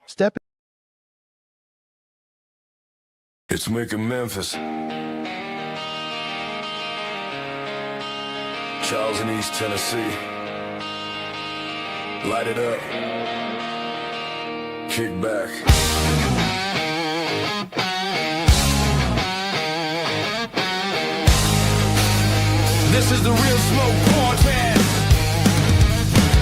Step. It's Mick in Memphis. Charles in East Tennessee. Light it up. Kick back. This is the Real Smoke podcast.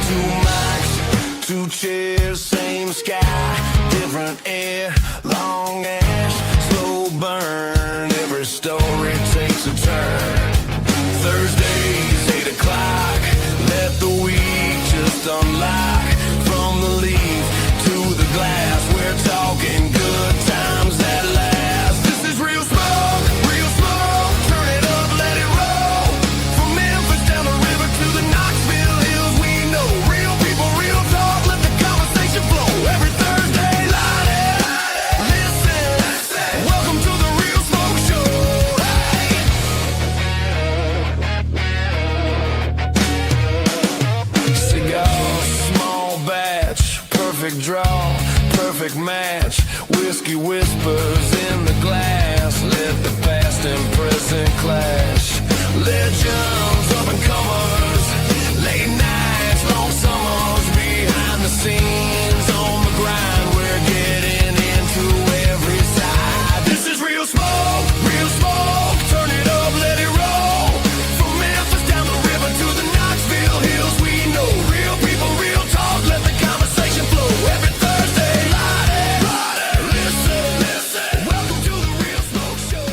2 mics, 2 chairs, same sky, different air, long ash, slow burn. Every story takes a turn. Thursdays, 8 o'clock. Let the week just unlock. From the leaf to the glass, we're talking good times that last. This is Real Smoke, Real Smoke. Turn it up, let it roll. From Memphis down the river to the Knoxville Hills, we know real people, real talk. Let the conversation flow. Every Thursday, light it. Listen. Welcome to the Real Smoke Show. Cigars, small batch, perfect draw, perfect match. Whiskey whispers in the glass. Let the past and present clash. Legends, up and comers, late nights, long summers, behind the scenes, on the grind. We're getting into every side. This is Real Smoke, Real Smoke. Turn it up, let it roll. From Memphis down the river to the Knoxville Hills, we know real people, real talk. Let the conversation flow. Every Thursday, light it. Listen. Welcome to the Real Smoke Show.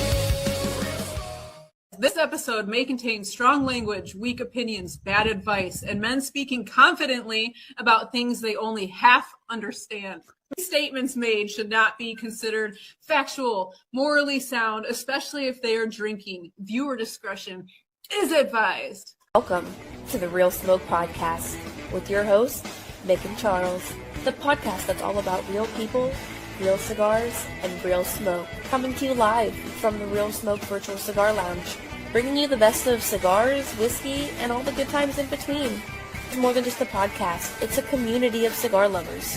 This episode may contain strong language, weak opinions, bad advice, and men speaking confidently about things they only half understand. Statements made should not be considered factual, morally sound, especially if they are drinking. Viewer discretion is advised. Welcome to the Real Smoke Podcast with your hosts, Mick and Charles. The podcast that's all about real people, real cigars, and real smoke. Coming to you live from the Real Smoke Virtual Cigar Lounge. Bringing you the best of cigars, whiskey, and all the good times in between. It's more than just a podcast. It's a community of cigar lovers.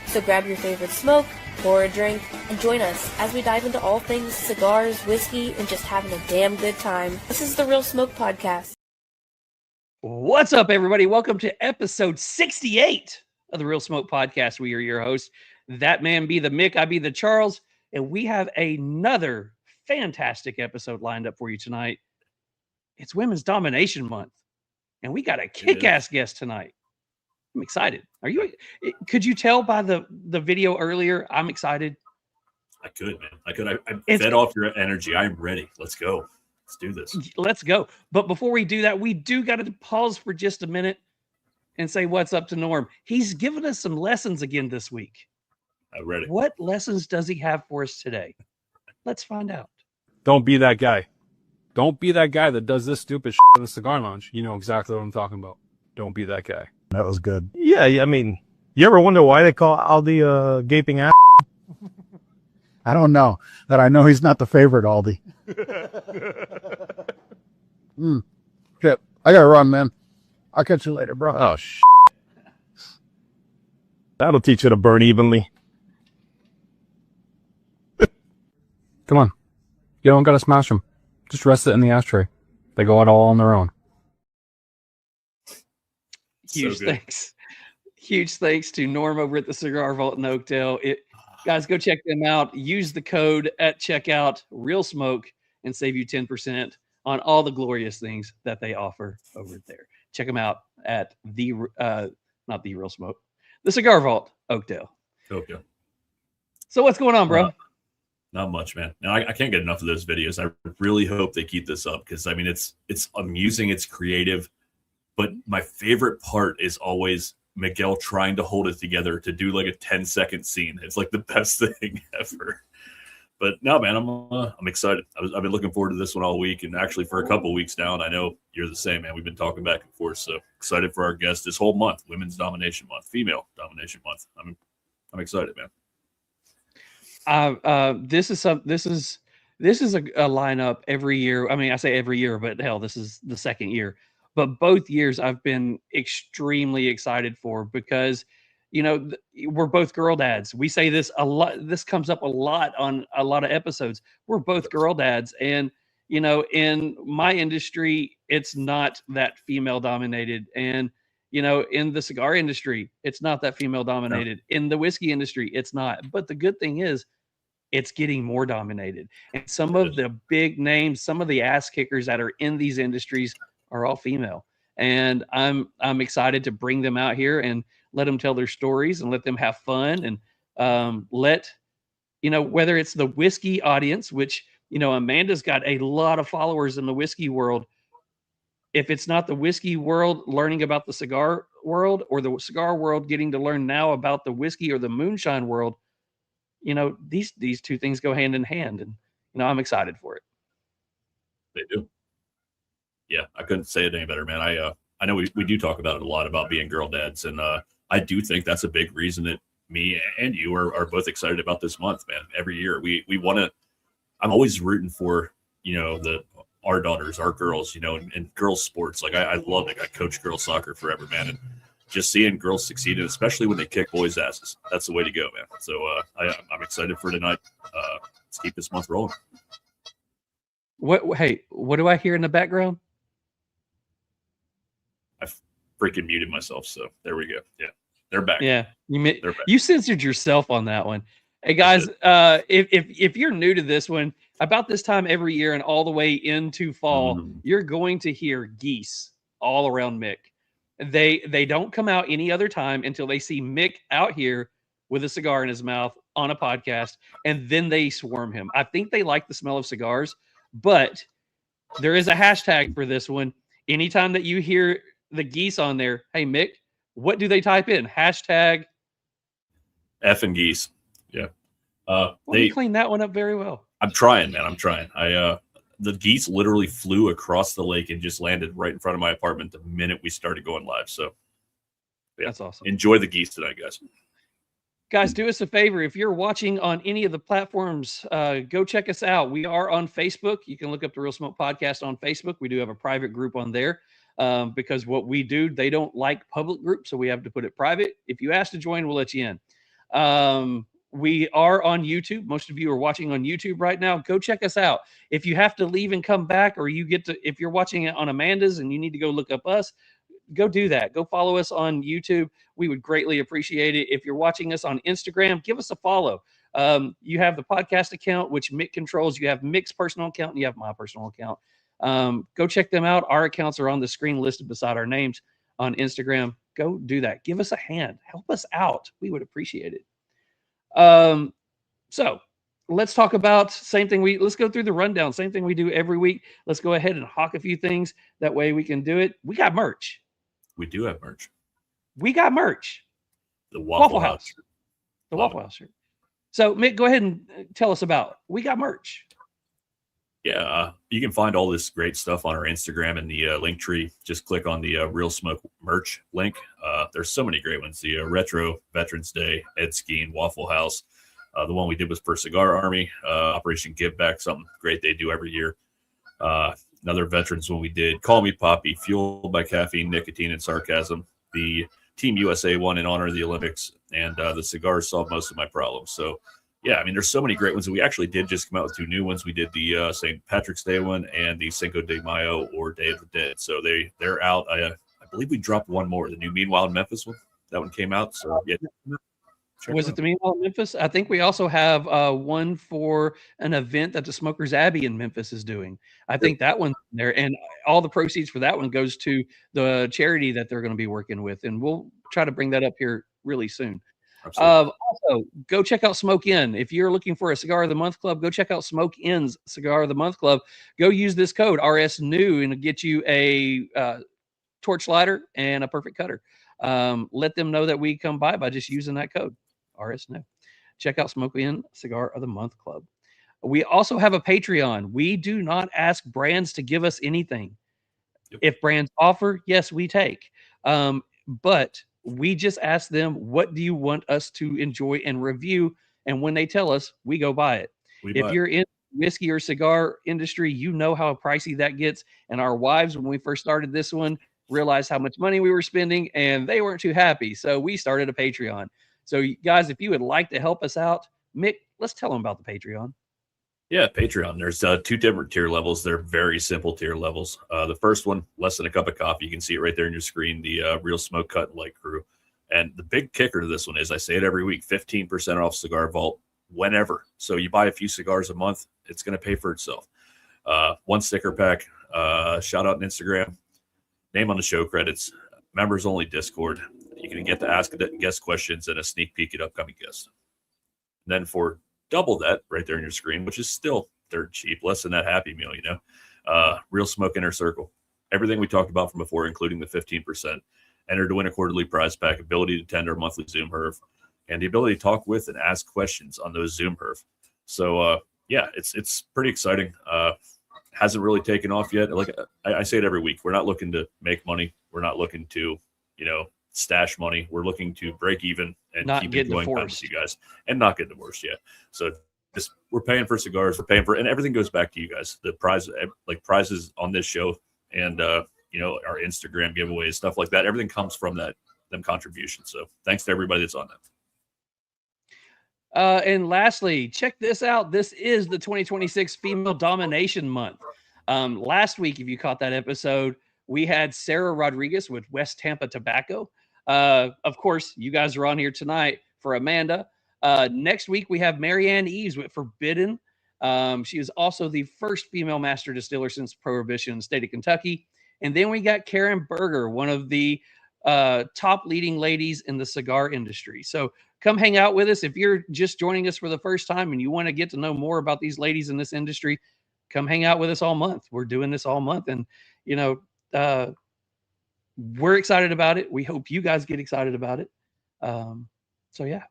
So grab your favorite smoke, pour a drink, and join us as we dive into all things cigars, whiskey, and just having a damn good time. This is the Real Smoke Podcast. What's up, everybody? Welcome to episode 68 of the Real Smoke Podcast. We are your hosts. That man be the Mick, I be the Charles, and we have another fantastic episode lined up for you tonight. It's Women's Domination Month, and we got a kick-ass guest tonight. I'm excited. Are you? Could you tell by the video earlier? I'm excited. I could, man. I could. I fed off your energy. I'm ready. Let's go. Let's do this. Let's go. But before we do that, we do got to pause for just a minute and say what's up to Norm. He's given us some lessons again this week. I'm ready. What lessons does he have for us today? Let's find out. Don't be that guy. Don't be that guy that does this stupid shit in the cigar lounge. You know exactly what I'm talking about. Don't be that guy. That was good. Yeah, I mean, you ever wonder why they call Aldi gaping ass? I don't know. That I know he's not the favorite Aldi. Shit. I gotta run, man. I'll catch you later, bro. Oh, shit. That'll teach you to burn evenly. Come on. You don't gotta smash them. Just rest it in the ashtray. They go out all on their own. Huge thanks. Huge thanks to Norm over at the Cigar Vault in Oakdale. Guys, go check them out. Use the code at checkout, Real Smoke, and save you 10% on all the glorious things that they offer over there. Check them out at not the Real Smoke, the Cigar Vault, Oakdale. Okay. So what's going on, bro? Not much, man. No, I can't get enough of those videos. I really hope they keep this up because I mean it's amusing, it's creative, but my favorite part is always Miguel trying to hold it together to do like a 10-second scene. It's like the best thing ever. But no, man, I'm excited. I've been looking forward to this one all week, and actually for a couple weeks now. And I know you're the same, man. We've been talking back and forth. So excited for our guest this whole month, Women's Domination Month, Female Domination Month. I'm excited, man. This is a lineup every year. I mean, I say every year, but hell, this is the second year. But both years I've been extremely excited for because we're both girl dads. We say this a lot. This comes up a lot on a lot of episodes. We're both girl dads. And, in my industry, it's not that female dominated. And, in the cigar industry, it's not that female dominated. No. In the whiskey industry, it's not. But the good thing is, it's getting more dominated. And some of the big names, some of the ass kickers that are in these industries are all female. And I'm excited to bring them out here and let them tell their stories and let them have fun. And let, whether it's the whiskey audience, which, Amanda's got a lot of followers in the whiskey world. If it's not the whiskey world learning about the cigar world, or the cigar world getting to learn now about the whiskey or the moonshine world, these two things go hand in hand. And, I'm excited for it. They do. Yeah, I couldn't say it any better, man. I know we do talk about it a lot about being girl dads, and I do think that's a big reason that me and you are both excited about this month, man. Every year we want to. I'm always rooting for our daughters, our girls, and girls sports. Like I love it. I coached girls soccer forever, man, and just seeing girls succeed, and especially when they kick boys' asses, that's the way to go, man. So I'm excited for tonight. Let's keep this month rolling. Hey, what do I hear in the background? I freaking muted myself, so there we go. Yeah, they're back. Yeah, they're back. You censored yourself on that one. Hey guys, if you're new to this one, about this time every year and all the way into fall, you're going to hear geese all around Mick. They don't come out any other time until they see Mick out here with a cigar in his mouth on a podcast, and then they swarm him. I think they like the smell of cigars, but there is a hashtag for this one. Anytime that you hear the geese on there, hey Mick, what do they type in? Hashtag effing geese. Yeah. They clean that one up very well. I'm trying, man. I'm trying. The geese literally flew across the lake and just landed right in front of my apartment the minute we started going live. So yeah, that's awesome. Enjoy the geese tonight, guys. Guys, do us a favor. If you're watching on any of the platforms, go check us out. We are on Facebook. You can look up the Real Smoke Podcast on Facebook. We do have a private group on there because what we do, they don't like public groups, so we have to put it private. If you ask to join, we'll let you in. We are on YouTube. Most of you are watching on YouTube right now. Go check us out. If you have to leave and come back, or if you're watching it on Amanda's and you need to go look up us, go do that. Go follow us on YouTube. We would greatly appreciate it. If you're watching us on Instagram, give us a follow. You have the podcast account, which Mick controls. You have Mick's personal account, and you have my personal account. Go check them out. Our accounts are on the screen listed beside our names on Instagram. Go do that. Give us a hand. Help us out. We would appreciate it. So let's talk about let's go through the rundown. Same thing we do every week. Let's go ahead and hawk a few things. That way we can do it. We got merch. We do have merch. We got merch. The Waffle House. The Waffle House shirt. So Mick, go ahead and tell us about we got merch. Yeah, you can find all this great stuff on our Instagram and the link tree. Just click on the Real Smoke merch link. There's so many great ones. The Retro Veterans Day, Ed Skeen, Waffle House. The one we did was for Cigar Army, Operation Give Back, something great they do every year. Another Veterans one we did, Call Me Poppy, Fueled by Caffeine, Nicotine, and Sarcasm. The Team USA one in honor of the Olympics, and the cigars solved most of my problems. So, yeah, I mean, there's so many great ones. We actually did just come out with 2 new ones. We did the St. Patrick's Day one and the Cinco de Mayo or Day of the Dead. So they're out. I believe we dropped one more, the new Meanwhile in Memphis one. That one came out. So yeah. Was it the Meanwhile in Memphis? I think we also have one for an event that the Smokers Abbey in Memphis is doing. I think that one's there, and all the proceeds for that one goes to the charity that they're going to be working with, and we'll try to bring that up here really soon. Also, go check out Smoke Inn. If you're looking for a Cigar of the Month Club, go check out Smoke Inn's Cigar of the Month Club. Go use this code RSNEW and it'll get you a torch lighter and a perfect cutter. Let them know that we come by just using that code RSNEW. Check out Smoke Inn Cigar of the Month Club. We also have a Patreon. We do not ask brands to give us anything. Yep. If brands offer, yes, we take. But we just ask them, what do you want us to enjoy and review? And when they tell us, we go buy it. If you're in whiskey or cigar industry, you know how pricey that gets. And our wives, when we first started this one, realized how much money we were spending, and they weren't too happy. So we started a Patreon. So guys, if you would like to help us out, Mick, let's tell them about the Patreon. Yeah, Patreon. There's 2 different tier levels. They're very simple tier levels. The first one, less than a cup of coffee. You can see it right there on your screen, the Real Smoke Cut and Light crew. And the big kicker to this one is, I say it every week, 15% off Cigar Vault whenever. So you buy a few cigars a month, it's going to pay for itself. 1 sticker pack, shout out on Instagram, name on the show credits, members only Discord. You can get to ask guest questions and a sneak peek at upcoming guests. And then for double that right there on your screen, which is still dirt cheap, less than that Happy Meal, Real Smoke Inner Circle. Everything we talked about from before, including the 15%. Enter to win a quarterly prize pack, ability to tender a monthly Zoom herf, and the ability to talk with and ask questions on those Zoom herf. So, yeah, it's pretty exciting. Hasn't really taken off yet. Like I say it every week, we're not looking to make money. We're not looking to, stash money. We're looking to break even and not keep get enjoying time divorced. with you guys and not get divorced yet. So just we're paying for cigars, and everything goes back to you guys. The prizes on this show and our Instagram giveaways, stuff like that. Everything comes from them contributions. So thanks to everybody that's on that. And lastly, check this out. This is the 2026 Female Domination Month. Last week, if you caught that episode, we had Sarah Rodriguez with West Tampa Tobacco. Of course, you guys are on here tonight for Amanda. Next week, we have Marianne Eves with Forbidden. She is also the first female master distiller since Prohibition in the state of Kentucky. And then we got Karen Berger, one of the top leading ladies in the cigar industry. So come hang out with us. If you're just joining us for the first time and you want to get to know more about these ladies in this industry, come hang out with us all month. We're doing this all month. And, we're excited about it. We hope you guys get excited about it. So yeah.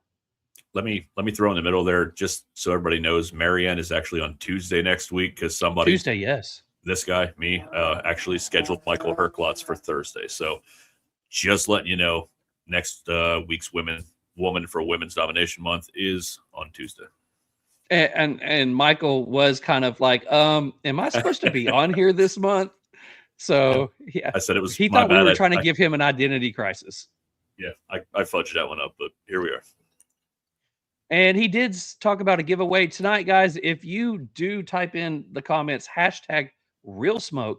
Let me throw in the middle there, just so everybody knows, Marianne is actually on Tuesday next week because somebody Tuesday, yes. This guy, me, actually scheduled Michael Herklotz for Thursday. So just letting you know, next week's Woman for Women's Domination Month is on Tuesday. And Michael was kind of like, am I supposed to be on here this month? So yeah, I said it was. He thought we were trying to give him an identity crisis. Yeah, I fudged that one up, but here we are. And he did talk about a giveaway tonight, guys. If you do type in the comments #RealSmoke,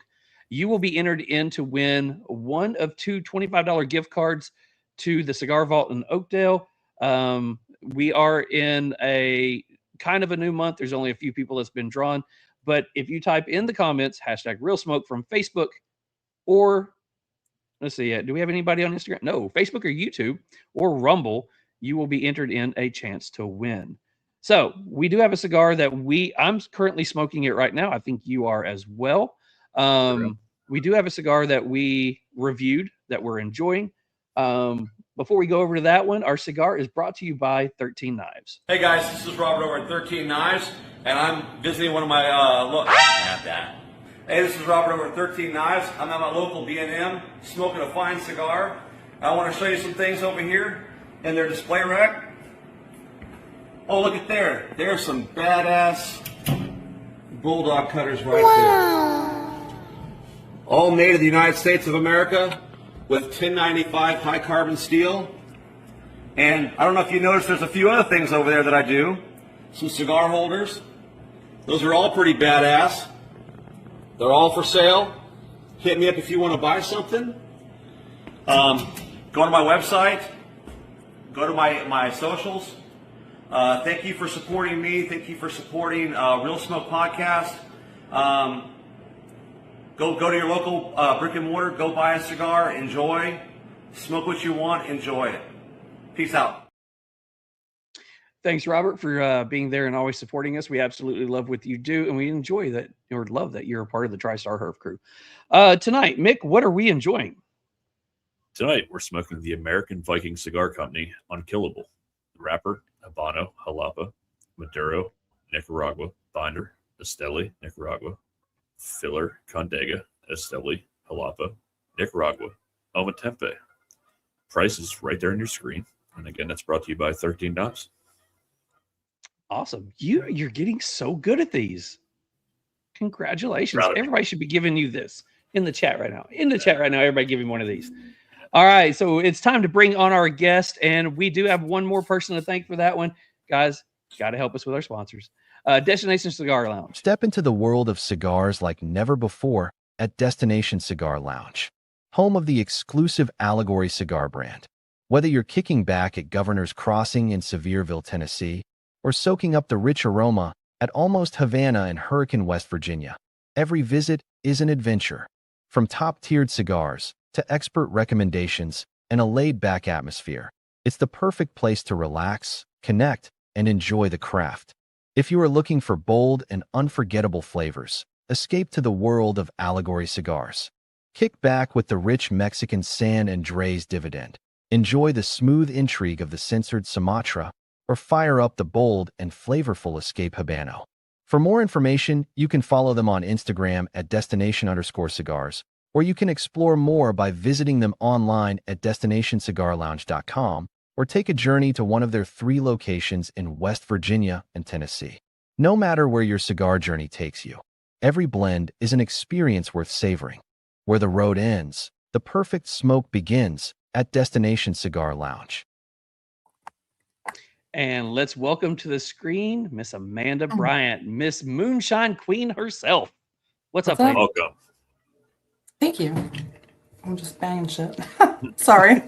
you will be entered in to win one of 2 $25 gift cards to the Cigar Vault in Oakdale. We are in a kind of a new month. There's only a few people that's been drawn. But if you type in the comments #RealSmoke from Facebook, or let's see, do we have anybody on Instagram? No, Facebook or YouTube or Rumble, you will be entered in a chance to win. So we do have a cigar that I'm currently smoking it right now. I think you are as well. We do have a cigar that we reviewed that we're enjoying. Before we go over to that one, our cigar is brought to you by 13 Knives. Hey guys, this is Robert over at 13 Knives, and I'm visiting one of my Hey, this is Robert over at 13 Knives. I'm at my local B&M, smoking a fine cigar. I want to show you some things over here in their display rack. Oh, look at there. There's some badass bulldog cutters right there. All made in the United States of America with 1095 high carbon steel. And I don't know if you noticed, there's a few other things over there that I do. Some cigar holders. Those are all pretty badass. They're all for sale. Hit me up if you want to buy something. Go to my website. Go to my socials. Thank you for supporting me. Thank you for supporting Real Smoke Podcast. Go to your local brick and mortar. Go buy a cigar. Enjoy. Smoke what you want. Enjoy it. Peace out. Thanks, Robert, for being there and always supporting us. We absolutely love what you do, and we enjoy that, or love that you're a part of the TriStar Herf crew. Tonight, Mick, what are we enjoying? Tonight, we're smoking the American Viking Cigar Company Unkillable. Wrapper, Habano, Jalapa, Maduro, Nicaragua, Binder, Esteli, Nicaragua, Filler, Condega, Esteli, Jalapa, Nicaragua, Ometempe. Price is right there on your screen. And again, that's brought to you by 13 Knives. Awesome. You're getting so good at these. Congratulations. Everybody should be giving you this. In the chat right now. In the chat right now, everybody give him one of these. All right, so it's time to bring on our guest, and we do have one more person to thank for that one. Guys, got to help us with our sponsors. Destination Cigar Lounge. Step into the world of cigars like never before at Destination Cigar Lounge, home of the exclusive Allegory cigar brand. Whether you're kicking back at Governor's Crossing in Sevierville, Tennessee, or soaking up the rich aroma at Almost Havana in Hurricane, West Virginia, every visit is an adventure. From top-tiered cigars to expert recommendations and a laid-back atmosphere, it's the perfect place to relax, connect, and enjoy the craft. If you are looking for bold and unforgettable flavors, escape to the world of Allegory cigars. Kick back with the rich Mexican San Andres Dividend. Enjoy the smooth intrigue of the censored Sumatra, or fire up the bold and flavorful Escape Habano. For more information, you can follow them on Instagram at destination_cigars, or you can explore more by visiting them online at destinationcigarlounge.com, or take a journey to one of their 3 locations in West Virginia and Tennessee. No matter where your cigar journey takes you, every blend is an experience worth savoring. Where the road ends, the perfect smoke begins at Destination Cigar Lounge. And let's welcome to the screen Miss Amanda Bryant, Miss Moonshine Queen herself. What's up, lady? Welcome. Thank you. I'm just banging shit. Sorry.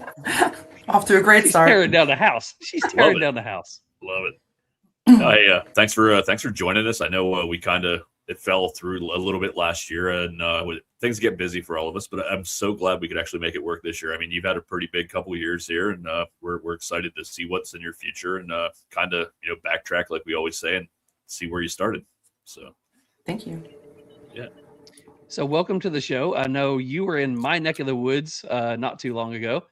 Off to a great She's start. tearing down the house. She's tearing down the house. Love it. Thanks for joining us. I know it fell through a little bit last year, and things get busy for all of us. But I'm so glad we could actually make it work this year. I mean, you've had a pretty big couple of years here, and we're excited to see what's in your future and backtrack like we always say and see where you started. So, thank you. Yeah. So welcome to the show. I know you were in my neck of the woods not too long ago,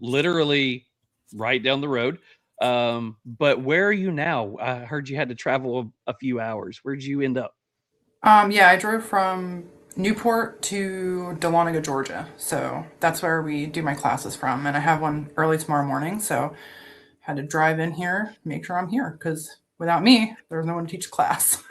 literally right down the road. But where are you now? I heard you had to travel a few hours. Where'd you end up? Yeah, I drove from Newport to Dahlonega, Georgia. So that's where we do my classes from. And I have one early tomorrow morning. So I had to drive in here, make sure I'm here, because without me, there's no one to teach a class.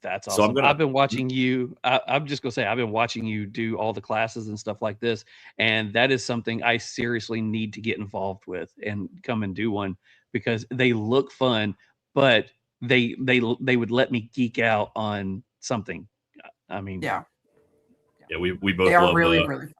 That's awesome. So I've been watching you. I'm just going to say, I've been watching you do all the classes and stuff like this. And that is something I seriously need to get involved with and come and do one, because they look fun, but they would let me geek out on something. I mean, yeah, we both they are love, really fun.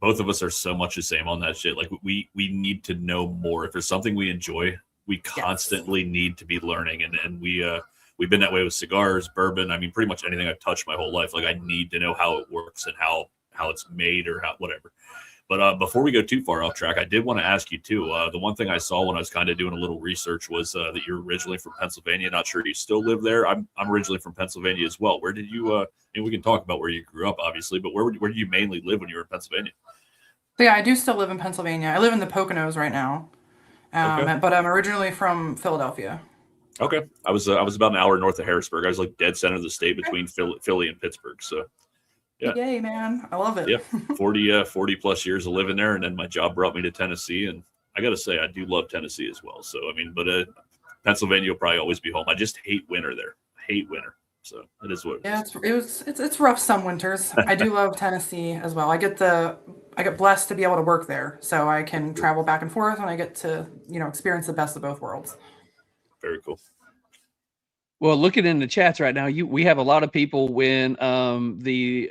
both of us are so much the same on that shit. Like we need to know more. If there's something we enjoy, we constantly need to be learning. And we've been that way with cigars, bourbon. I mean, pretty much anything I've touched my whole life. Like I need to know how it works and how it's made or whatever. But before we go too far off track, I did want to ask you too. The one thing I saw when I was kind of doing a little research was that you're originally from Pennsylvania. Not sure you still live there. I'm originally from Pennsylvania as well. Where did you? And we can talk about where you grew up, obviously. But where did you mainly live when you were in Pennsylvania? So yeah, I do still live in Pennsylvania. I live in the Poconos right now, but I'm originally from Philadelphia. Okay, I was about an hour north of Harrisburg. I was like dead center of the state between Philly and Pittsburgh. So. Yeah. Yay, man. I love it. Yep. 40 plus years of living there. And then my job brought me to Tennessee. And I got to say, I do love Tennessee as well. So, I mean, but Pennsylvania will probably always be home. I just hate winter there. Hate winter. So it is what it is. It's rough some winters. I do love Tennessee as well. I get blessed to be able to work there. So I can travel back and forth and I get to, experience the best of both worlds. Very cool. Well, looking in the chats right now, we have a lot of people when the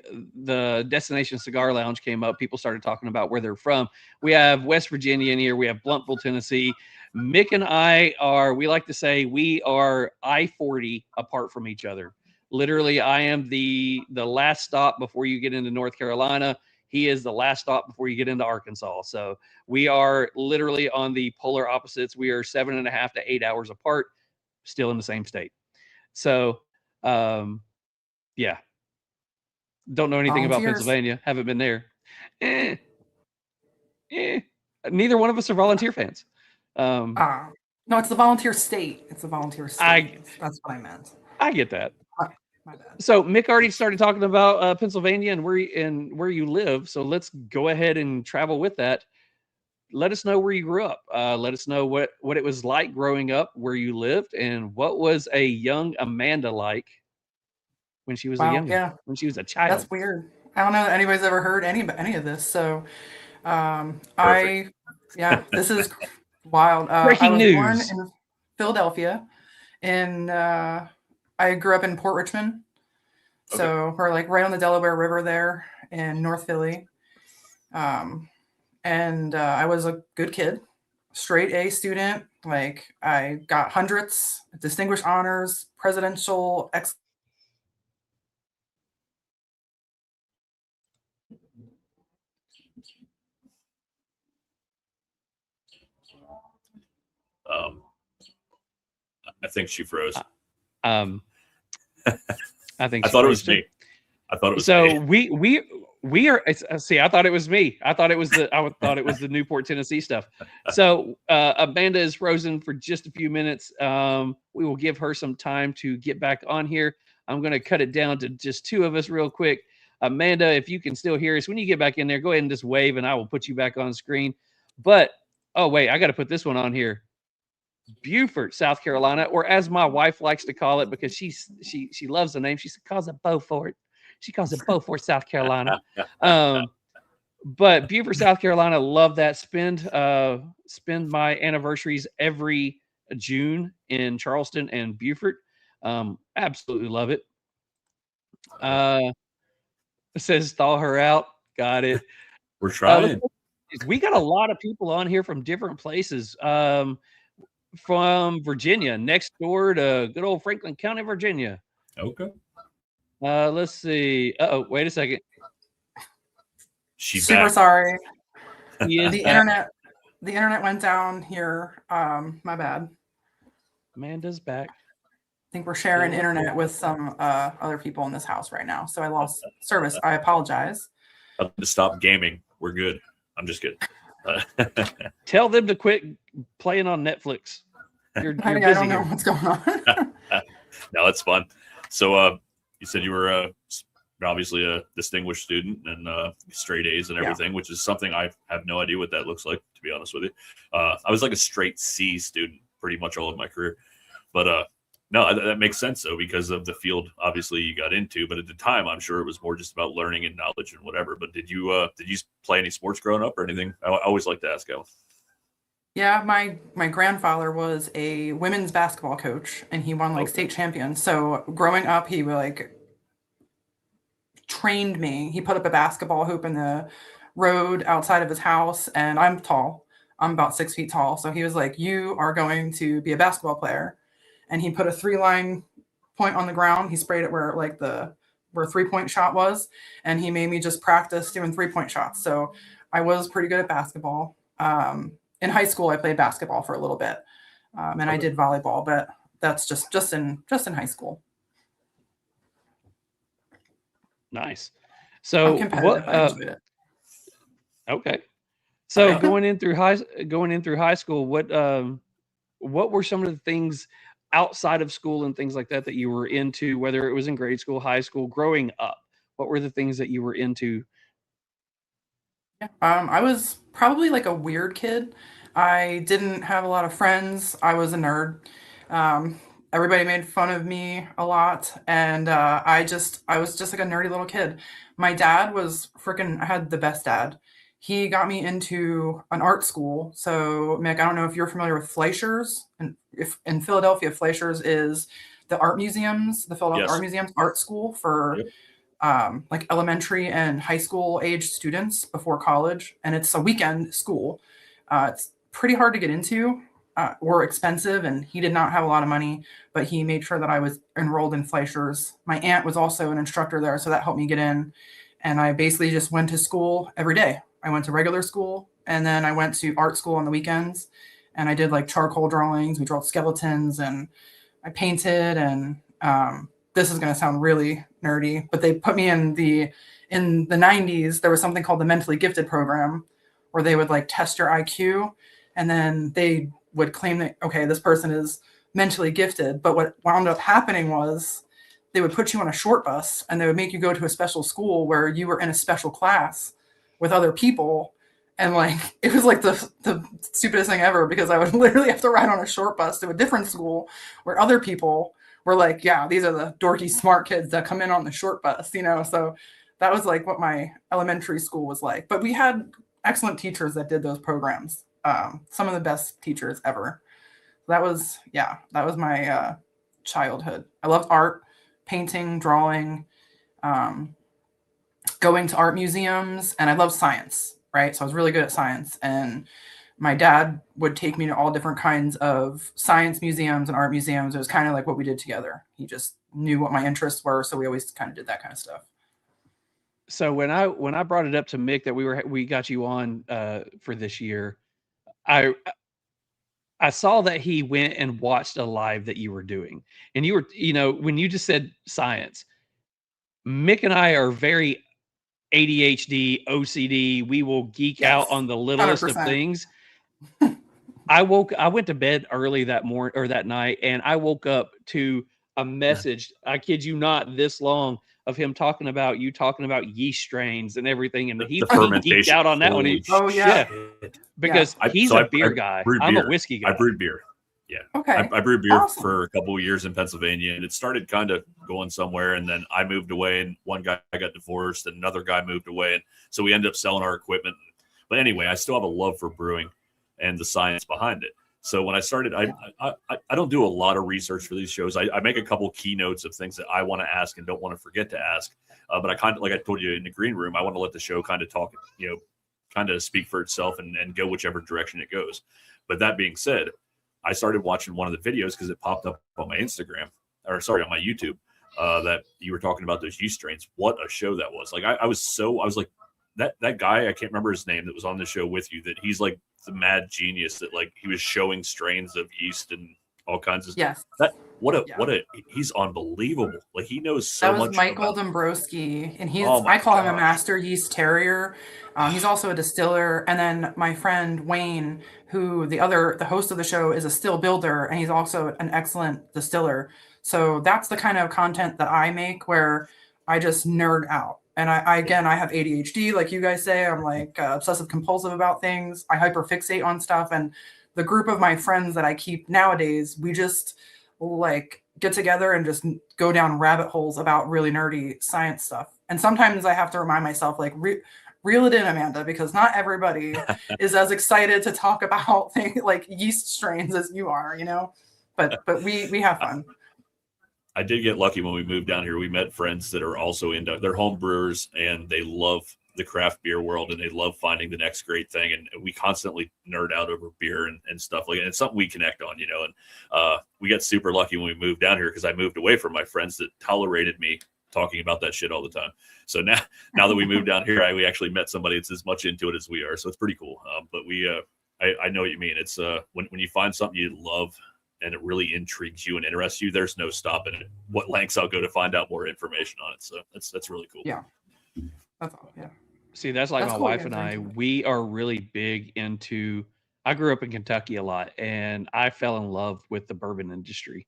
Destination Cigar Lounge came up. People started talking about where they're from. We have West Virginia in here. We have Bluntville, Tennessee. Mick and I we like to say we are I-40 apart from each other. Literally, I am the last stop before you get into North Carolina. He is the last stop before you get into Arkansas. So we are literally on the polar opposites. We are 7.5 to 8 hours apart, still in the same state. So, yeah. Don't know anything about Pennsylvania. Haven't been there. Neither one of us are volunteer fans. No, it's the volunteer state. It's a volunteer state. That's what I meant. I get that. My bad. So Mick already started talking about Pennsylvania and where you live. So let's go ahead and travel with that. Let us know where you grew up. Let us know what it was like growing up, where you lived, and what was a young Amanda like when she was a Wow, youngin, yeah, when she was a child. that's weird. I don't know that anybody's ever heard any of this. So, Perfect. this is wild. I Breaking was born news. in Philadelphia, I grew up in Port Richmond, so we're like right on the Delaware River there in North Philly. And I was a good kid, straight A student. Like I got hundreds, distinguished honors, presidential I think she froze. Um, I think I she thought it was froze too. me. I thought it was So me. we are. See, I thought it was me. I thought it was the Newport, Tennessee stuff. So Amanda is frozen for just a few minutes. We will give her some time to get back on here. I'm going to cut it down to just two of us real quick. Amanda, if you can still hear us when you get back in there, go ahead and just wave, and I will put you back on screen. But oh wait, I got to put this one on here. Beaufort, South Carolina, or as my wife likes to call it, because she loves the name. She calls it Beaufort. She calls it Beaufort, South Carolina. But Beaufort, South Carolina, love that. Spend my anniversaries every June in Charleston and Beaufort. Absolutely love it. It says thaw her out. Got it. We're trying. We got a lot of people on here from different places. From Virginia, next door to good old Franklin County, Virginia. Okay. Let's see. Oh, wait a second. She's super back. sorry. The internet went down here. My bad. Amanda's back. I think we're sharing internet with some other people in this house right now. So I lost service. I apologize. I'll just stop gaming. We're good. I'm just kidding. Tell them to quit playing on Netflix. You're I busy don't know here. what's going on. No, it's fun. So you said you were obviously a distinguished student and straight A's and everything, which is something I have no idea what that looks like, to be honest with you. I was like a straight C student pretty much all of my career. But no, that makes sense, though, because of the field, obviously, you got into. But at the time, I'm sure it was more just about learning and knowledge and whatever. But did you play any sports growing up or anything? I always like to ask Al. Yeah, my grandfather was a women's basketball coach, and he won like state champions. So growing up, he like trained me. He put up a basketball hoop in the road outside of his house, and I'm tall. I'm about 6 feet tall. So he was like, "You are going to be a basketball player." And he put a 3-line point on the ground. He sprayed it where like where 3-point shot was, and he made me just practice doing 3-point shots. So I was pretty good at basketball. In high school, I played basketball for a little bit, and I did volleyball, but that's just in high school. Nice. So I'm competitive. I enjoyed it. Okay. So going in through high school, what were some of the things outside of school and things like that you were into, whether it was in grade school, high school, growing up? What were the things that you were into? I was probably like a weird kid. I didn't have a lot of friends. I was a nerd. Everybody made fun of me a lot, and I was just like a nerdy little kid. My dad was I had the best dad. He got me into an art school. So, Mick, I don't know if you're familiar with Fleischer's. And if in Philadelphia, Fleischer's is the art museums, the Philadelphia Art Museum's art school for like elementary and high school age students before college. And it's a weekend school. It's pretty hard to get into or expensive. And he did not have a lot of money, but he made sure that I was enrolled in Fleischer's. My aunt was also an instructor there, so that helped me get in. And I basically just went to school every day. I went to regular school, and then I went to art school on the weekends, and I did like charcoal drawings. We drew skeletons, and I painted. And this is going to sound really nerdy, but they put me in the 90s. There was something called the mentally gifted program, where they would like test your IQ, and then they would claim that, okay, this person is mentally gifted. But what wound up happening was they would put you on a short bus, and they would make you go to a special school where you were in a special class with other people. And like, it was like the stupidest thing ever, because I would literally have to ride on a short bus to a different school where other people we're like, yeah, these are the dorky smart kids that come in on the short bus, you know. So that was like what my elementary school was like. But we had excellent teachers that did those programs. Some of the best teachers ever. That was my childhood. I loved art, painting, drawing, going to art museums, and I love science, right? So I was really good at science, and my dad would take me to all different kinds of science museums and art museums. It was kind of like what we did together. He just knew what my interests were, so we always kind of did that kind of stuff. So when I brought it up to Mick that we got you on for this year, I saw that he went and watched a live that you were doing, and you were, when you just said science, Mick and I are very ADHD, OCD. We will geek out on the littlest 100%. of things. I went to bed early that morning or that night, and I woke up to a message. I kid you not, this long of him talking about yeast strains and everything, and he geeked out on that one. Because he's a beer guy. I'm a whiskey guy. I brewed beer. Yeah. Okay. I brewed beer Awesome. for a couple of years in Pennsylvania, and it started kind of going somewhere. And then I moved away, and one guy got divorced, and another guy moved away, and so we ended up selling our equipment. But anyway, I still have a love for brewing and the science behind it. So when I started, I don't do a lot of research for these shows. I make a couple keynotes of things that I want to ask and don't want to forget to ask. But I kind of, like I told you in the green room, I want to let the show kind of talk, kind of speak for itself and go whichever direction it goes. But that being said, I started watching one of the videos because it popped up on my Instagram, on my YouTube, that you were talking about those yeast strains. What a show that was. Like, I was like, that guy, I can't remember his name, that was on the show with you, that he's like the mad genius that like he was showing strains of yeast and all kinds of yes. He's unbelievable. Like, he knows so much. That was Michael Dombrowski, and I call him a master yeast terrier. He's also a distiller. And then my friend Wayne, who the host of the show, is a still builder, and he's also an excellent distiller. So that's the kind of content that I make, where I just nerd out. And I have ADHD, like you guys say. I'm like obsessive compulsive about things. I hyperfixate on stuff. And the group of my friends that I keep nowadays, we just like get together and just go down rabbit holes about really nerdy science stuff. And sometimes I have to remind myself, like, reel it in, Amanda, because not everybody is as excited to talk about things like yeast strains as you are, but we have fun. I did get lucky when we moved down here. We met friends that are also they're home brewers, and they love the craft beer world, and they love finding the next great thing. And we constantly nerd out over beer and stuff like that. And it's something we connect on, and we got super lucky when we moved down here, because I moved away from my friends that tolerated me talking about that shit all the time. So now that we moved down here, we actually met somebody that's as much into it as we are. So it's pretty cool. But I know what you mean. It's when you find something you love and it really intrigues you and interests you, there's no stopping it. What lengths I'll go to find out more information on it. So that's really cool. Yeah. That's all. Yeah. See, that's like my cool. wife and I, we are really big into, I grew up in Kentucky a lot, and I fell in love with the bourbon industry.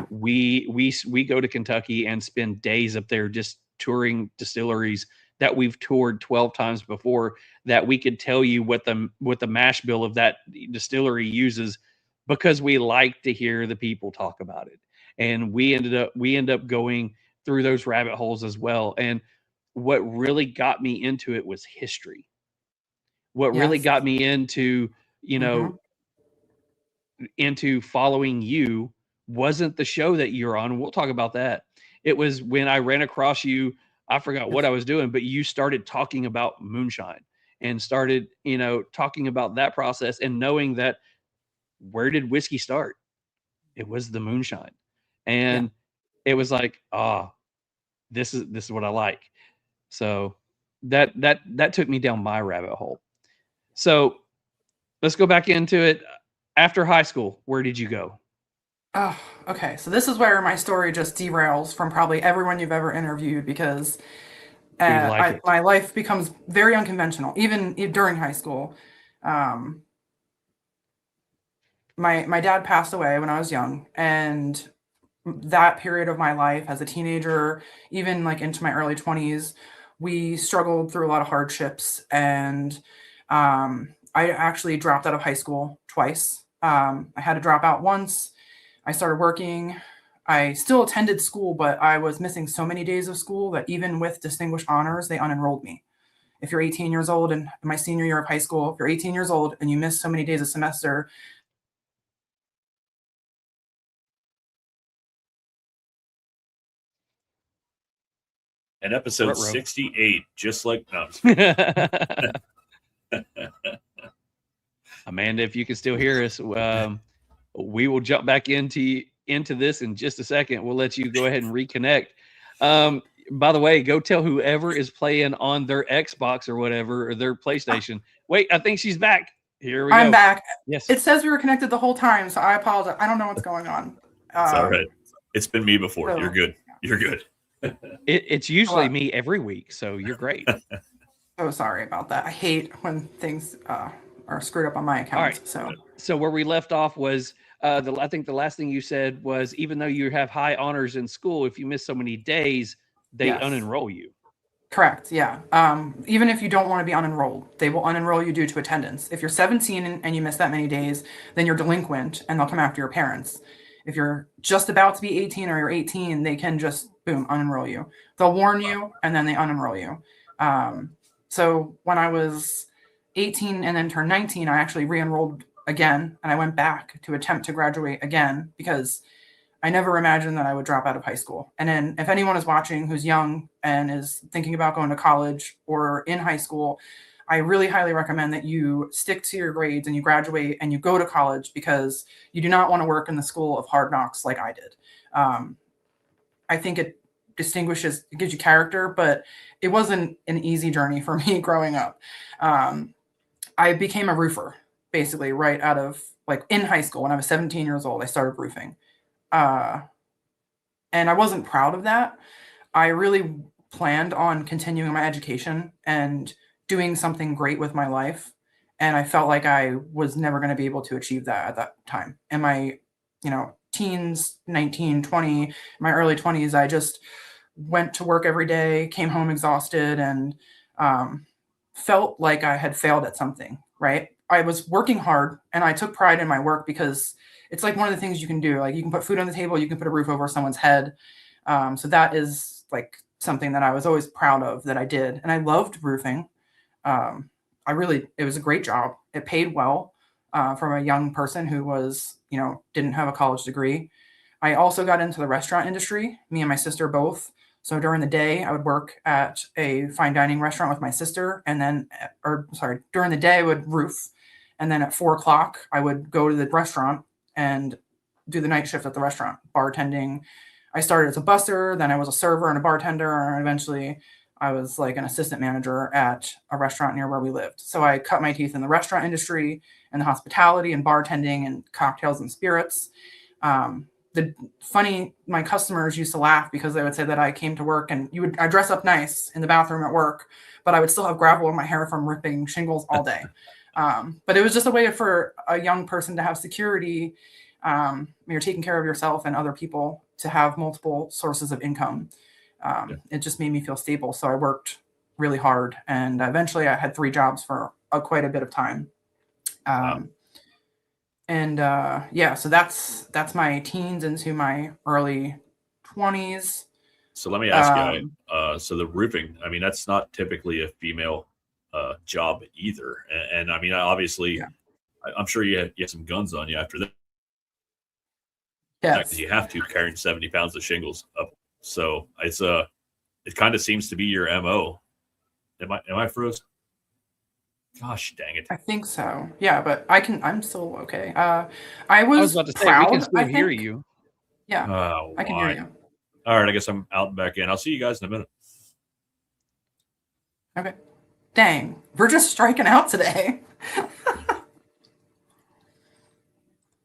We go to Kentucky and spend days up there just touring distilleries that we've toured 12 times before, that we could tell you what the mash bill of that distillery uses, because we like to hear the people talk about it. And we end up going through those rabbit holes as well. And what really got me into it was history. What really got me into, into following you wasn't the show that you're on. We'll talk about that. It was when I ran across you. I forgot what I was doing, but you started talking about moonshine and started, talking about that process, and knowing that, where did whiskey start? It was the moonshine. And it was like, this is what I like. So that took me down my rabbit hole. So let's go back into it. After high school, where did you go? Oh, okay. So this is where my story just derails from probably everyone you've ever interviewed, because my life becomes very unconventional, even during high school. My dad passed away when I was young, and that period of my life as a teenager, even like into my early 20s, we struggled through a lot of hardships. And I actually dropped out of high school twice. I had to drop out once. I started working I still attended school, but I was missing so many days of school that even with distinguished honors, they unenrolled me. If you're 18 years old and my senior year of high school, if you're 18 years old and you miss so many days a semester, And episode Ruh-roh. 68, just like no, Amanda, if you can still hear us, we will jump back into this in just a second. We'll let you go ahead and reconnect. By the way, go tell whoever is playing on their Xbox or whatever, or their PlayStation. Wait, I think she's back. Here we go. I'm back. Yes. It says we were connected the whole time, so I apologize. I don't know what's going on. It's all right. It's been me before. so- You're good. You're good. It's usually me every week, so you're great. So sorry about that. I hate when things are screwed up on my account. All right. So where we left off was I think the last thing you said was, even though you have high honors in school, if you miss so many days, they Yes. unenroll you. Correct. Yeah. Even if you don't want to be unenrolled, they will unenroll you due to attendance. If you're 17 and you miss that many days, then you're delinquent and they'll come after your parents. If you're just about to be 18 or you're 18, they can just, boom, unenroll you. They'll warn you and then they unenroll you. So when I was 18 and then turned 19, I actually re-enrolled again and I went back to attempt to graduate again because I never imagined that I would drop out of high school. And then if anyone is watching who's young and is thinking about going to college or in high school, I really highly recommend that you stick to your grades and you graduate and you go to college, because you do not want to work in the school of hard knocks like I did. I think it distinguishes, it gives you character, but it wasn't an easy journey for me growing up. I became a roofer basically right out of, like, in high school. When I was 17 years old, I started roofing. And I wasn't proud of that. I really planned on continuing my education and doing something great with my life. And I felt like I was never going to be able to achieve that at that time. In my, teens, 19, 20, my early 20s, I just went to work every day, came home exhausted, and felt like I had failed at something, right? I was working hard and I took pride in my work because it's like one of the things you can do. Like, you can put food on the table, you can put a roof over someone's head. So that is like something that I was always proud of that I did. And I loved roofing. It was a great job. It paid well from a young person who was, didn't have a college degree. I also got into the restaurant industry, me and my sister both. So during the day, I would work at a fine dining restaurant with my sister. And then, during the day I would roof. And then at 4:00, I would go to the restaurant and do the night shift at the restaurant, bartending. I started as a busser, then I was a server and a bartender, and eventually I was like an assistant manager at a restaurant near where we lived. So I cut my teeth in the restaurant industry and the hospitality and bartending and cocktails and spirits. My customers used to laugh because they would say that I came to work and I dress up nice in the bathroom at work, but I would still have gravel in my hair from ripping shingles all day. But it was just a way for a young person to have security. You're taking care of yourself and other people, to have multiple sources of income. It just made me feel stable. So I worked really hard, and eventually I had 3 jobs for quite a bit of time. So that's my teens into my early 20s. So let me ask you, so the roofing, I mean, that's not typically a female job either. And I mean, obviously, yeah. I'm sure you had some guns on you after that. Yes. Because you have to, carrying 70 pounds of shingles up. So it kind of seems to be your MO. Am I froze? Gosh dang it. I think so. Yeah, but I'm still okay. I was about to say, proud, we can still hear you. Yeah, I can hear you. All right, I guess I'm out and back in. I'll see you guys in a minute. Okay. Dang, we're just striking out today.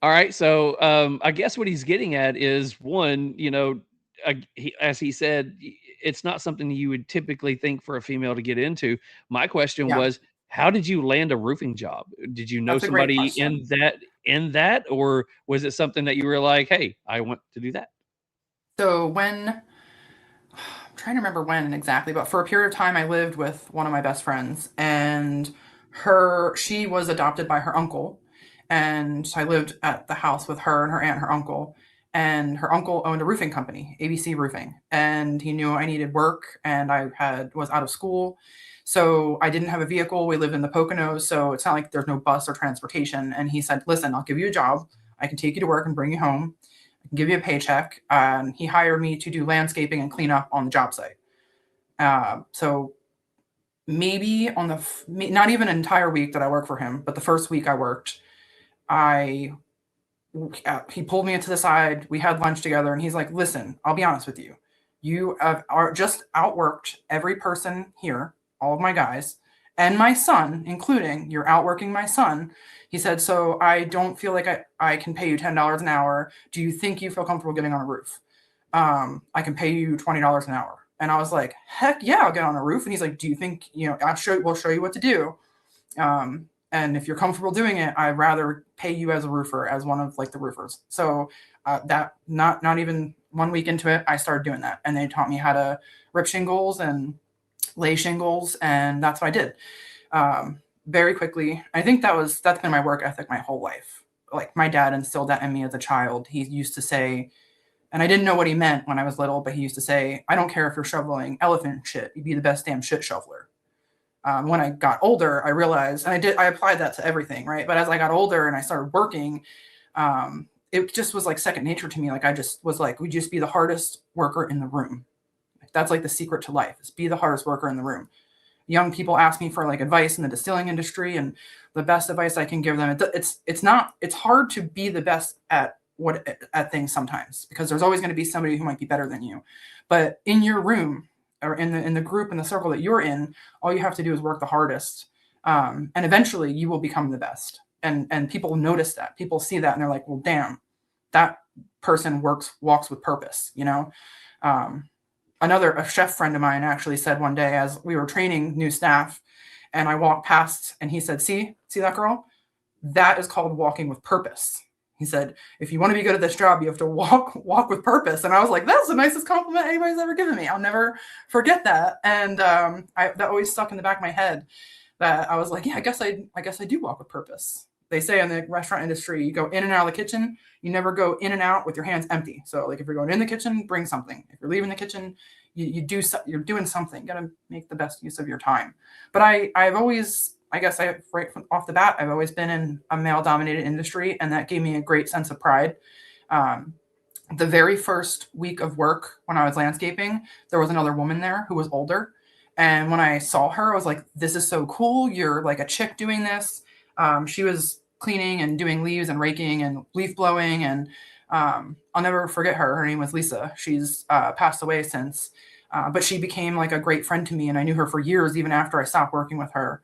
All right, so I guess what he's getting at is, one, as he said, it's not something you would typically think for a female to get into. My question was, how did you land a roofing job? Did you know That's somebody in that, or was it something that you were like, hey, I want to do that? So I'm trying to remember when exactly, but for a period of time I lived with one of my best friends, and she was adopted by her uncle. And I lived at the house with her and her aunt and her uncle. and her uncle owned a roofing company, ABC Roofing, and he knew I needed work and was out of school. So I didn't have a vehicle. We live in the Poconos, so it's not like there's no bus or transportation. And he said, listen, I'll give you a job. I can take you to work and bring you home. I can give you a paycheck. And he hired me to do landscaping and clean up on the job site. So maybe not even an entire week that I worked for him, but the first week I worked, he pulled me into the side. We had lunch together, and he's like, listen, I'll be honest with you. You are just outworked every person here, all of my guys, and my son, including you're outworking my son. He said, so I don't feel like I can pay you $10 an hour. Do you think you feel comfortable getting on a roof? I can pay you $20 an hour. And I was like, heck yeah, I'll get on a roof. And he's like, do you think, we'll show you what to do. And if you're comfortable doing it, I'd rather pay you as a roofer, as one of like the roofers. So that not even 1 week into it, I started doing that. And they taught me how to rip shingles and lay shingles. And that's what I did very quickly. I think that's been my work ethic my whole life. Like my dad instilled that in me as a child. He used to say, and I didn't know what he meant when I was little, but he used to say, I don't care if you're shoveling elephant shit, you'd be the best damn shit shoveler. When I got older, I realized, and I applied that to everything, right? But as I got older and I started working, it just was like second nature to me. Like I just was like, we just be the hardest worker in the room. That's like the secret to life, is be the hardest worker in the room. Young people ask me for like advice in the distilling industry, and the best advice I can give them, it's hard to be the best at things sometimes, because there's always going to be somebody who might be better than you. But in your room, or in the group, in the circle that you're in, all you have to do is work the hardest. And eventually you will become the best. And people notice that. People see that and they're like, well, damn, that person walks with purpose, A chef friend of mine actually said one day, as we were training new staff, and I walked past and he said, see that girl? That is called walking with purpose. He said, if you want to be good at this job, you have to walk with purpose. And I was like, that's the nicest compliment anybody's ever given me. I'll never forget that. And that always stuck in the back of my head, that I was like, yeah, I guess I do walk with purpose. They say in the restaurant industry, you go in and out of the kitchen. You never go in and out with your hands empty. So like if you're going in the kitchen, bring something. If you're leaving the kitchen, you're doing something. You got to make the best use of your time. But I've always, right off the bat, I've always been in a male-dominated industry, and that gave me a great sense of pride. The very first week of work when I was landscaping, there was another woman there who was older. And when I saw her, I was like, this is so cool. You're like a chick doing this. She was cleaning and doing leaves and raking and leaf blowing. And I'll never forget her. Her name was Lisa. She's passed away since. But she became like a great friend to me. And I knew her for years, even after I stopped working with her.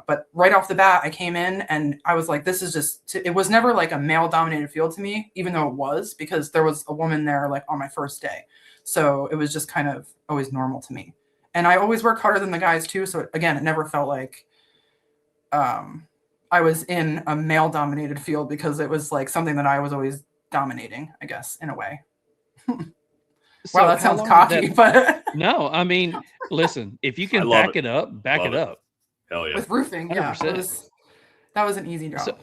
But right off the bat, I came in and I was like, it was never like a male dominated field to me, even though it was, because there was a woman there like on my first day. So it was just kind of always normal to me. And I always work harder than the guys too. So again, it never felt like I was in a male dominated field, because it was like something that I was always dominating, I guess, in a way. So wow, that sounds cocky, but no, I mean, listen, if you can back it up. Hell yeah. With roofing, 100%. Yeah, that was an easy job.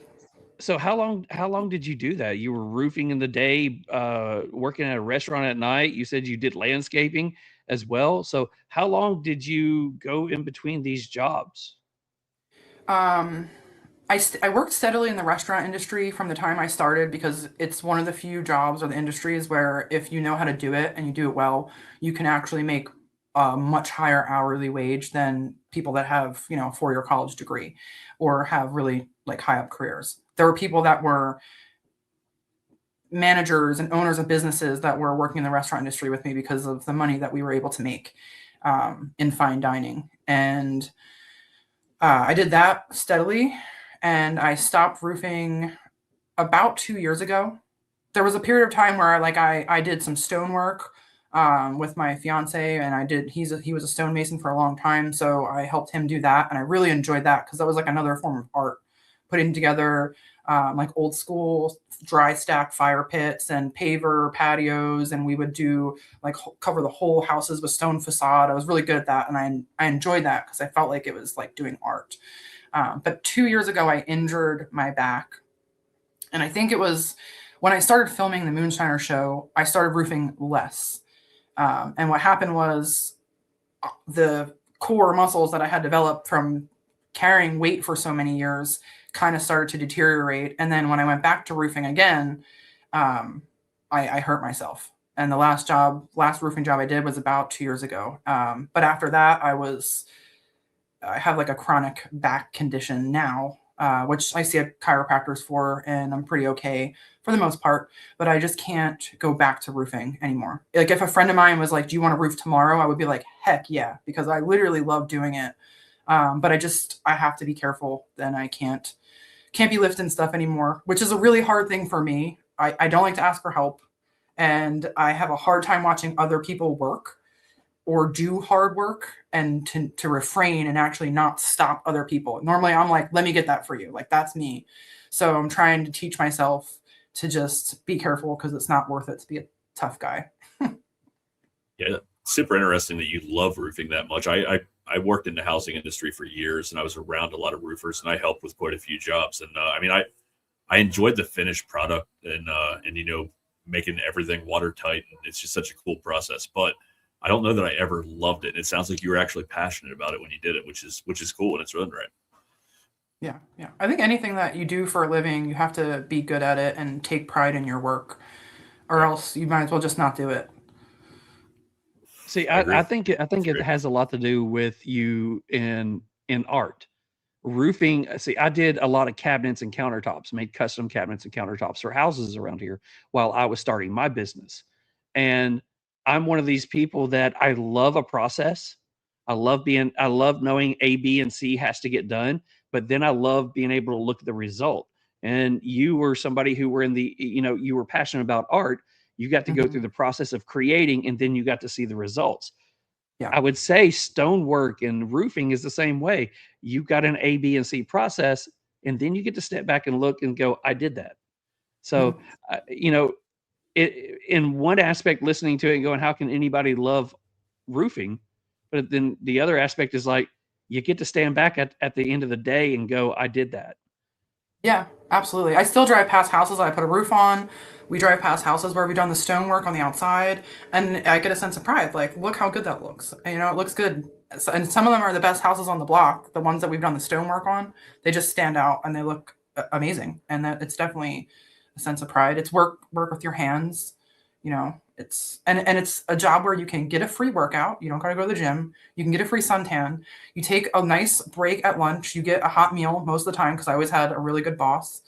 So how long did you do that? You were roofing in the day, working at a restaurant at night. You said you did landscaping as well. So how long did you go in between these jobs? I worked steadily in the restaurant industry from the time I started, because it's one of the few jobs or the industries where if you know how to do it and you do it well, you can actually make a much higher hourly wage than people that have, a 4-year college degree or have really like high up careers. There were people that were managers and owners of businesses that were working in the restaurant industry with me because of the money that we were able to make in fine dining. And I did that steadily, and I stopped roofing about 2 years ago. There was a period of time where I did some stonework with my fiance, and he was a stonemason for a long time. So I helped him do that. And I really enjoyed that, because that was like another form of art, putting together like old school dry stack fire pits and paver patios. And we would do like cover the whole houses with stone facade. I was really good at that. And I enjoyed that, because I felt like it was like doing art. But 2 years ago, I injured my back. And I think it was when I started filming the Moonshiner show, I started roofing less. And what happened was the core muscles that I had developed from carrying weight for so many years kind of started to deteriorate. And then when I went back to roofing again, I hurt myself. And the last roofing job I did was about 2 years ago. But after that, I have like a chronic back condition now, which I see a chiropractors for, and I'm pretty okay for the most part, but I just can't go back to roofing anymore. Like if a friend of mine was like, do you want to roof tomorrow? I would be like, heck yeah, because I literally love doing it. But I have to be careful. Then I can't be lifting stuff anymore, which is a really hard thing for me. I don't like to ask for help, and I have a hard time watching other people work or do hard work, and to refrain and actually not stop other people. Normally I'm like, let me get that for you. Like that's me. So I'm trying to teach myself to just be careful, because it's not worth it to be a tough guy. Yeah, super interesting that you love roofing that much. I worked in the housing industry for years, and I was around a lot of roofers, and I helped with quite a few jobs. And I enjoyed the finished product, and making everything watertight. And it's just such a cool process. But I don't know that I ever loved it. And it sounds like you were actually passionate about it when you did it, which is cool, and it's really right. Yeah. I think anything that you do for a living, you have to be good at it and take pride in your work, or else you might as well just not do it. See, I think it has a lot to do with you in art. Roofing. See, I did a lot of cabinets and countertops, made custom cabinets and countertops for houses around here while I was starting my business. And I'm one of these people that I love a process. I love knowing A, B, and C has to get done, but then I love being able to look at the result. And you were somebody who were you were passionate about art. You got to go through the process of creating, and then you got to see the results. Yeah. I would say stonework and roofing is the same way. You've got an A, B, and C process, and then you get to step back and look and go, I did that. So, in one aspect, listening to it and going, how can anybody love roofing? But then the other aspect is like, you get to stand back at the end of the day and go, I did that. Yeah, absolutely. I still drive past houses I put a roof on. We drive past houses where we've done the stonework on the outside, and I get a sense of pride. Like, look how good that looks. And, it looks good. And some of them are the best houses on the block. The ones that we've done the stonework on, they just stand out and they look amazing. And it's definitely a sense of pride. It's work with your hands. It's a job where you can get a free workout. You don't got to go to the gym. You can get a free suntan. You take a nice break at lunch. You get a hot meal most of the time, because I always had a really good boss.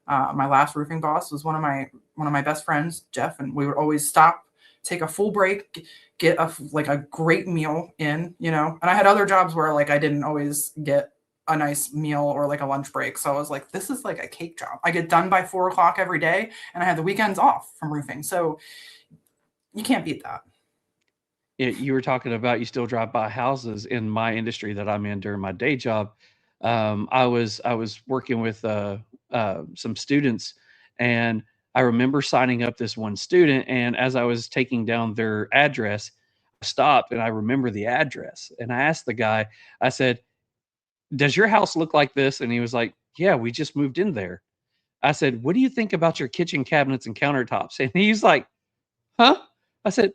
My last roofing boss was one of my best friends, Jeff, and we would always stop, take a full break, get a great meal in. And I had other jobs where I didn't always get a nice meal or a lunch break. So I was like, this is like a cake job. I get done by 4:00 every day, and I had the weekends off from roofing. So you can't beat that. You were talking about you still drive by houses. In my industry that I'm in during my day job, I was working with some students, and I remember signing up this one student, and as I was taking down their address, I stopped and I remember the address, and I asked the guy, I said, does your house look like this? And he was like, yeah, we just moved in there. I said, what do you think about your kitchen cabinets and countertops? And he's like, huh? I said,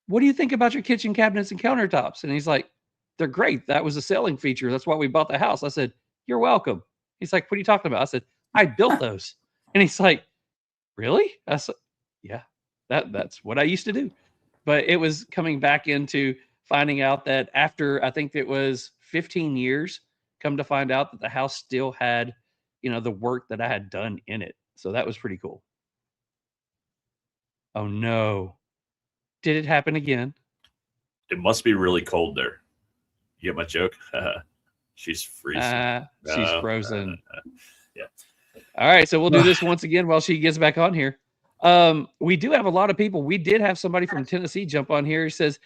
what do you think about your kitchen cabinets and countertops? And he's like, they're great. That was a selling feature. That's why we bought the house. I said, you're welcome. He's like, what are you talking about? I said, I built those. And he's like, really? I said, yeah, that's what I used to do. But it was coming back into finding out that after, I think it was 15 years, come to find out that the house still had, the work that I had done in it. So that was pretty cool. Oh no. Did it happen again? It must be really cold there. You get my joke? She's freezing. She's frozen. Yeah. All right. So we'll do this once again while she gets back on here. We do have a lot of people. We did have somebody from Tennessee jump on here. He says,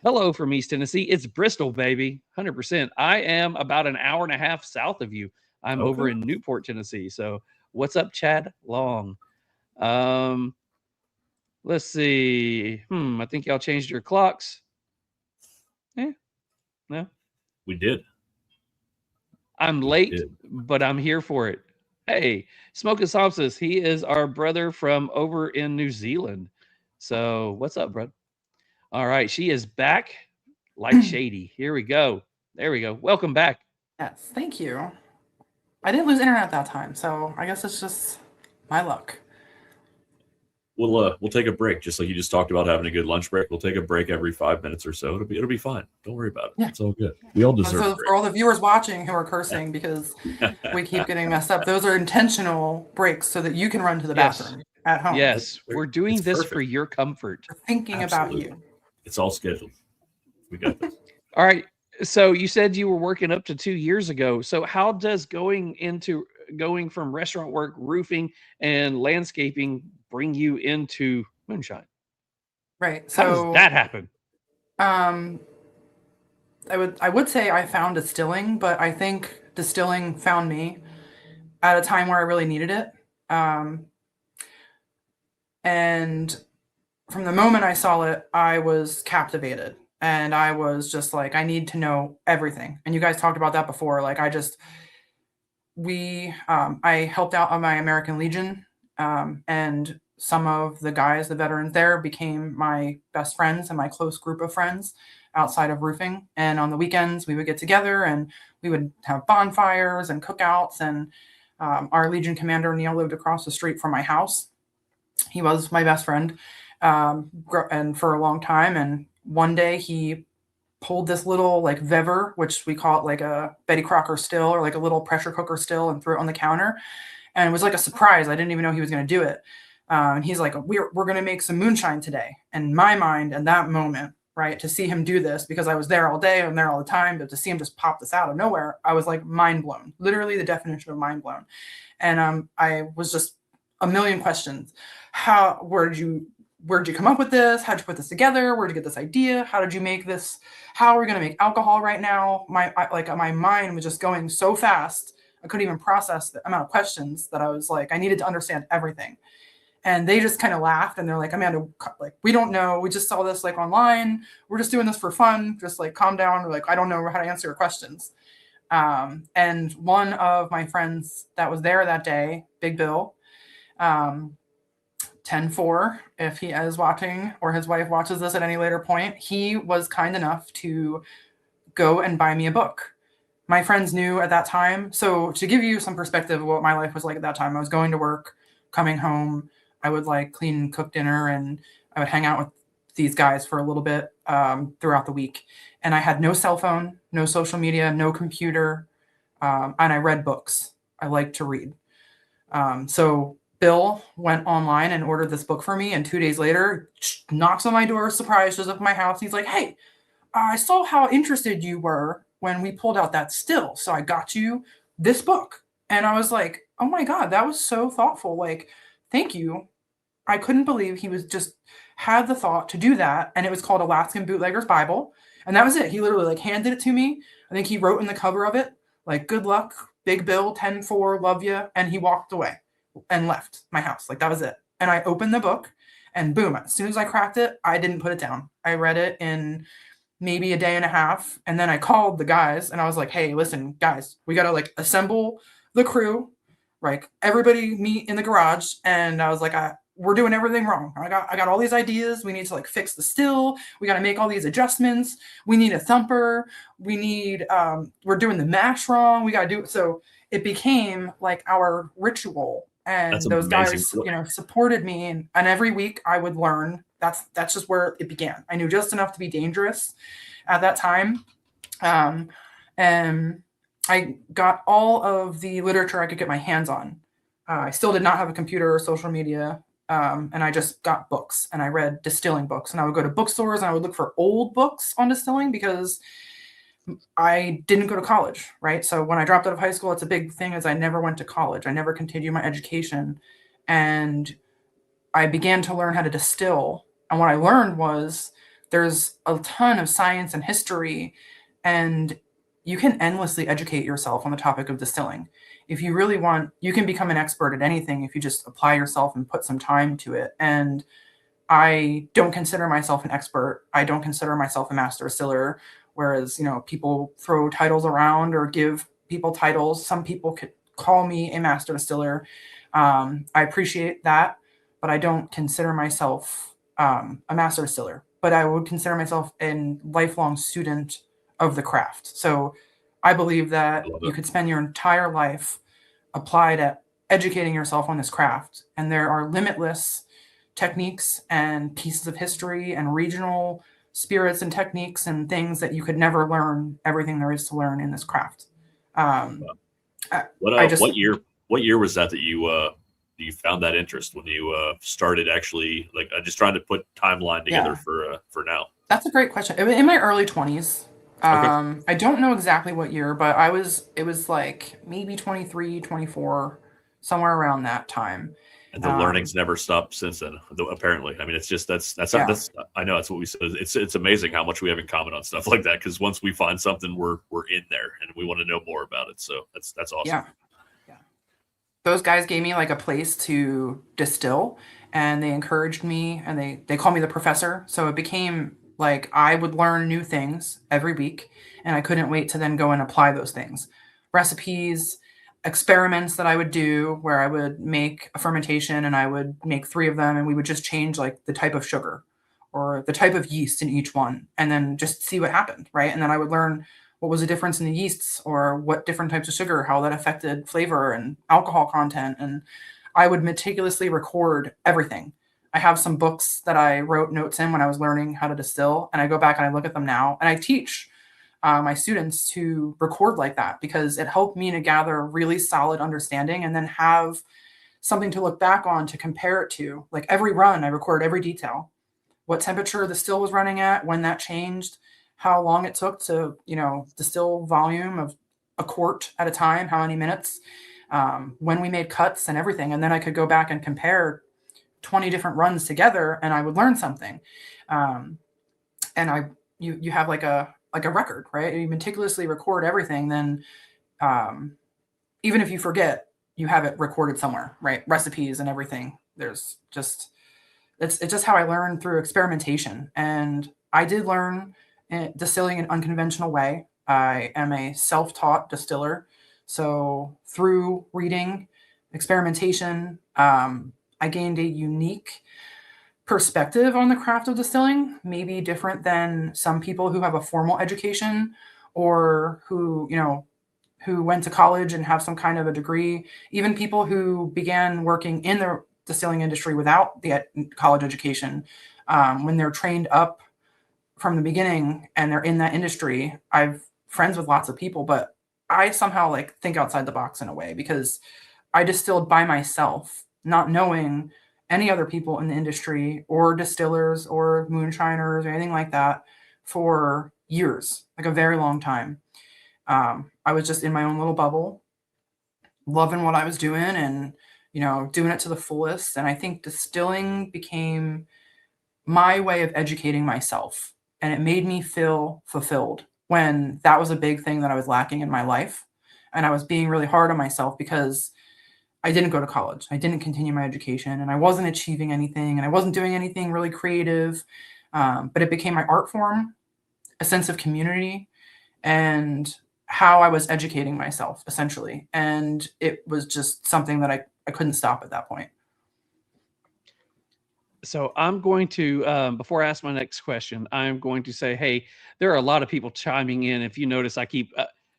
hello from East Tennessee. It's Bristol, baby. 100%. I am about an hour and a half south of you. I'm over in Newport, Tennessee. So what's up, Chad Long? Let's see. I think y'all changed your clocks. Yeah. No. We did. I'm late, but I'm here for it. Hey, Smoking Solstice, he is our brother from over in New Zealand. So what's up, bro? All right, she is back like Shady. Here we go. There we go. Welcome back. Yes, thank you. I didn't lose internet that time, so I guess it's just my luck. We'll take a break, just like you just talked about having a good lunch break. We'll take a break every 5 minutes or so. It'll be fine. Don't worry about it. Yeah. It's all good. We all deserve So a break. for all the viewers watching who are cursing because we keep getting messed up, those are intentional breaks so that you can run to the bathroom at home. Yes, we're doing It's this perfect. for your comfort. We're thinking Absolutely. about you. It's all scheduled. We got this. All right. So you said you were working up to 2 years ago. So how does going from restaurant work, roofing, and landscaping bring you into moonshine? Right. How does So that happen? I would say I found distilling, but I think distilling found me at a time where I really needed it. And from the moment I saw it, I was captivated. And I was just like, I need to know everything. And you guys talked about that before. Like, I helped out on my American Legion. And some of the guys, the veterans there, became my best friends and my close group of friends outside of roofing. And on the weekends, we would get together and we would have bonfires and cookouts. And our Legion commander, Neil, lived across the street from my house. He was my best friend and for a long time. And one day he pulled this little like Vever, which we call it like a Betty Crocker still or like a little pressure cooker still, and threw it on the counter. And it was like a surprise. I didn't even know he was going to do it. And he's like, we're going to make some moonshine today. And my mind in that moment, right, to see him do this, because I was there all day, I'm there all the time, but to see him just pop this out of nowhere, I was like mind blown, literally the definition of mind blown. And I was just a million questions. Where'd you come up with this? How'd you put this together? Where'd you get this idea? How did you make this? How are we going to make alcohol right now? My mind was just going so fast. I couldn't even process the amount of questions that I was like, I needed to understand everything. And they just kind of laughed and they're like, Amanda, like, we don't know. We just saw this like online. We're just doing this for fun. Just like calm down. We're like, I don't know how to answer your questions. And one of my friends that was there that day, Big Bill, 10-4, if he is watching or his wife watches this at any later point, he was kind enough to go and buy me a book. My friends knew at that time. So to give you some perspective of what my life was like at that time, I was going to work, coming home. I would like clean and cook dinner, and I would hang out with these guys for a little bit throughout the week. And I had no cell phone, no social media, no computer, and I read books. I like to read. So Bill went online and ordered this book for me, and 2 days later, knocks on my door, surprise, shows up at my house. He's like, hey, I saw how interested you were when we pulled out that still, so I got you this book. And I was like, oh my God, that was so thoughtful. Like, thank you. I couldn't believe he was just had the thought to do that. And it was called Alaskan Bootlegger's Bible. And that was it. He literally like handed it to me. I think he wrote in the cover of it, like, good luck, Big Bill, 10-4, love you. And he walked away and left my house. Like, that was it. And I opened the book and boom, as soon as I cracked it, I didn't put it down. I read it in maybe a day and a half. And then I called the guys and I was like, hey, listen, guys, we got to like assemble the crew, right? Everybody meet in the garage. And I was like, we're doing everything wrong. I got all these ideas. We need to like fix the still. We got to make all these adjustments. We need a thumper. We need, we're doing the mash wrong. We got to do it. So it became like our ritual. And That's those amazing. guys, supported me. And every week I would learn. That's just where it began. I knew just enough to be dangerous at that time. And I got all of the literature I could get my hands on. I still did not have a computer or social media. And I just got books and I read distilling books, and I would go to bookstores and I would look for old books on distilling because I didn't go to college, right? So when I dropped out of high school, it's a big thing is I never went to college. I never continued my education, and I began to learn how to distill. And what I learned was there's a ton of science and history, and you can endlessly educate yourself on the topic of distilling. If you really want, you can become an expert at anything if you just apply yourself and put some time to it. And I don't consider myself an expert. I don't consider myself a master distiller, whereas, people throw titles around or give people titles. Some people could call me a master distiller. I appreciate that, but I don't consider myself a master distiller. But I would consider myself a lifelong student of the craft. So I believe that you could spend your entire life applied at educating yourself on this craft, and there are limitless techniques and pieces of history and regional spirits and techniques and things that you could never learn everything there is to learn in this craft. What year was that you found that interest, when you started actually, like, just trying to put timeline together for now? That's a great question. In my early 20s. Okay. I don't know exactly what year, but it was like maybe 23, 24, somewhere around that time. And the learning's never stopped since then, apparently. I mean, it's just, that's I know that's what we said. It's amazing how much we have in common on stuff like that. Cause once we find something, we're in there and we want to know more about it. So that's awesome. Yeah. Those guys gave me like a place to distill, and they encouraged me, and they called me the professor. So it became like I would learn new things every week, and I couldn't wait to then go and apply those things. Recipes, experiments that I would do where I would make a fermentation and I would make 3 of them, and we would just change like the type of sugar or the type of yeast in each one, and then just see what happened, right? And then I would learn what was the difference in the yeasts, or what different types of sugar, how that affected flavor and alcohol content. And I would meticulously record everything. I have some books that I wrote notes in when I was learning how to distill, and I go back and I look at them now, and I teach my students to record like that, because it helped me to gather really solid understanding and then have something to look back on to compare it to. Like every run, I recorded every detail, what temperature the still was running at, when that changed, how long it took to, distill volume of a quart at a time, how many minutes, when we made cuts and everything. And then I could go back and compare 20 different runs together, and I would learn something. And you have like a record, right? You meticulously record everything. Then even if you forget, you have it recorded somewhere, right? Recipes and everything. There's just, it's just how I learned, through experimentation. And I did learn distilling in an unconventional way. I am a self-taught distiller. So through reading, experimentation, I gained a unique perspective on the craft of distilling, maybe different than some people who have a formal education, or who went to college and have some kind of a degree. Even people who began working in the distilling industry without the college education, when they're trained up from the beginning and they're in that industry. I've friends with lots of people, but I somehow like think outside the box in a way, because I distilled by myself, not knowing any other people in the industry or distillers or moonshiners or anything like that for years, like a very long time. I was just in my own little bubble, loving what I was doing, and, doing it to the fullest. And I think distilling became my way of educating myself, and it made me feel fulfilled, when that was a big thing that I was lacking in my life. And I was being really hard on myself because I didn't go to college. I didn't continue my education, and I wasn't achieving anything, and I wasn't doing anything really creative. But it became my art form, a sense of community, and how I was educating myself, essentially. And it was just something that I couldn't stop at that point. So I'm going to, before I ask my next question, I'm going to say, hey, there are a lot of people chiming in. If you notice, I keep,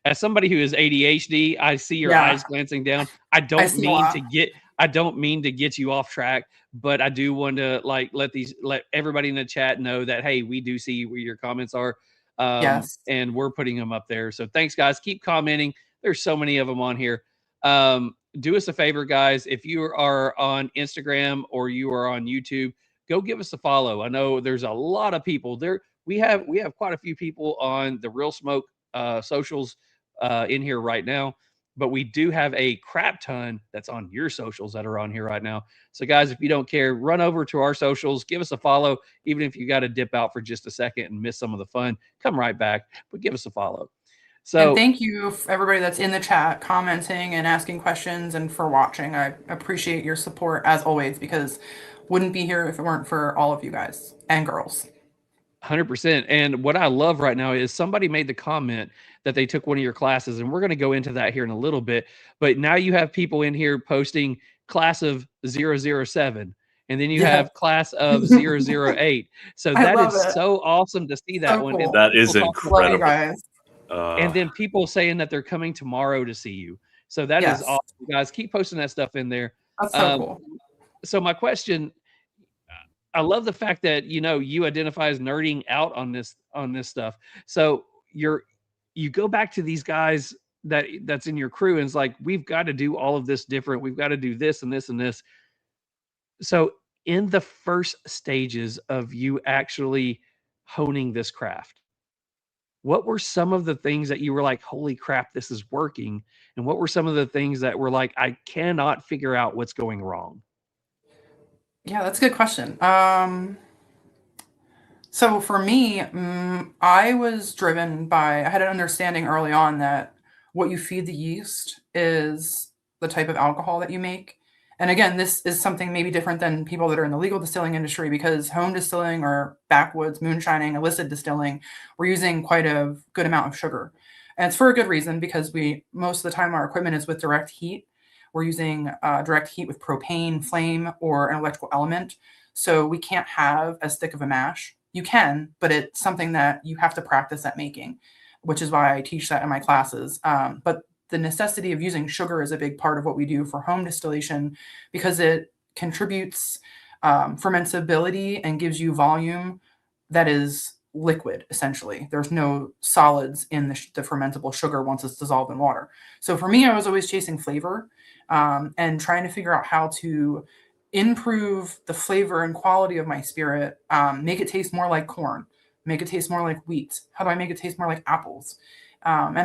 as somebody who is ADHD, I see your eyes glancing down. I don't mean to get you off track, but I do want to let everybody in the chat know that, hey, we do see where your comments are. Yes. And we're putting them up there. So thanks, guys. Keep commenting. There's so many of them on here. Do us a favor, guys. If you are on Instagram or you are on YouTube, go give us a follow. I know there's a lot of people there. We have quite a few people on the Real Smoke socials in here right now, but we do have a crap ton that's on your socials that are on here right now. So guys, if you don't care, run over to our socials, give us a follow. Even if you got to dip out for just a second and miss some of the fun, come right back, but give us a follow. So, and thank you for everybody that's in the chat commenting and asking questions, and for watching. I appreciate your support as always, because wouldn't be here if it weren't for all of you guys and girls. 100%. And what I love right now is somebody made the comment that they took one of your classes, and we're going to go into that here in a little bit. But now you have people in here posting class of 007, and then you have class of 008. So I that love is it. so awesome to see that So one. cool. And That is people talking Love you incredible. guys. and then people saying that they're coming tomorrow to see you. So that is Yes. awesome, guys. Keep posting that stuff in there. That's so cool. So my question, I love the fact that you identify as nerding out on this stuff. So you go back to these guys that's in your crew, and it's like, we've got to do all of this different. We've got to do this and this and this. So in the first stages of you actually honing this craft, what were some of the things that you were like, holy crap, this is working? And what were some of the things that were like, I cannot figure out what's going wrong? Yeah, that's a good question. So for me, I was driven by, I had an understanding early on that what you feed the yeast is the type of alcohol that you make. And again, this is something maybe different than people that are in the legal distilling industry, because home distilling or backwoods, moonshining, illicit distilling, we're using quite a good amount of sugar. And it's for a good reason, because most of the time our equipment is with direct heat. We're using direct heat with propane, flame, or an electrical element. So we can't have as thick of a mash. You can, but it's something that you have to practice at making, which is why I teach that in my classes. But the necessity of using sugar is a big part of what we do for home distillation, because it contributes fermentability and gives you volume that is liquid, essentially. There's no solids in the fermentable sugar once it's dissolved in water. So for me, I was always chasing flavor and trying to figure out how to improve the flavor and quality of my spirit, make it taste more like corn, make it taste more like wheat. How do I make it taste more like apples? And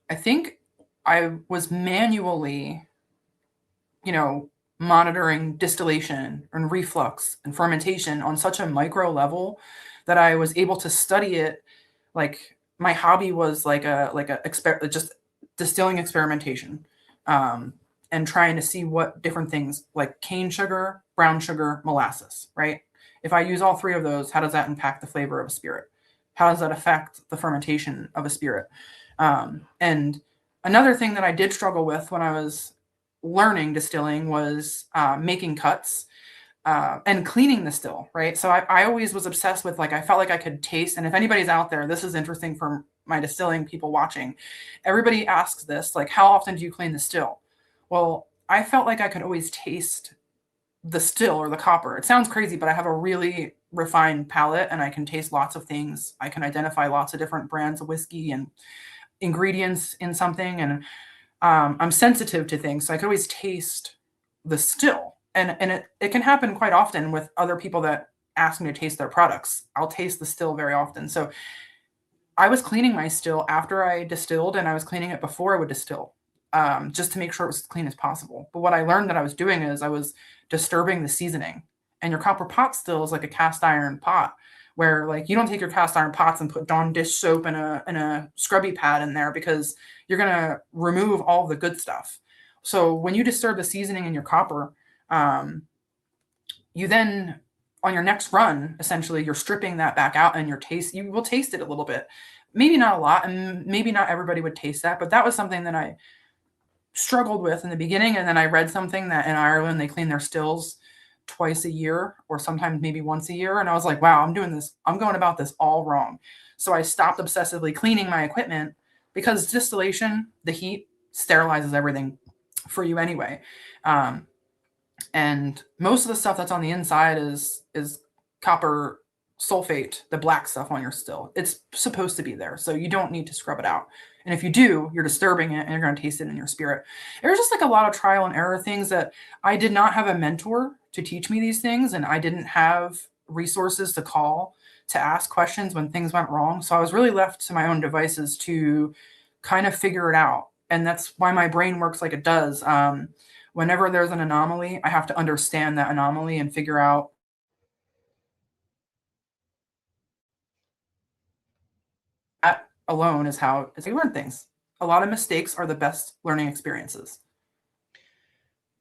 I think I was manually, monitoring distillation and reflux and fermentation on such a micro level that I was able to study it. Like my hobby was just distilling experimentation, and trying to see what different things like cane sugar, brown sugar, molasses, right? If I use all three of those, how does that impact the flavor of a spirit? How does that affect the fermentation of a spirit? And another thing that I did struggle with when I was learning distilling was making cuts and cleaning the still, right? So I always was obsessed with, I felt like I could taste, and if anybody's out there, this is interesting for my distilling people watching. Everybody asks this, how often do you clean the still? Well, I felt like I could always taste the still or the copper. It sounds crazy, but I have a really refined palate and I can taste lots of things. I can identify lots of different brands of whiskey and ingredients in something. And I'm sensitive to things. So I could always taste the still. And it can happen quite often with other people that ask me to taste their products. I'll taste the still very often. So I was cleaning my still after I distilled, and I was cleaning it before I would distill, just to make sure it was as clean as possible. But what I learned that I was doing is I was disturbing the seasoning. And your copper pot still is like a cast iron pot, where you don't take your cast iron pots and put Dawn dish soap and a scrubby pad in there, because you're going to remove all the good stuff. So when you disturb the seasoning in your copper, you then, on your next run, essentially you're stripping that back out, and you will taste it a little bit, maybe not a lot, and maybe not everybody would taste that, but that was something that I struggled with in the beginning. And then I read something that in Ireland they clean their stills twice a year, or sometimes maybe once a year. And I was like, wow, I'm going about this all wrong. So I stopped obsessively cleaning my equipment, because distillation, the heat sterilizes everything for you anyway. And most of the stuff that's on the inside is copper sulfate, the black stuff on your still. It's supposed to be there, so you don't need to scrub it out. And if you do, you're disturbing it, and you're going to taste it in your spirit. It was just a lot of trial and error things that I did not have a mentor to teach me these things, and I didn't have resources to call to ask questions when things went wrong. So I was really left to my own devices to kind of figure it out. And that's why my brain works like it does. Whenever there's an anomaly, I have to understand that anomaly and figure out. That alone is how you learn things. A lot of mistakes are the best learning experiences.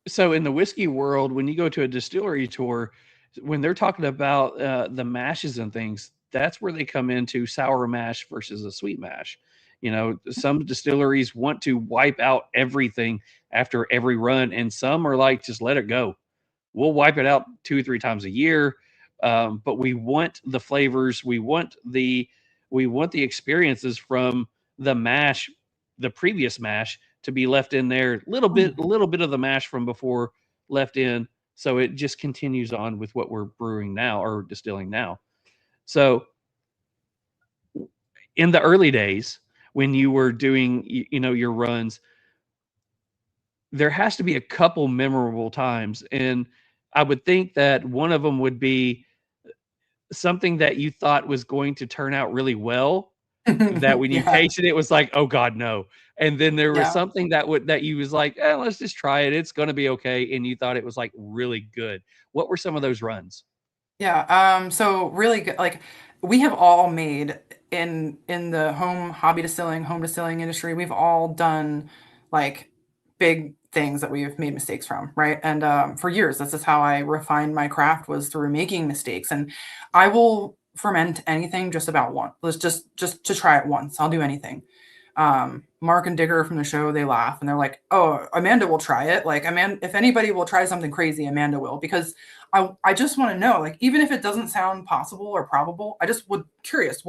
So in the whiskey world, when you go to a distillery tour, when they're talking about the mashes and things, that's where they come into sour mash versus a sweet mash. You know, some distilleries want to wipe out everything after every run, and some are like, just let it go. We'll wipe it out 2 or 3 times a year, but we want the flavors, we want the experiences from the mash, the previous mash, to be left in there. A little bit of the mash from before left in, so it just continues on with what we're brewing now or distilling now. So in the early days, when you were doing, you know, your runs, there has to be a couple memorable times, and I would think that one of them would be something that you thought was going to turn out really well, that when you Yeah. tasted it, it was like, oh God, no. And then there was Yeah. something that you was like, let's just try it. It's going to be okay. And you thought it was like really good. What were some of those runs? Yeah. So really good. Like we have all made in the home distilling industry, we've all done like big things that we've made mistakes from, right? And for years, this is how I refined my craft, was through making mistakes. And I will ferment anything just about once. Let's just to try it once. I'll do anything. Mark and Digger from the show, they laugh and they're like, "Oh, Amanda will try it." Like, Amanda, if anybody will try something crazy, Amanda will, because I just want to know, like, even if it doesn't sound possible or probable, I just would curious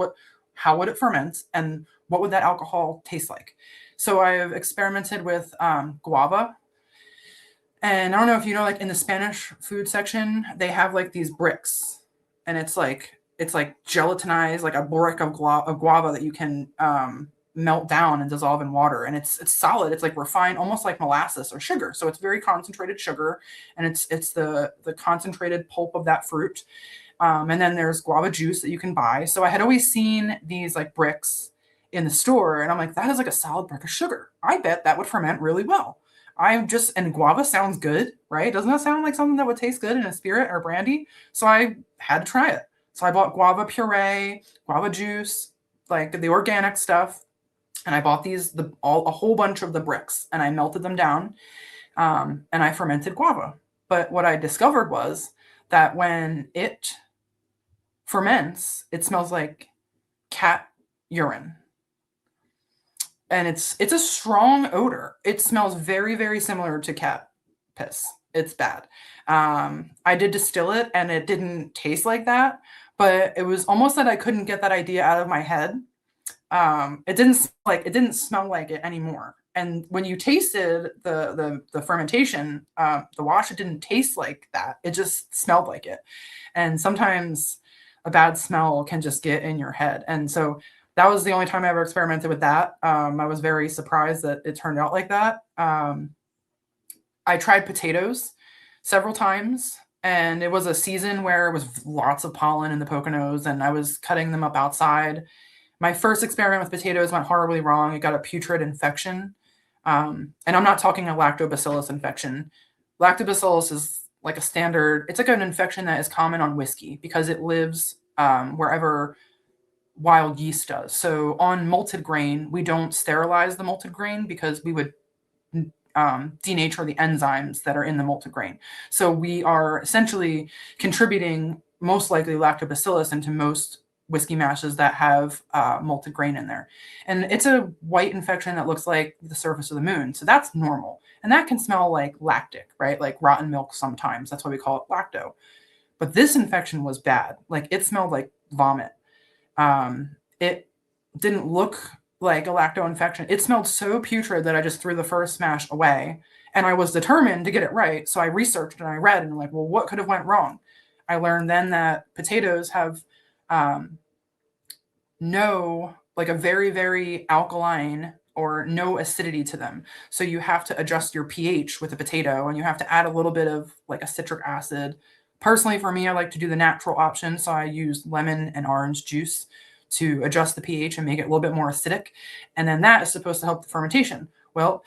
how would it ferment and what would that alcohol taste like? So I've experimented with guava. And I don't know if you know, like in the Spanish food section, they have like these bricks, and it's like gelatinized, like a brick of guava that you can melt down and dissolve in water, and it's solid. It's like refined, almost like molasses or sugar. So it's very concentrated sugar, and it's the concentrated pulp of that fruit. And then there's guava juice that you can buy. So I had always seen these like bricks in the store, and I'm like, that is like a solid brick of sugar. I bet that would ferment really well. And guava sounds good, right? Doesn't that sound like something that would taste good in a spirit or brandy? So I had to try it. So I bought guava puree, guava juice, like the organic stuff. And I bought a whole bunch of the bricks, and I melted them down, and I fermented guava. But what I discovered was that when it ferments, it smells like cat urine. And it's a strong odor. It smells very, very similar to cat piss. It's bad. I did distill it, and it didn't taste like that, but it was almost that I couldn't get that idea out of my head. It didn't smell like it anymore. And when you tasted the fermentation, the wash, it didn't taste like that. It just smelled like it. And sometimes a bad smell can just get in your head. And so that was the only time I ever experimented with that. I was very surprised that it turned out like that. I tried potatoes several times, and it was a season where it was lots of pollen in the Poconos, and I was cutting them up outside. My first experiment with potatoes went horribly wrong. It got a putrid infection. And I'm not talking a lactobacillus infection. Lactobacillus is like a standard, it's like an infection that is common on whiskey because it lives wherever wild yeast does. So on malted grain, we don't sterilize the malted grain because we would denature the enzymes that are in the malted grain. So we are essentially contributing most likely lactobacillus into most whiskey mashes that have malted grain in there. And it's a white infection that looks like the surface of the moon. So that's normal. And that can smell like lactic, right? Like rotten milk sometimes. That's why we call it lacto. But this infection was bad. Like it smelled like vomit. It didn't look like a lacto infection. It smelled so putrid that I just threw the first smash away. And I was determined to get it right. So I researched and I read and I'm like, well, what could have went wrong? I learned then that potatoes have a very, very alkaline or no acidity to them. So you have to adjust your pH with a potato, and you have to add a little bit of like a citric acid. Personally, for me, I like to do the natural option. So I use lemon and orange juice to adjust the pH and make it a little bit more acidic. And then that is supposed to help the fermentation. Well,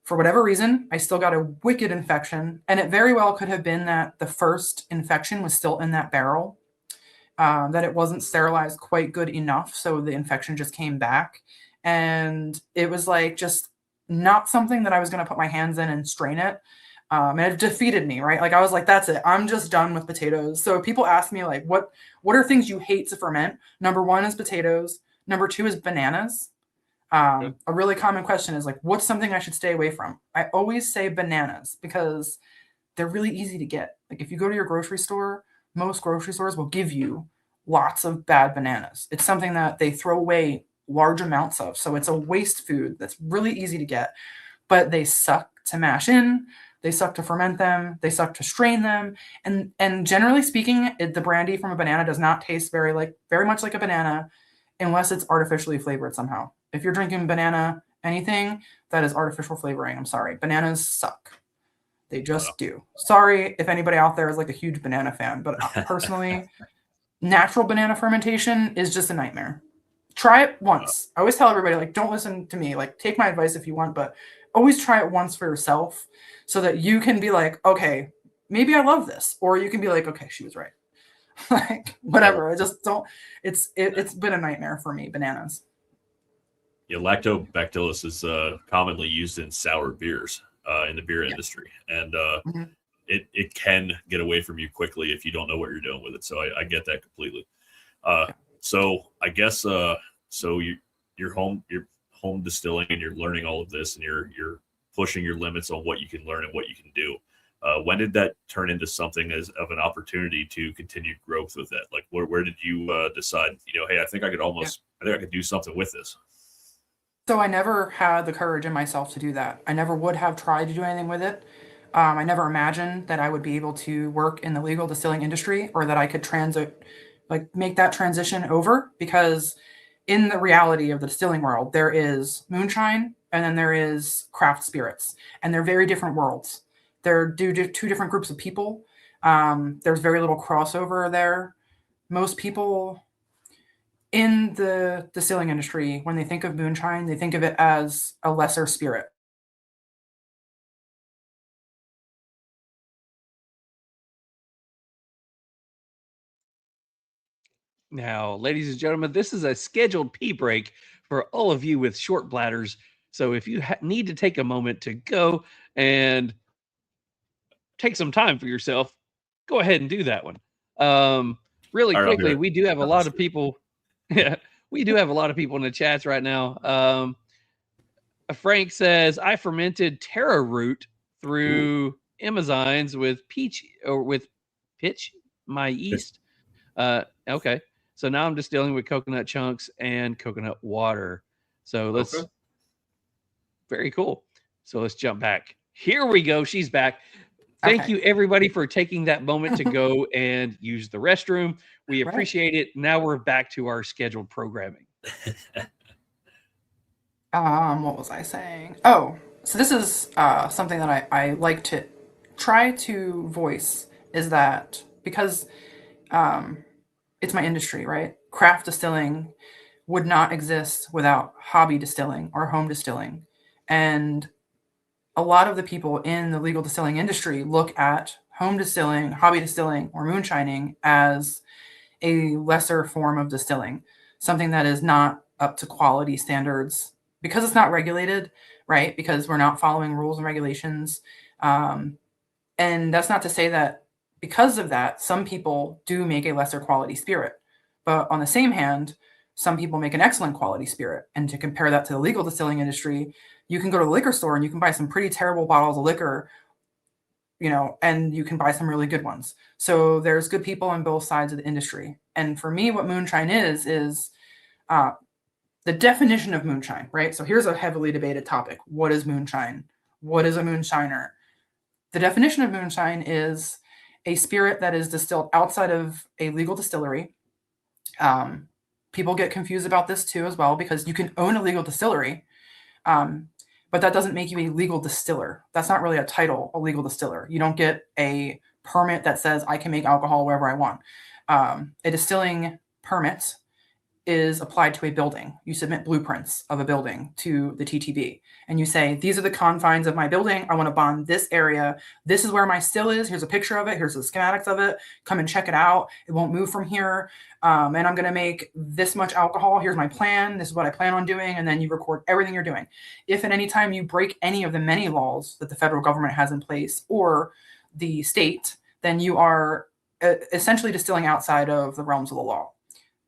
for whatever reason, I still got a wicked infection. And it very well could have been that the first infection was still in that barrel, that it wasn't sterilized quite good enough. So the infection just came back. And it was like just not something that I was going to put my hands in and strain it. And it defeated me, right? Like I was like, that's it. I'm just done with potatoes. So people ask me like, what are things you hate to ferment? Number 1 is potatoes. Number 2 is bananas. A really common question is like, what's something I should stay away from? I always say bananas because they're really easy to get. Like if you go to your grocery store, most grocery stores will give you lots of bad bananas. It's something that they throw away large amounts of. So it's a waste food that's really easy to get, but they suck to mash in. They suck to ferment them. They suck to strain them. And generally speaking, the brandy from a banana does not taste very much like a banana unless it's artificially flavored somehow. If you're drinking banana anything, that is artificial flavoring. I'm sorry. Bananas suck. They just do. Sorry if anybody out there is like a huge banana fan, but personally, natural banana fermentation is just a nightmare. Try it once. I always tell everybody, like, don't listen to me. Like, take my advice if you want, but always try it once for yourself so that you can be like, okay, maybe I love this. Or you can be like, okay, she was right. Like, whatever. I just don't. It's been a nightmare for me, bananas. Yeah, lactobacillus is commonly used in sour beers in the beer industry. And it can get away from you quickly if you don't know what you're doing with it. So I get that completely. So I guess so you're home distilling and you're learning all of this and you're pushing your limits on what you can learn and what you can do. When did that turn into something as of an opportunity to continue growth with that? Like where did you decide, hey, I think I could do something with this? So I never had the courage in myself to do that. I never would have tried to do anything with it. I never imagined that I would be able to work in the legal distilling industry or that I could make that transition over, because in the reality of the distilling world, there is moonshine and then there is craft spirits, and they're very different worlds. They're two different groups of people. There's very little crossover there. Most people in the distilling industry, when they think of moonshine, they think of it as a lesser spirit. Now, ladies and gentlemen, this is a scheduled pee break for all of you with short bladders. So if you need to take a moment to go and take some time for yourself, go ahead and do that one. Really quickly, we do have a lot of people. Yeah, we do have a lot of people in the chats right now. Frank says, I fermented taro root through Amazons with pitch my yeast. Okay. So now I'm distilling with coconut chunks and coconut water. So very cool. So let's jump back. Here we go. She's back. Thank you, everybody, for taking that moment to go and use the restroom. We appreciate it. Now we're back to our scheduled programming. What was I saying? Oh, so this is something that I like to try to voice, is that because it's my industry, right? Craft distilling would not exist without hobby distilling or home distilling. And a lot of the people in the legal distilling industry look at home distilling, hobby distilling, or moonshining as a lesser form of distilling, something that is not up to quality standards because it's not regulated, right? Because we're not following rules and regulations. And that's not to say that because of that, some people do make a lesser quality spirit. But on the same hand, some people make an excellent quality spirit. And to compare that to the legal distilling industry, you can go to the liquor store and you can buy some pretty terrible bottles of liquor, and you can buy some really good ones. So there's good people on both sides of the industry. And for me, what moonshine is the definition of moonshine, right? So here's a heavily debated topic. What is moonshine? What is a moonshiner? The definition of moonshine is a spirit that is distilled outside of a legal distillery. People get confused about this too as well, because you can own a legal distillery, but that doesn't make you a legal distiller. That's not really a title, a legal distiller. You don't get a permit that says I can make alcohol wherever I want. A distilling permit is applied to a building. You submit blueprints of a building to the TTB and you say, these are the confines of my building. I want to bond this area. This is where my still is. Here's a picture of it. Here's the schematics of it. Come and check it out. It won't move from here. And I'm going to make this much alcohol. Here's my plan. This is what I plan on doing. And then you record everything you're doing. If at any time you break any of the many laws that the federal government has in place or the state, then you are essentially distilling outside of the realms of the law.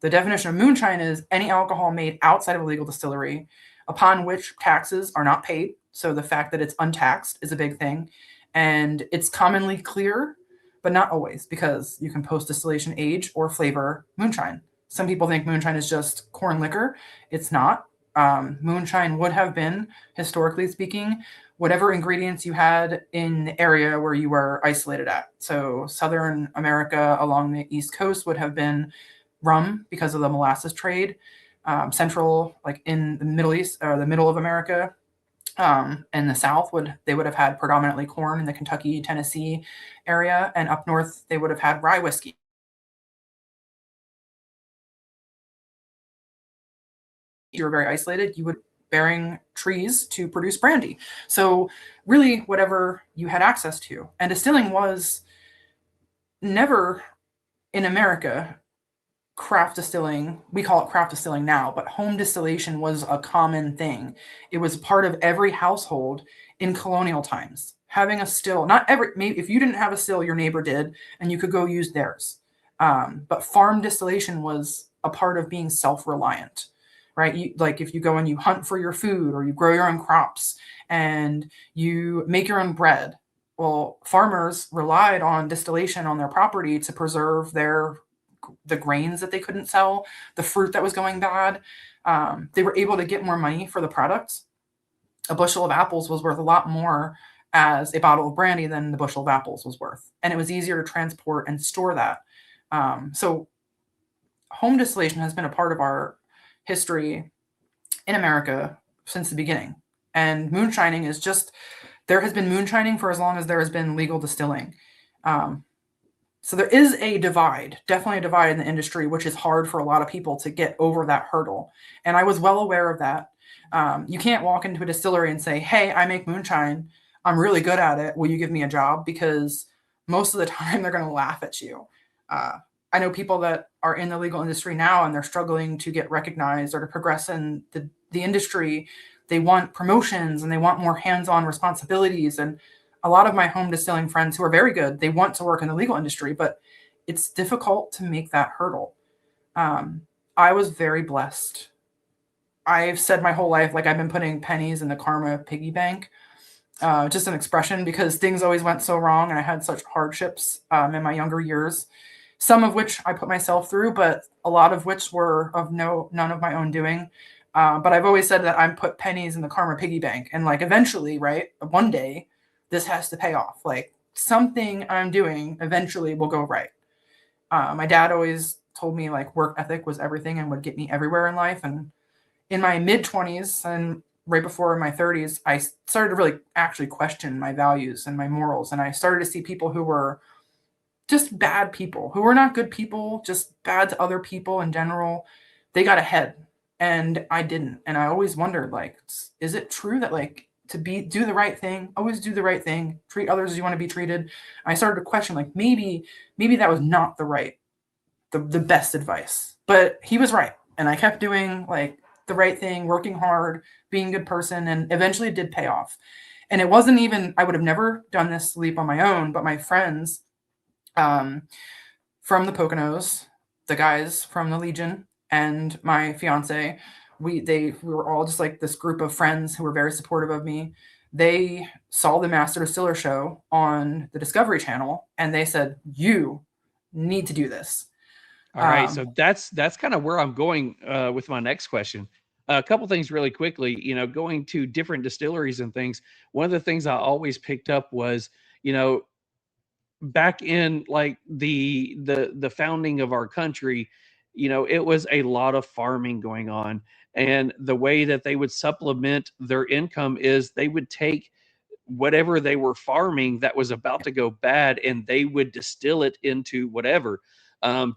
The definition of moonshine is any alcohol made outside of a legal distillery upon which taxes are not paid. So the fact that it's untaxed is a big thing. And it's commonly clear, but not always, because you can post-distillation age or flavor moonshine. Some people think moonshine is just corn liquor. It's not. Moonshine would have been, historically speaking, whatever ingredients you had in the area where you were isolated at. So Southern America along the East Coast would have been rum because of the molasses trade. Central, like in the Middle East or the middle of America, and the South would have had predominantly corn in the Kentucky, Tennessee area, and up north they would have had rye whiskey. You were very isolated. You would bearing trees to produce brandy. So really, whatever you had access to, and distilling was never in America. Craft distilling, we call it craft distilling now, but home distillation was a common thing. It was part of every household in colonial times. Having a still, not every, maybe if you didn't have a still, your neighbor did, and you could go use theirs. But farm distillation was a part of being self-reliant, right? Like if you go and you hunt for your food or you grow your own crops and you make your own bread. Well, farmers relied on distillation on their property to preserve the grains that they couldn't sell, the fruit that was going bad. They were able to get more money for the products. A bushel of apples was worth a lot more as a bottle of brandy than the bushel of apples was worth. And it was easier to transport and store that. So home distillation has been a part of our history in America since the beginning. And moonshining is just, there has been moonshining for as long as there has been legal distilling. So there is a divide, definitely a divide in the industry, which is hard for a lot of people to get over that hurdle. And I was well aware of that. You can't walk into a distillery and say, hey, I make moonshine. I'm really good at it. Will you give me a job? Because most of the time they're going to laugh at you. I know people that are in the legal industry now and they're struggling to get recognized or to progress in the industry. They want promotions and they want more hands-on responsibilities. And a lot of my home distilling friends who are very good, they want to work in the legal industry, but it's difficult to make that hurdle. I was very blessed. I've said my whole life, like I've been putting pennies in the karma piggy bank, just an expression because things always went so wrong and I had such hardships in my younger years, some of which I put myself through, but a lot of which were of none of my own doing. But I've always said that I'm put pennies in the karma piggy bank and like eventually, right, one day, this has to pay off. Like something I'm doing eventually will go right. My dad always told me like work ethic was everything and would get me everywhere in life. And in my mid-20s and right before my 30s, I started to really actually question my values and my morals. And I started to see people who were just bad people, who were not good people, just bad to other people in general. They got ahead and I didn't. And I always wondered, like, is it true that like, to do the right thing, always do the right thing, treat others as you want to be treated. I started to question, like, maybe that was not the best advice, but he was right. And I kept doing like the right thing, working hard, being a good person. And eventually it did pay off. And it wasn't even, I would have never done this leap on my own, but my friends from the Poconos, the guys from the Legion and my fiance, we were all just like this group of friends who were very supportive of me. They saw the Master Distiller show on the Discovery Channel and they said, you need to do this. All right. So that's kind of where I'm going with my next question. A couple things really quickly, going to different distilleries and things. One of the things I always picked up was, back in like the founding of our country, it was a lot of farming going on. And the way that they would supplement their income is they would take whatever they were farming that was about to go bad and they would distill it into whatever.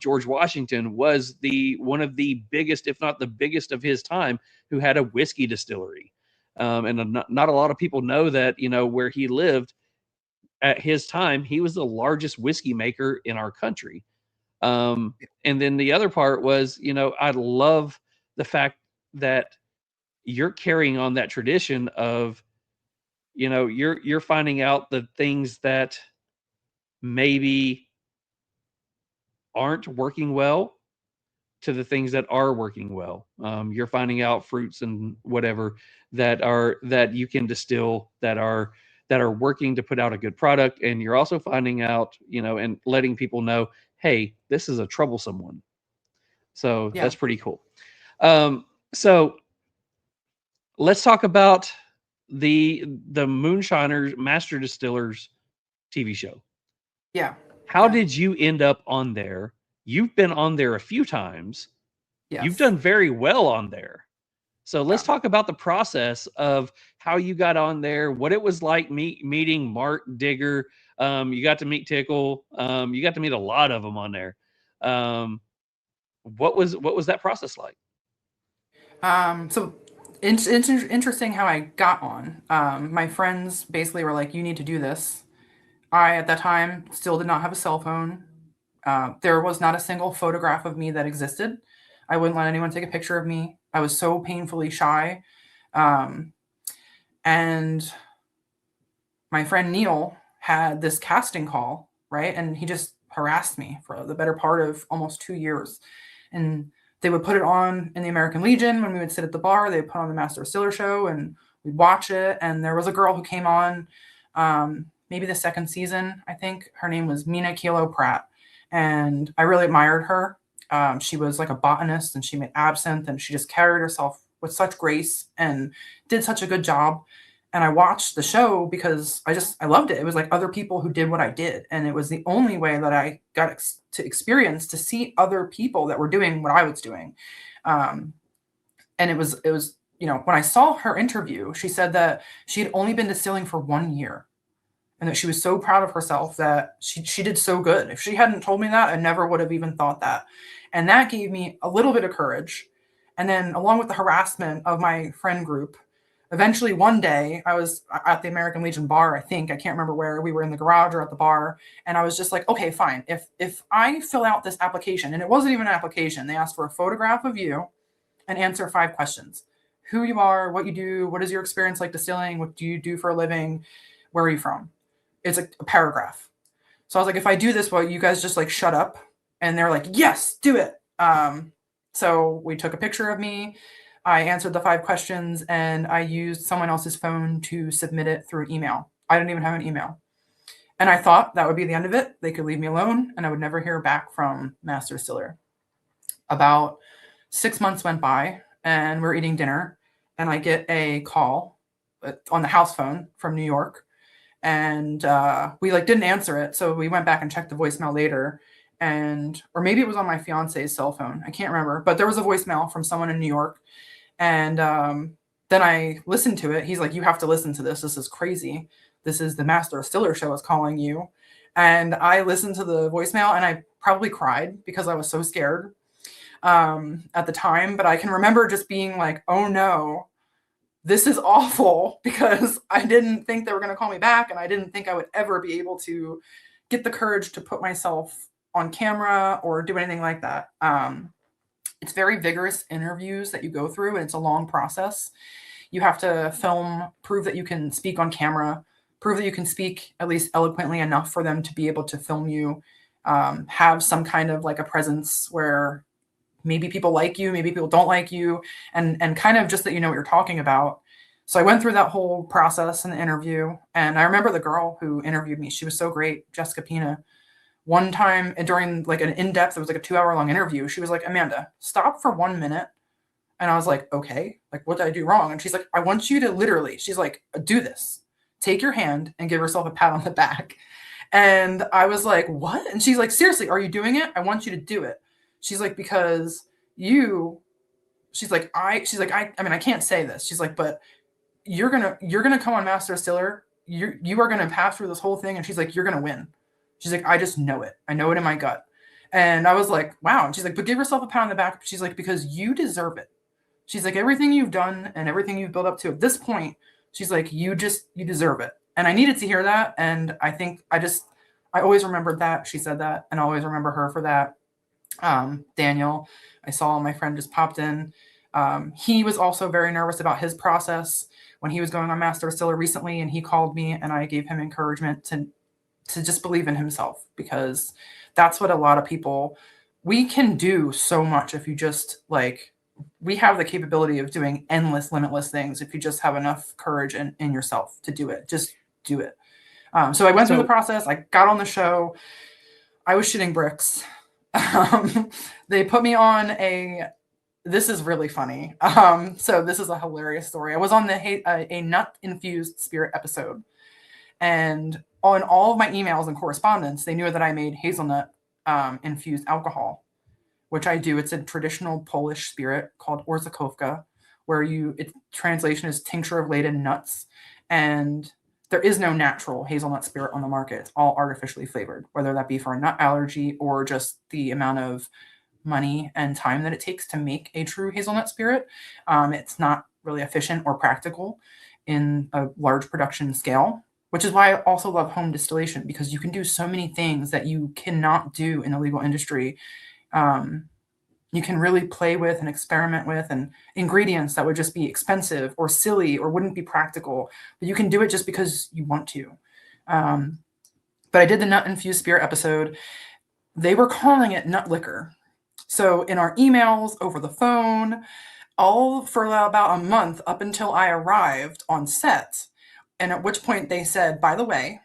George Washington was one of the biggest, if not the biggest of his time, who had a whiskey distillery. And not a lot of people know that, where he lived at his time, he was the largest whiskey maker in our country. And then the other part was, I love the fact that you're carrying on that tradition of, you're finding out the things that maybe aren't working well to the things that are working well. You're finding out fruits and whatever that you can distill that are working to put out a good product. And you're also finding out, and letting people know, hey, this is a troublesome one. So Yeah. that's pretty cool. So let's talk about the Moonshiners Master Distillers TV show. Yeah. How did you end up on there? You've been on there a few times. Yes. You've done very well on there. So let's talk about the process of how you got on there, what it was like meeting Mark Digger. You got to meet Tickle. You got to meet a lot of them on there. What was that process like? So it's interesting how I got on. My friends basically were like, you need to do this. I, at that time, still did not have a cell phone. There was not a single photograph of me that existed. I wouldn't let anyone take a picture of me. I was so painfully shy. And my friend Neil had this casting call, right? And he just harassed me for the better part of almost 2 years. And they would put it on in the American Legion when we would sit at the bar. They would put on the Master Distiller show and we'd watch it. And there was a girl who came on, maybe the second season, I think. Her name was Mina Kilo Pratt. And I really admired her. She was like a botanist and she made absinthe and she just carried herself with such grace and did such a good job. And I watched the show because I loved it. It was like other people who did what I did. And it was the only way that I got to experience, to see other people that were doing what I was doing. And it was, when I saw her interview, she said that she had only been distilling for 1 year and that she was so proud of herself that she did so good. If she hadn't told me that, I never would have even thought that. And that gave me a little bit of courage. And then along with the harassment of my friend group, eventually one day I was at the American Legion bar, I think, I can't remember where, we were in the garage or at the bar. And I was just like, okay, fine. If I fill out this application, and it wasn't even an application, they asked for a photograph of you and answer 5 questions. Who you are, what you do, what is your experience like distilling, what do you do for a living, where are you from? It's a paragraph. So I was like, if I do this, well, you guys just like shut up. And they're like, yes, do it. So we took a picture of me. I answered the 5 questions and I used someone else's phone to submit it through email. I didn't even have an email. And I thought that would be the end of it. They could leave me alone and I would never hear back from Master Distiller. About 6 months went by and we're eating dinner and I get a call on the house phone from New York. And we didn't answer it. So we went back and checked the voicemail later. Or maybe it was on my fiance's cell phone. I can't remember, but there was a voicemail from someone in New York. And then I listened to it. He's like, you have to listen to this. This is crazy. This is the Master Distiller show is calling you. And I listened to the voicemail and I probably cried because I was so scared at the time. But I can remember just being like, oh no, this is awful, because I didn't think they were going to call me back. And I didn't think I would ever be able to get the courage to put myself on camera or do anything like that. It's very vigorous interviews that you go through, and it's a long process. You have to film, prove that you can speak on camera, prove that you can speak at least eloquently enough for them to be able to film you, have some kind of like a presence where maybe people like you, maybe people don't like you, and kind of just that you know what you're talking about. So I went through that whole process in the interview, and I remember the girl who interviewed me. She was so great, Jessica Pina. One time during like an in-depth, it was like a 2-hour long interview. She was like, Amanda, stop for 1 minute. And I was like, okay, like what did I do wrong? And she's like, I want you to literally, she's like, do this. Take your hand and give herself a pat on the back. And I was like, what? And she's like, seriously, are you doing it? I want you to do it. She's like, because I mean, I can't say this. She's like, but you're going to come on Master Distiller. You are going to pass through this whole thing. And she's like, you're going to win. She's like, I just know it. I know it in my gut. And I was like, wow. And she's like, but give yourself a pat on the back. She's like, because you deserve it. She's like, everything you've done and everything you've built up to at this point, she's like, you deserve it. And I needed to hear that. And I think I always remembered that she said that, and I always remember her for that. Daniel, I saw my friend just popped in. He was also very nervous about his process when he was going on Master Distiller recently, and he called me and I gave him encouragement to just believe in himself, because that's what a lot of people, we can do so much if you just like, we have the capability of doing endless, limitless things if you just have enough courage in yourself to do it. Just do it. So I went through the process. I got on the show. I was shitting bricks. They put me on this is really funny. So this is a hilarious story. I was on a nut-infused spirit episode. And on all of my emails and correspondence, they knew that I made hazelnut infused alcohol, which I do. It's a traditional Polish spirit called orzechowka, where its translation is tincture of laden nuts. And there is no natural hazelnut spirit on the market. It's all artificially flavored, whether that be for a nut allergy or just the amount of money and time that it takes to make a true hazelnut spirit. It's not really efficient or practical in a large production scale, which is why I also love home distillation, because you can do so many things that you cannot do in the legal industry. You can really play with and experiment with and ingredients that would just be expensive or silly or wouldn't be practical, but you can do it just because you want to. But I did the nut infused spirit episode. They were calling it nut liquor. So in our emails, over the phone, all for about a month up until I arrived on set, and at which point they said, by the way,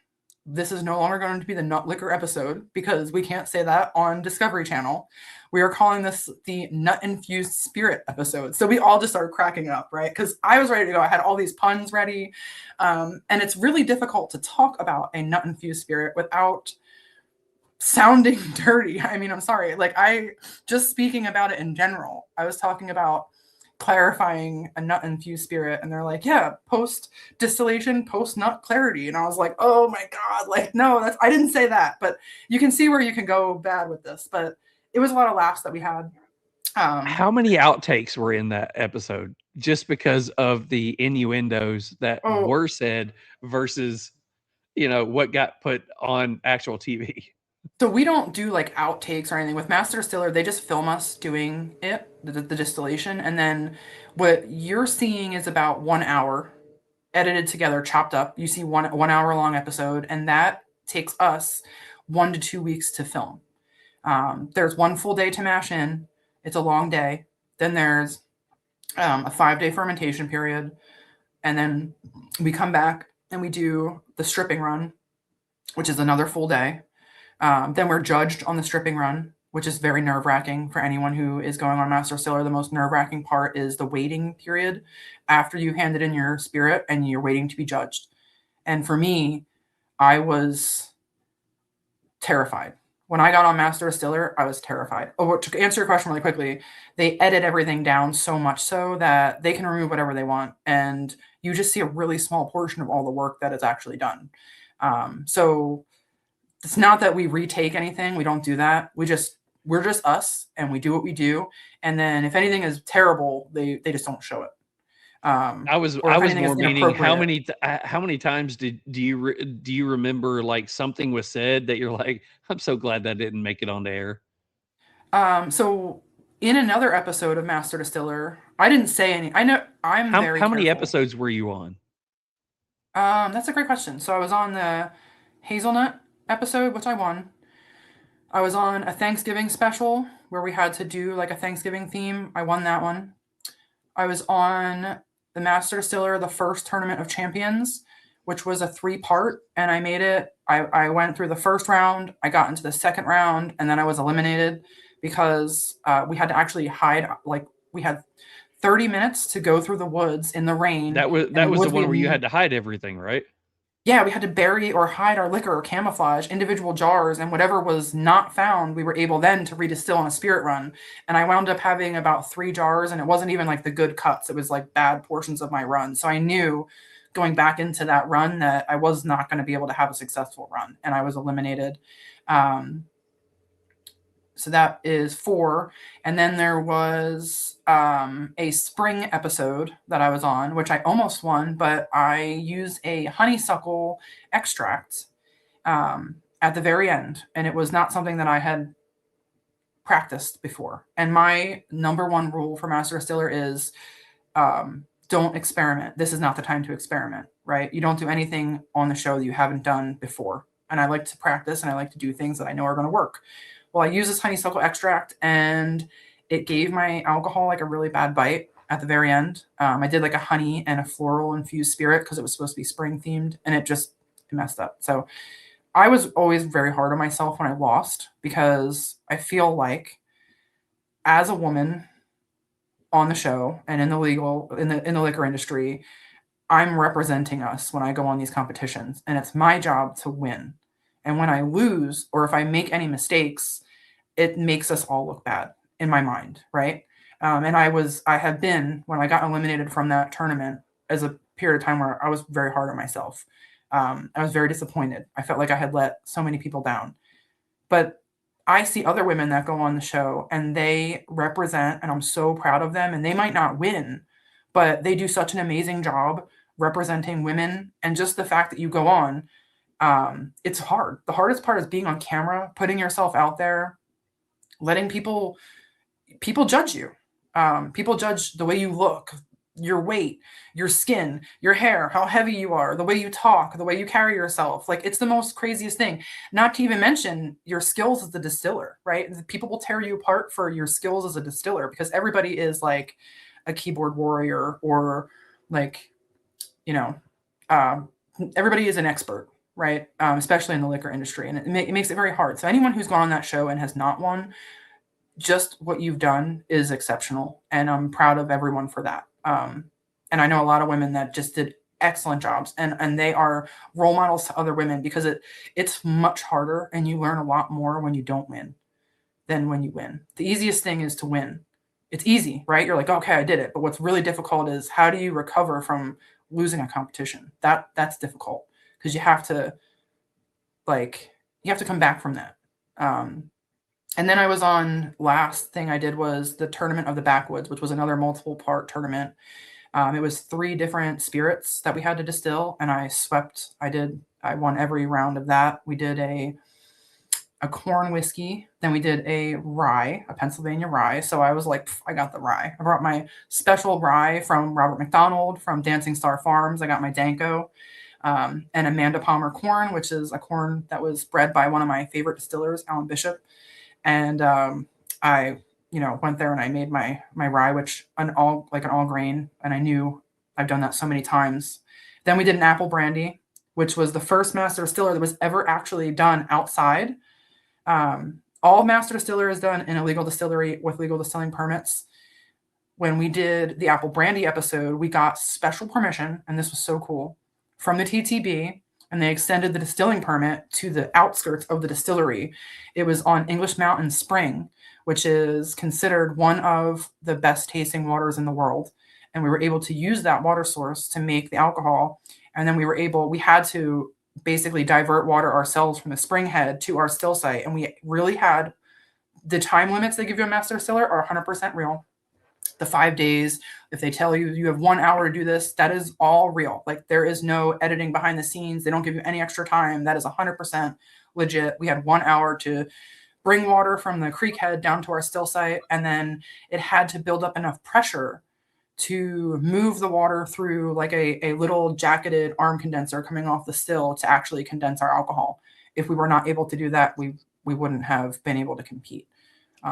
this is no longer going to be the nut liquor episode because we can't say that on Discovery Channel. We are calling this the nut infused spirit episode. So we all just started cracking up, right? Because I was ready to go. I had all these puns ready. And it's really difficult to talk about a nut infused spirit without sounding dirty. I mean, I'm sorry. Like, just speaking about it in general, I was talking about clarifying a nut infused spirit, and they're like, yeah, post distillation, post nut clarity. And I was like, oh my God, like, no, I didn't say that. But you can see where you can go bad with this. But it was a lot of laughs that we had. How many outtakes were in that episode just because of the innuendos that were said versus, what got put on actual TV? So we don't do like outtakes or anything with Master Distiller. They just film us doing it, the distillation. And then what you're seeing is about 1 hour edited together, chopped up. You see one hour long episode, and that takes us 1 to 2 weeks to film. There's 1 full day to mash in. It's a long day. Then there's a 5-day fermentation period. And then we come back and we do the stripping run, which is another full day. Then we're judged on the stripping run, which is very nerve-wracking for anyone who is going on Master Distiller. The most nerve-wracking part is the waiting period after you handed in your spirit and you're waiting to be judged. And for me, I was terrified. When I got on Master Distiller, I was terrified. Oh, to answer your question really quickly, they edit everything down so much so that they can remove whatever they want. And you just see a really small portion of all the work that is actually done. So it's not that we retake anything. We don't do that. We're just us, and we do what we do. And then if anything is terrible, they just don't show it. I was more meaning how many times do you remember like something was said that you're like, I'm so glad that didn't make it on the air. So in another episode of Master Distiller, I didn't say any. I know I'm very. How many episodes were you on? That's a great question. So I was on the hazelnut episode, which I won. I was on a Thanksgiving special where we had to do like a Thanksgiving theme. I won that one. I was on the Master Distiller, the first Tournament of Champions, which was a 3-part, and I made it. I went through the first round, I got into the second round, and then I was eliminated because we had to actually hide. Like, we had 30 minutes to go through the woods in the rain. That was the one where you had to hide everything, right? Yeah, we had to bury or hide our liquor or camouflage individual jars, and whatever was not found, we were able then to redistill on a spirit run. And I wound up having about 3 jars, and it wasn't even like the good cuts. It was like bad portions of my run. So I knew going back into that run that I was not going to be able to have a successful run, and I was eliminated. So that is 4. And then there was a spring episode that I was on, which I almost won, but I used a honeysuckle extract at the very end. And it was not something that I had practiced before. And my number one rule for Master Distiller is don't experiment. This is not the time to experiment, right? You don't do anything on the show that you haven't done before. And I like to practice and I like to do things that I know are going to work. Well, I use this honeysuckle extract and it gave my alcohol like a really bad bite at the very end. I did like a honey and a floral infused spirit because it was supposed to be spring themed, and it messed up. So I was always very hard on myself when I lost, because I feel like as a woman on the show and in the liquor industry, I'm representing us when I go on these competitions, and it's my job to win. And when I lose, or if I make any mistakes, it makes us all look bad in my mind, right? And I have been, when I got eliminated from that tournament, as a period of time where I was very hard on myself. I was very disappointed. I felt like I had let so many people down. But I see other women that go on the show and they represent, and I'm so proud of them, and they might not win, but they do such an amazing job representing women. And just the fact that you go on, it's hard. The hardest part is being on camera, putting yourself out there, letting people judge you. People judge the way you look, your weight, your skin, your hair, how heavy you are, the way you talk, the way you carry yourself. Like, it's the most craziest thing. Not to even mention your skills as a distiller, right? People will tear you apart for your skills as a distiller, because everybody is like a keyboard warrior, or like, everybody is an expert, right? Especially in the liquor industry. And it makes it very hard. So anyone who's gone on that show and has not won, just what you've done is exceptional. And I'm proud of everyone for that. And I know a lot of women that just did excellent jobs, and they are role models to other women, because it's much harder, and you learn a lot more when you don't win than when you win. The easiest thing is to win. It's easy, right? You're like, okay, I did it. But what's really difficult is, how do you recover from losing a competition? That's difficult, because you have to come back from that. And then I was on, last thing I did was the Tournament of the Backwoods, which was another multiple part tournament. It was 3 different spirits that we had to distill, and I won every round of that. We did a corn whiskey, then we did a rye, a Pennsylvania rye. So I was like, I got the rye. I brought my special rye from Robert McDonald from Dancing Star Farms. I got my Danko. And Amanda Palmer corn, which is a corn that was bred by one of my favorite distillers, Alan Bishop. And I went there and I made my rye, which an all grain. And I knew I've done that so many times. Then we did an apple brandy, which was the first master distiller that was ever actually done outside. All master distiller is done in a legal distillery with legal distilling permits. When we did the apple brandy episode, we got special permission, and this was so cool, from the TTB. And they extended the distilling permit to the outskirts of the distillery. It was on English Mountain Spring, which is considered one of the best tasting waters in the world. And we were able to use that water source to make the alcohol. And then we had to basically divert water ourselves from the spring head to our still site. And we really had the time limits they give you a master distiller are 100% real. The 5 days, if they tell you you have 1 hour to do this, that is all real. Like, there is no editing behind the scenes. They don't give you any extra time. That is 100% legit. We had 1 hour to bring water from the creek head down to our still site. And then it had to build up enough pressure to move the water through like a little jacketed arm condenser coming off the still to actually condense our alcohol. If we were not able to do that, we wouldn't have been able to compete.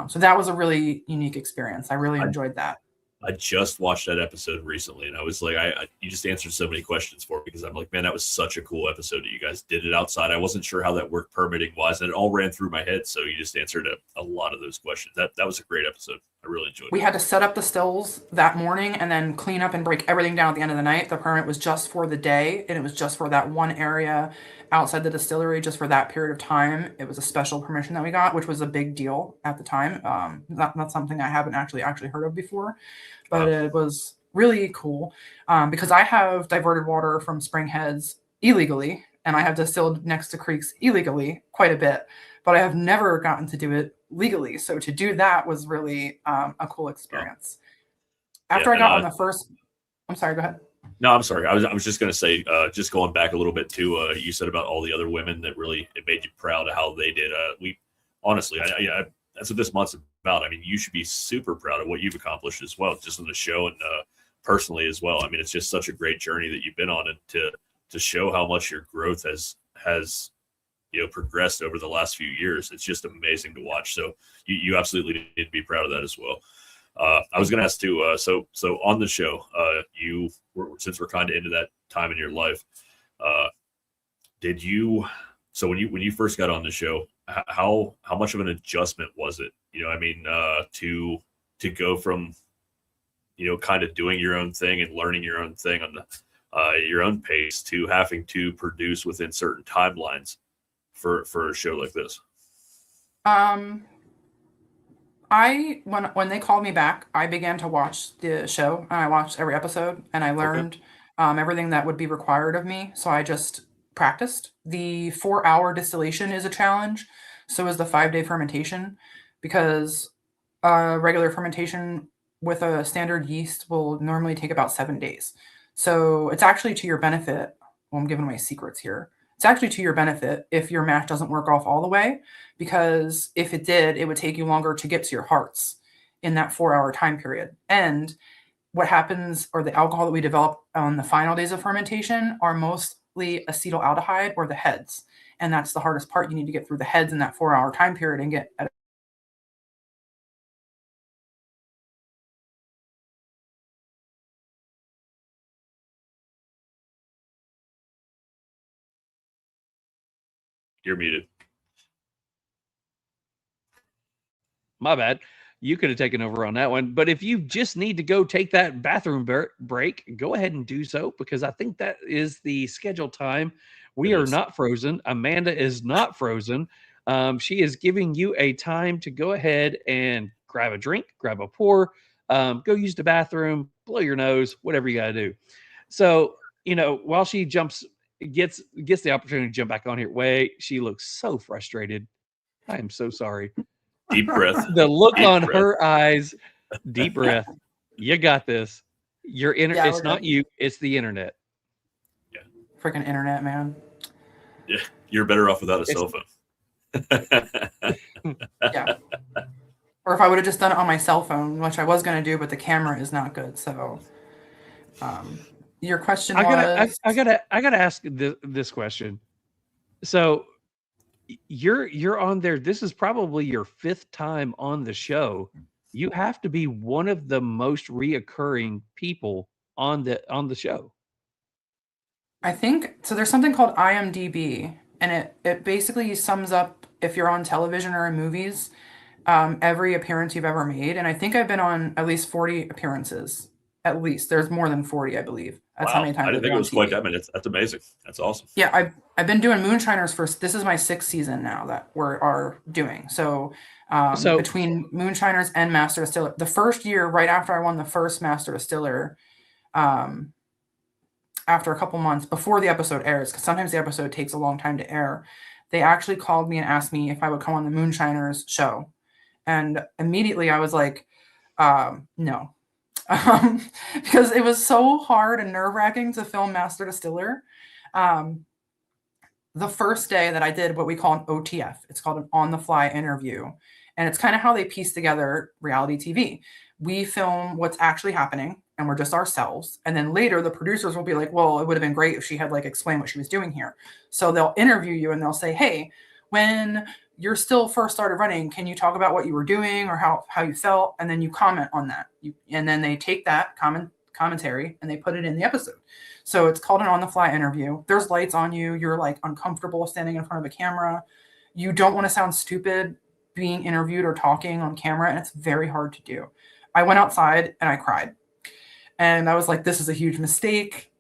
So that was a really unique experience. I really enjoyed that. I just watched that episode recently, and I was like, you just answered so many questions for me, because I'm like, man, that was such a cool episode that you guys did it outside. I wasn't sure how that worked permitting wise, and it all ran through my head. So you just answered a lot of those questions. That was a great episode. I really enjoyed it. We had to set up the stills that morning and then clean up and break everything down at the end of the night. The permit was just for the day, and it was just for that one area outside the distillery, just for that period of time. It was a special permission that we got, which was a big deal at the time. Not something I haven't actually heard of before, but it was really cool because I have diverted water from spring heads illegally, and I have distilled next to creeks illegally quite a bit, but I have never gotten to do it legally. So to do that was really a cool experience. Yeah, After I and, got on the first, I'm sorry, go ahead. No, I'm sorry. I was just going to say, just going back a little bit to you said about all the other women that really it made you proud of how they did. We honestly, that's what this month's about. I mean, you should be super proud of what you've accomplished as well, just on the show and personally as well. I mean, it's just such a great journey that you've been on, and to show how much your growth has progressed over the last few years. It's just amazing to watch. So you absolutely need to be proud of that as well. I was going to ask too. So on the show, since we're kind of into that time in your life, did you? So when you first got on the show, how much of an adjustment was it? To go from, kind of doing your own thing and learning your own thing on your own pace to having to produce within certain timelines for a show like this. When they called me back, I began to watch the show, and I watched every episode, and I learned everything that would be required of me. So I just practiced. The 4-hour distillation is a challenge. So is the 5-day fermentation, because regular fermentation with a standard yeast will normally take about 7 days. So it's actually to your benefit. Well, I'm giving away secrets here. It's actually to your benefit if your mash doesn't work off all the way, because if it did, it would take you longer to get to your hearts in that 4-hour time period. And what happens, or the alcohol that we develop on the final days of fermentation, are mostly acetaldehyde, or the heads. And that's the hardest part. You need to get through the heads in that 4-hour time period and get at You're muted. My bad. You could have taken over on that one. But if you just need to go take that bathroom break, go ahead and do so, because I think that is the scheduled time. We are not frozen. Amanda is not frozen. She is giving you a time to go ahead and grab a drink, grab a pour, go use the bathroom, blow your nose, whatever you got to do. So, while she gets the opportunity to jump back on here, she looks so frustrated. I am so sorry. Deep breath. The look on her eyes. Deep breath. You got this. It's not you. It's the internet. Yeah. Freaking internet, man. Yeah. You're better off without a cell phone. Yeah. Or if I would have just done it on my cell phone, which I was going to do, but the camera is not good. So, your question was... I gotta ask this question. So, you're on there. This is probably your 5th time on the show. You have to be one of the most reoccurring people on the show. I think so. There's something called IMDb, and it basically sums up if you're on television or in movies, every appearance you've ever made. And I think I've been on at least 40 appearances. At least there's more than 40, I believe. That's how many times. I didn't think it was quite that many. That's amazing. That's awesome. Yeah, I've been doing Moonshiners this is my 6th season now that we are doing. So between Moonshiners and Master Distiller, the first year right after I won the first Master Distiller, after a couple months before the episode airs, because sometimes the episode takes a long time to air, they actually called me and asked me if I would come on the Moonshiners show, and immediately I was like, no. Because it was so hard and nerve-wracking to film Master Distiller. The first day that I did what we call an OTF, it's called an on-the-fly interview. And it's kind of how they piece together reality TV. We film what's actually happening, and we're just ourselves. And then later, the producers will be like, well, it would have been great if she had explained what she was doing here. So they'll interview you, and they'll say, hey, when you're still first started running, can you talk about what you were doing or how you felt? And then you comment on that. And then they take that commentary and they put it in the episode. So it's called an on-the-fly interview. There's lights on you. You're uncomfortable standing in front of a camera. You don't want to sound stupid being interviewed or talking on camera, and it's very hard to do. I went outside and I cried. And I was like, this is a huge mistake.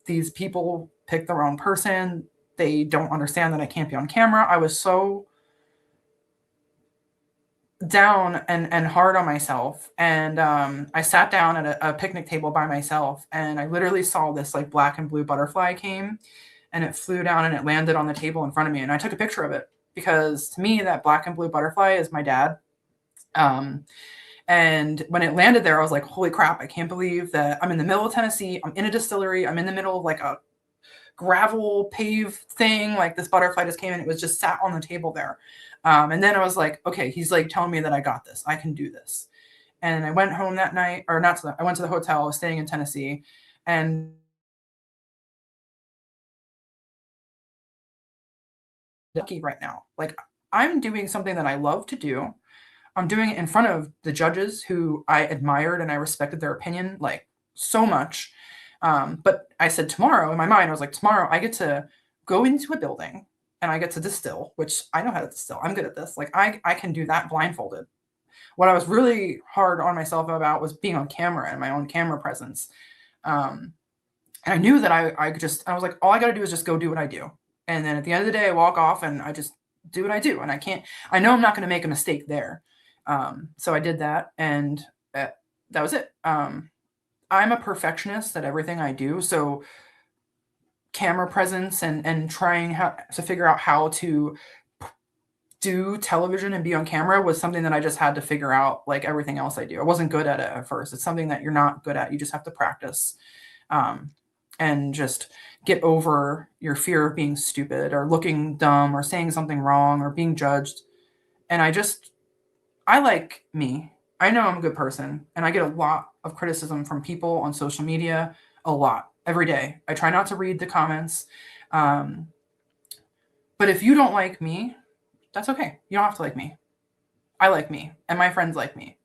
These people picked the wrong person. They don't understand that I can't be on camera. I was so down and hard on myself. And I sat down at a picnic table by myself, and I literally saw this black and blue butterfly came, and it flew down and it landed on the table in front of me. And I took a picture of it. because to me, that black and blue butterfly is my dad. And when it landed there, I was like, holy crap, I can't believe that I'm in the middle of Tennessee. I'm in a distillery. I'm in the middle of like a gravel pave thing. Like this butterfly just came and it was just sat on the table there. And then I was like, okay, he's like telling me that I got this. I can do this. And I went home that night, or not to the, I went to the hotel. I was staying in Tennessee, and lucky right now. Like I'm doing something that I love to do. I'm doing it in front of the judges who I admired and I respected their opinion like so much. But I said tomorrow in my mind, I was like, tomorrow I get to go into a building and I get to distill, which I know how to distill. I'm good at this. Like I can do that blindfolded. What I was really hard on myself about was being on camera and my own camera presence. And I knew that I was like, all I got to do is just go do what I do. And then at the end of the day, I walk off and I just do what I do. And I know I'm not going to make a mistake there. So I did that, and that was it. I'm a perfectionist at everything I do. So camera presence and trying to figure out how to do television and be on camera was something that I just had to figure out, like everything else I do. I wasn't good at it at first. It's something that you're not good at. You just have to practice, and just get over your fear of being stupid or looking dumb or saying something wrong or being judged. And I like me. I know I'm a good person, and I get a lot of criticism from people on social media, a lot, every day. I try not to read the comments. But if you don't like me, that's okay. You don't have to like me. I like me, and my friends like me.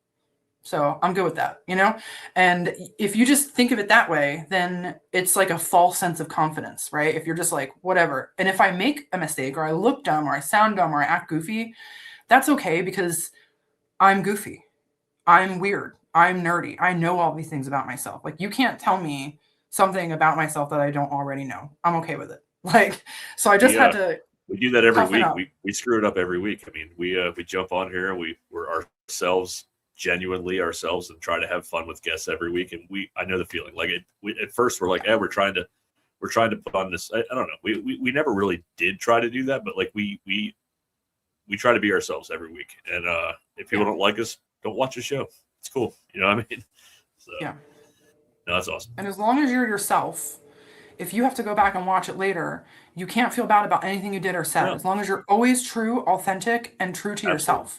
So I'm good with that, you know? And if you just think of it that way, then it's like a false sense of confidence, right? If you're just like, whatever. And if I make a mistake or I look dumb or I sound dumb or I act goofy, that's okay, because I'm goofy. I'm weird. I'm nerdy. I know all these things about myself. Like you can't tell me something about myself that I don't already know. I'm okay with it. Like, so I just had to. We do that every toughen week. up. We screw it up every week. I mean, we jump on here and we're ourselves, genuinely ourselves, and try to have fun with guests every week. And I know the feeling. Like at first we're like, we're trying to put on this. I don't know. We never really did try to do that, but like we try to be ourselves every week. And if people don't like us, don't watch the show. It's cool. You know what I mean? So, Yeah. No, that's awesome. And as long as you're yourself, if you have to go back and watch it later, you can't feel bad about anything you did or said. No. As long as you're always true, authentic, and true to yourself.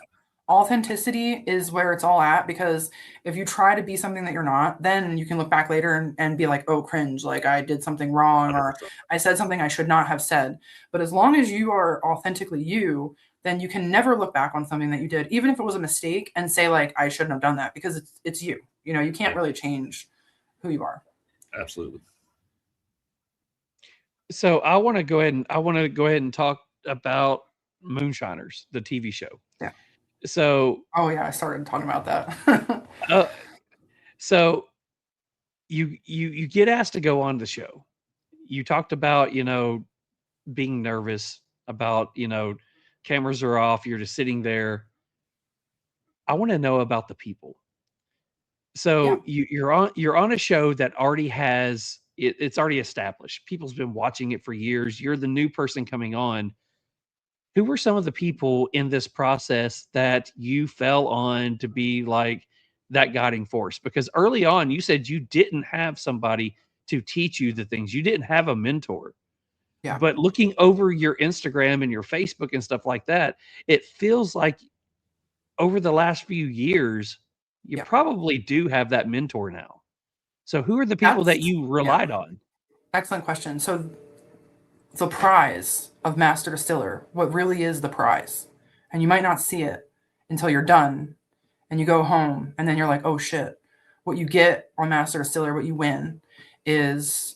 Authenticity is where it's all at, because if you try to be something that you're not, then you can look back later and be like, oh, cringe, like I did something wrong 100%. or I said something I should not have said. But as long as you are authentically you, then you can never look back on something that you did, even if it was a mistake, and say like, I shouldn't have done that, because it's you. You know, you can't really change who you are. Absolutely. So I want to go ahead and talk about Moonshiners, the TV show. Yeah. So. Oh yeah, I started talking about that. So you get asked to go on the show. You talked about, being nervous about, cameras are off. You're just sitting there. I want to know about the people. So you're on a show that already has it's already established. People's been watching it for years. You're the new person coming on. Who were some of the people in this process that you fell on to be like that guiding force? Because early on, you said you didn't have somebody to teach you the things. You didn't have a mentor. Yeah. But looking over your Instagram and your Facebook and stuff like that, it feels like over the last few years, you probably do have that mentor now. So who are the people that you relied on? Excellent question. So the prize of Master Distiller, what really is the prize, and you might not see it until you're done and you go home and then you're like, oh shit, what you get on Master Distiller, what you win is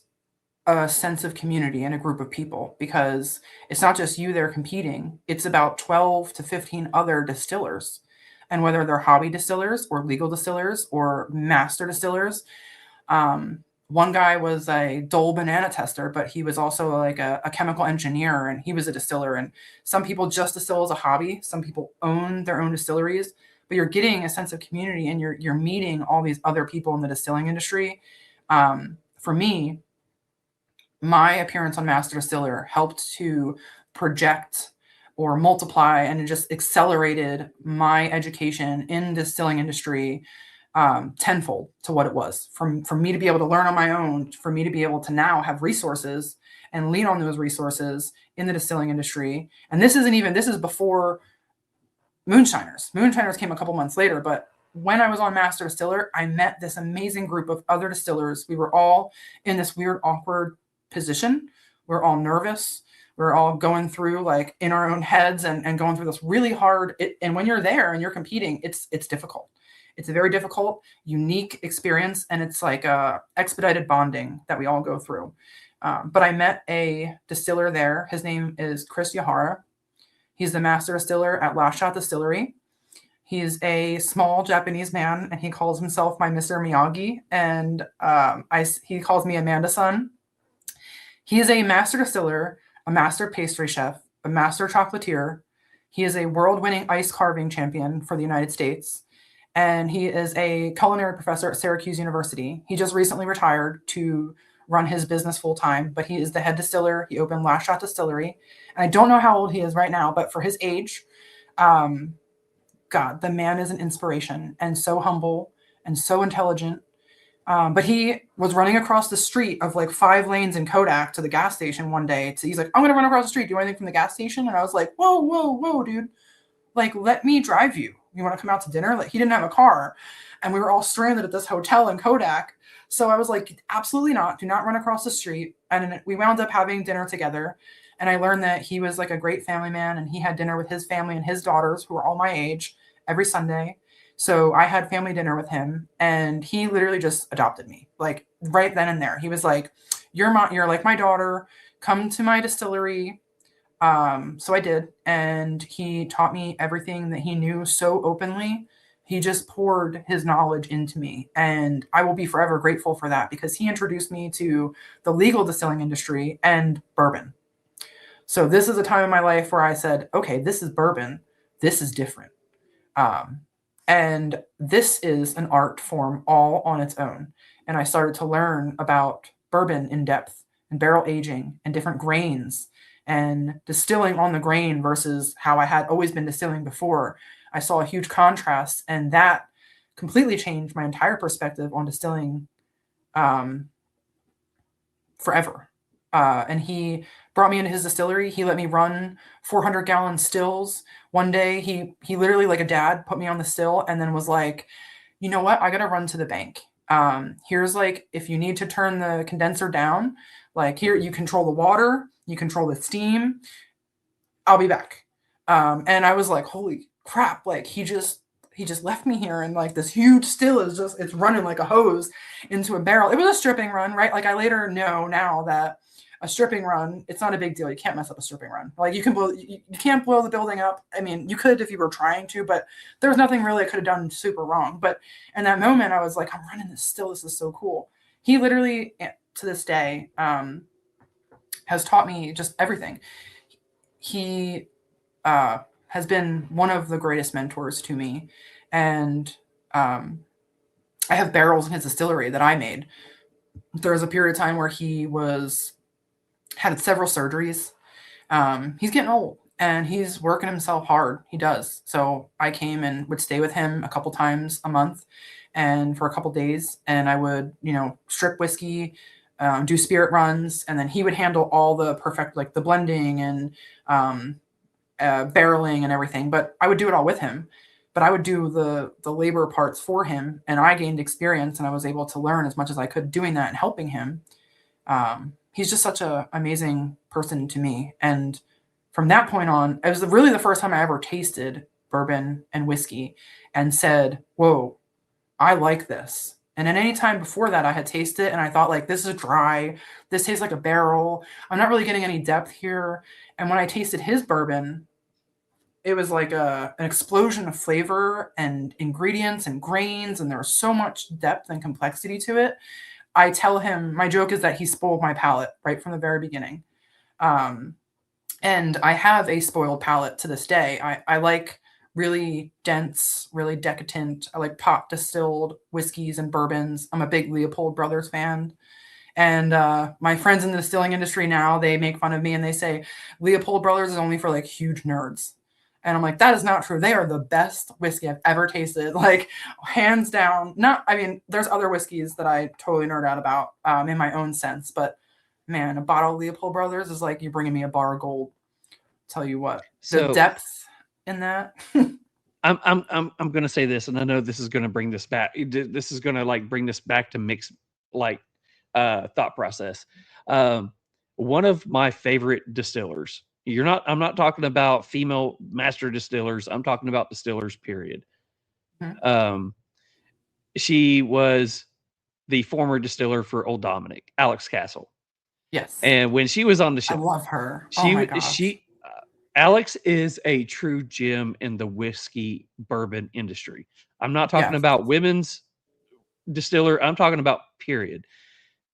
a sense of community and a group of people, because it's not just you there competing. It's about 12 to 15 other distillers, and whether they're hobby distillers or legal distillers or master distillers. One guy was a Dole banana tester, but he was also like a chemical engineer, and he was a distiller. And some people just distill as a hobby. Some people own their own distilleries, but you're getting a sense of community, and you're meeting all these other people in the distilling industry. For me, my appearance on Master Distiller helped to project or multiply, and it just accelerated my education in the distilling industry tenfold to what it was. For me to be able to learn on my own, for me to be able to now have resources and lean on those resources in the distilling industry. And this is before Moonshiners. Moonshiners came a couple months later, but when I was on Master Distiller, I met this amazing group of other distillers. We were all in this weird, awkward position. We're all nervous. We're all going through like in our own heads and going through this really hard. And when you're there and you're competing, it's difficult. It's a very difficult, unique experience. And it's like a expedited bonding that we all go through. But I met a distiller there. His name is Chris Yahara. He's the master distiller at Last Shot Distillery. He's a small Japanese man, and he calls himself my Mr. Miyagi, and he calls me Amanda-san. He is a master distiller, a master pastry chef, a master chocolatier. He is a world-winning ice carving champion for the United States, and he is a culinary professor at Syracuse University. He just recently retired to run his business full-time, but he is the head distiller. He opened Last Shot Distillery, and I don't know how old he is right now, but for his age, God, the man is an inspiration and so humble and so intelligent. But he was running across the street of like 5 lanes in Kodak to the gas station one day. So he's like, I'm going to run across the street. Do you want anything from the gas station? And I was like, whoa, dude. Like, let me drive you. You want to come out to dinner? Like, he didn't have a car. And we were all stranded at this hotel in Kodak. So I was like, absolutely not. Do not run across the street. And we wound up having dinner together. And I learned that he was like a great family man. And he had dinner with his family and his daughters, who were all my age, every Sunday. So I had family dinner with him, and he literally just adopted me, like right then and there. He was like, you're like my daughter, come to my distillery. So I did. And he taught me everything that he knew so openly. He just poured his knowledge into me. And I will be forever grateful for that, because he introduced me to the legal distilling industry and bourbon. So this is a time in my life where I said, okay, this is bourbon. This is different. And this is an art form all on its own. And I started to learn about bourbon in depth and barrel aging and different grains and distilling on the grain versus how I had always been distilling before. I saw a huge contrast, and that completely changed my entire perspective on distilling forever. And he brought me into his distillery. He let me run 400-gallon stills. One day, he literally, like a dad, put me on the still and then was like, you know what? I got to run to the bank. Here's like, if you need to turn the condenser down, like here, you control the water, you control the steam. I'll be back. And I was like, holy crap. Like he just left me here, and like this huge still it's running like a hose into a barrel. It was a stripping run, right? Like I later know now that a stripping run, it's not a big deal. You can't mess up a stripping run. Like you can't blow the building up. I mean, you could if you were trying to, but there was nothing really I could have done super wrong. But in that moment, I was like, I'm running this still. This is so cool. He literally, to this day, has taught me just everything. He has been one of the greatest mentors to me. And I have barrels in his distillery that I made. There was a period of time where he had several surgeries. He's getting old, and he's working himself hard. He does. So I came and would stay with him a couple times a month and for a couple days. And I would, strip whiskey, do spirit runs. And then he would handle all the perfect, like the blending and barreling and everything. But I would do it all with him. But I would do the labor parts for him, and I gained experience, and I was able to learn as much as I could doing that and helping him. He's just such an amazing person to me. And from that point on, it was really the first time I ever tasted bourbon and whiskey and said, whoa, I like this. And at any time before that, I had tasted it and I thought, like, this is dry. This tastes like a barrel. I'm not really getting any depth here. And when I tasted his bourbon, it was like an explosion of flavor and ingredients and grains. And there was so much depth and complexity to it. I tell him, my joke is that he spoiled my palate right from the very beginning. And I have a spoiled palate to this day. I like really dense, really decadent. I like pot distilled whiskeys and bourbons. I'm a big Leopold Brothers fan. And my friends in the distilling industry now, they make fun of me and they say Leopold Brothers is only for like huge nerds. And I'm like, that is not true. They are the best whiskey I've ever tasted. Like, hands down. I mean, there's other whiskeys that I totally nerd out about in my own sense. But man, a bottle of Leopold Brothers is like you're bringing me a bar of gold. Tell you what, the depth in that. I'm gonna say this, and I know this is gonna bring this back. This is gonna like bring this back to mixed like thought process. One of my favorite distillers. I'm not talking about female master distillers. I'm talking about distillers, period. Mm-hmm. She was the former distiller for Old Dominic, Alex Castle. Yes. And when she was on the show, I love her. Oh my gosh. Alex is a true gem in the whiskey bourbon industry. I'm not talking about women's distiller. I'm talking about period.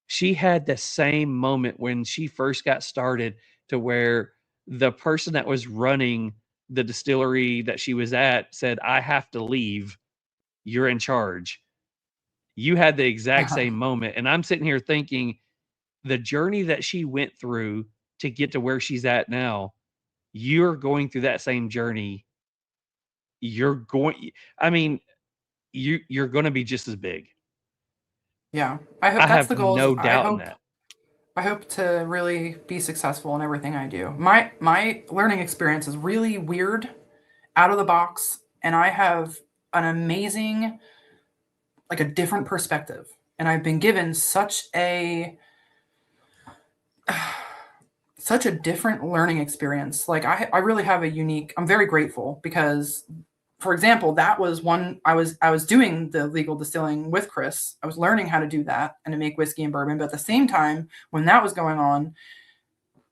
She had the same moment when she first got started to where the person that was running the distillery that she was at said, I have to leave. You're in charge. You had the exact same moment. And I'm sitting here thinking the journey that she went through to get to where she's at now, you're going through that same journey. You're going to be just as big. Yeah. I hope that's the goal. No doubt in that. I hope to really be successful in everything I do. My learning experience is really weird, out of the box, and I have an amazing, like a different perspective. And I've been given such a different learning experience. Like I really have I'm very grateful because, for example, that was one I was doing the legal distilling with Chris. I was learning how to do that and to make whiskey and bourbon. But at the same time, when that was going on,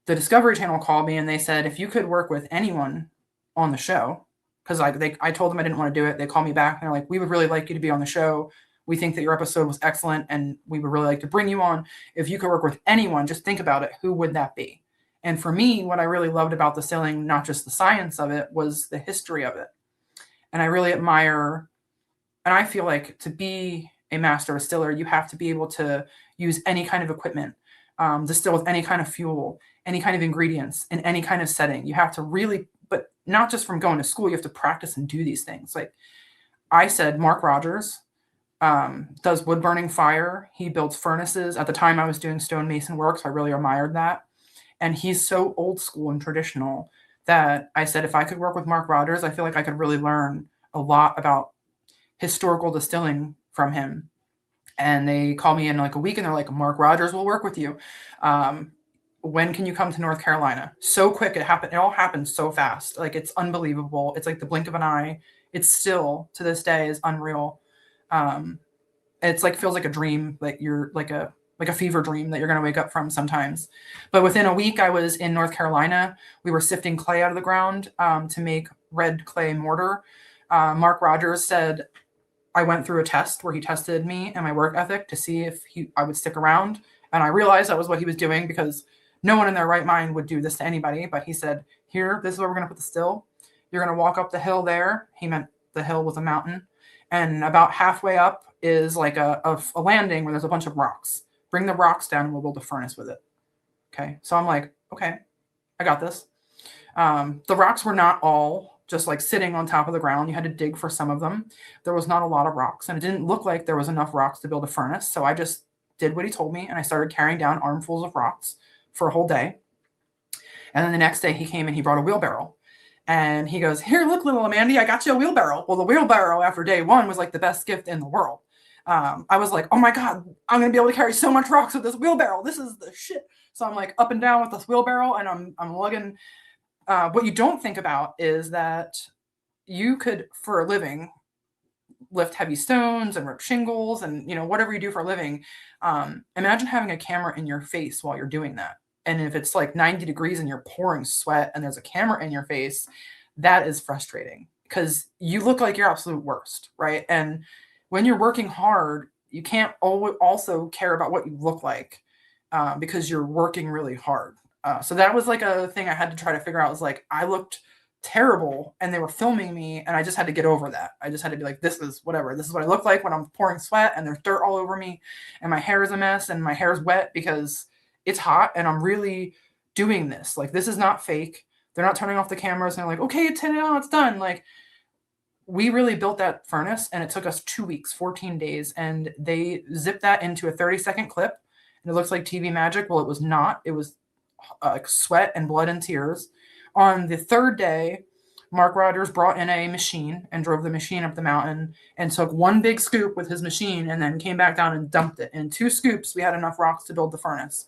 the Discovery Channel called me and they said, if you could work with anyone on the show, because I told them I didn't want to do it. They called me back and they're like, we would really like you to be on the show. We think that your episode was excellent and we would really like to bring you on. If you could work with anyone, just think about it. Who would that be? And for me, what I really loved about distilling, not just the science of it, was the history of it. And I really admire, and I feel like to be a master distiller, you have to be able to use any kind of equipment, distill with any kind of fuel, any kind of ingredients, in any kind of setting. You have to really, but not just from going to school, you have to practice and do these things. Like I said, Mark Rogers does wood burning fire. He builds furnaces. At the time I was doing stonemason work, so I really admired that. And he's so old school and traditional that I said, if I could work with Mark Rogers, I feel like I could really learn a lot about historical distilling from him. And they called me in like a week and they're like, Mark Rogers will work with you. When can you come to North Carolina? So quick. It all happened so fast. Like, it's unbelievable. It's like the blink of an eye. It's still to this day is unreal. It's like, feels like a dream, like you're like a fever dream that you're going to wake up from sometimes. But within a week, I was in North Carolina. We were sifting clay out of the ground to make red clay mortar. Mark Rogers said I went through a test where he tested me and my work ethic to see if I would stick around. And I realized that was what he was doing because no one in their right mind would do this to anybody. But he said, here, this is where we're going to put the still. You're going to walk up the hill there. He meant the hill was a mountain. And about halfway up is like a landing where there's a bunch of rocks. Bring the rocks down and we'll build a furnace with it. Okay. So I'm like, okay, I got this. The rocks were not all just like sitting on top of the ground. You had to dig for some of them. There was not a lot of rocks and it didn't look like there was enough rocks to build a furnace. So I just did what he told me and I started carrying down armfuls of rocks for a whole day. And then the next day he came and he brought a wheelbarrow. And he goes, here, look, little Amandy, I got you a wheelbarrow. Well, the wheelbarrow after day one was like the best gift in the world. I was like, oh my God, I'm going to be able to carry so much rocks with this wheelbarrow. This is the shit. So I'm like up and down with this wheelbarrow and I'm lugging. What you don't think about is that you could, for a living, lift heavy stones and rip shingles and, whatever you do for a living. Imagine having a camera in your face while you're doing that. And if it's like 90 degrees and you're pouring sweat and there's a camera in your face, that is frustrating because you look like your absolute worst, right? And when you're working hard, you can't also care about what you look like because you're working really hard. So that was like a thing I had to try to figure out. Was like, I looked terrible, and they were filming me, and I just had to get over that. I just had to be like, this is whatever. This is what I look like when I'm pouring sweat and there's dirt all over me and my hair is a mess and my hair is wet because it's hot and I'm really doing this. Like, this is not fake. They're not turning off the cameras and they're like, okay, it's done. Like, we really built that furnace, and it took us 2 weeks, 14 days, and they zipped that into a 30-second clip, and it looks like TV magic. Well, it was not. It was sweat and blood and tears. On the third day, Mark Rogers brought in a machine and drove the machine up the mountain and took one big scoop with his machine and then came back down and dumped it. In 2 scoops, we had enough rocks to build the furnace.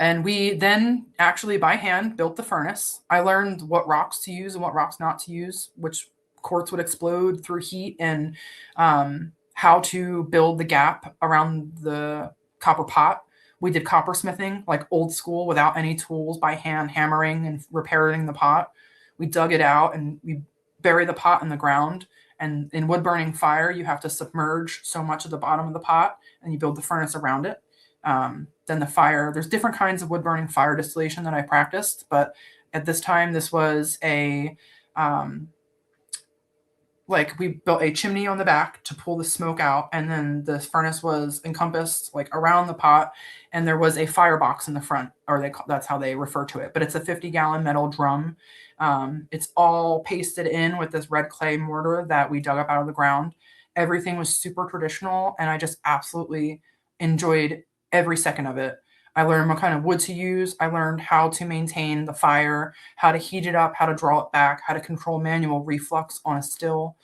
And we then actually by hand built the furnace. I learned what rocks to use and what rocks not to use, which quartz would explode through heat, and how to build the gap around the copper pot. We did coppersmithing, like old school, without any tools, by hand, hammering and repairing the pot. We dug it out and we bury the pot in the ground. And in wood burning fire, you have to submerge so much of the bottom of the pot, and you build the furnace around it. Then the fire, there's different kinds of wood burning fire distillation that I practiced, but at this time, this was a, like, we built a chimney on the back to pull the smoke out, and then the furnace was encompassed like around the pot, and there was a firebox in the front, or that's how they refer to it, but it's a 50-gallon metal drum. It's all pasted in with this red clay mortar that we dug up out of the ground. Everything was super traditional, and I just absolutely enjoyed every second of it. I learned what kind of wood to use. I learned how to maintain the fire, how to heat it up, how to draw it back, how to control manual reflux on a still.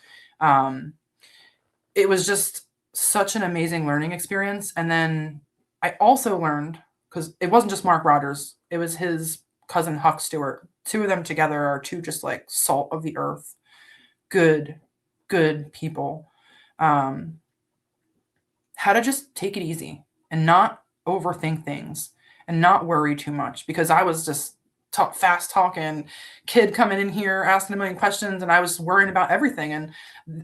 It was just such an amazing learning experience. And then I also learned, because it wasn't just Mark Rogers, it was his cousin Huck Stewart. 2 of them together are 2 just like salt of the earth, good people. How to just take it easy and not overthink things and not worry too much, because I was just fast talking kid coming in here asking a million questions, and I was worrying about everything. And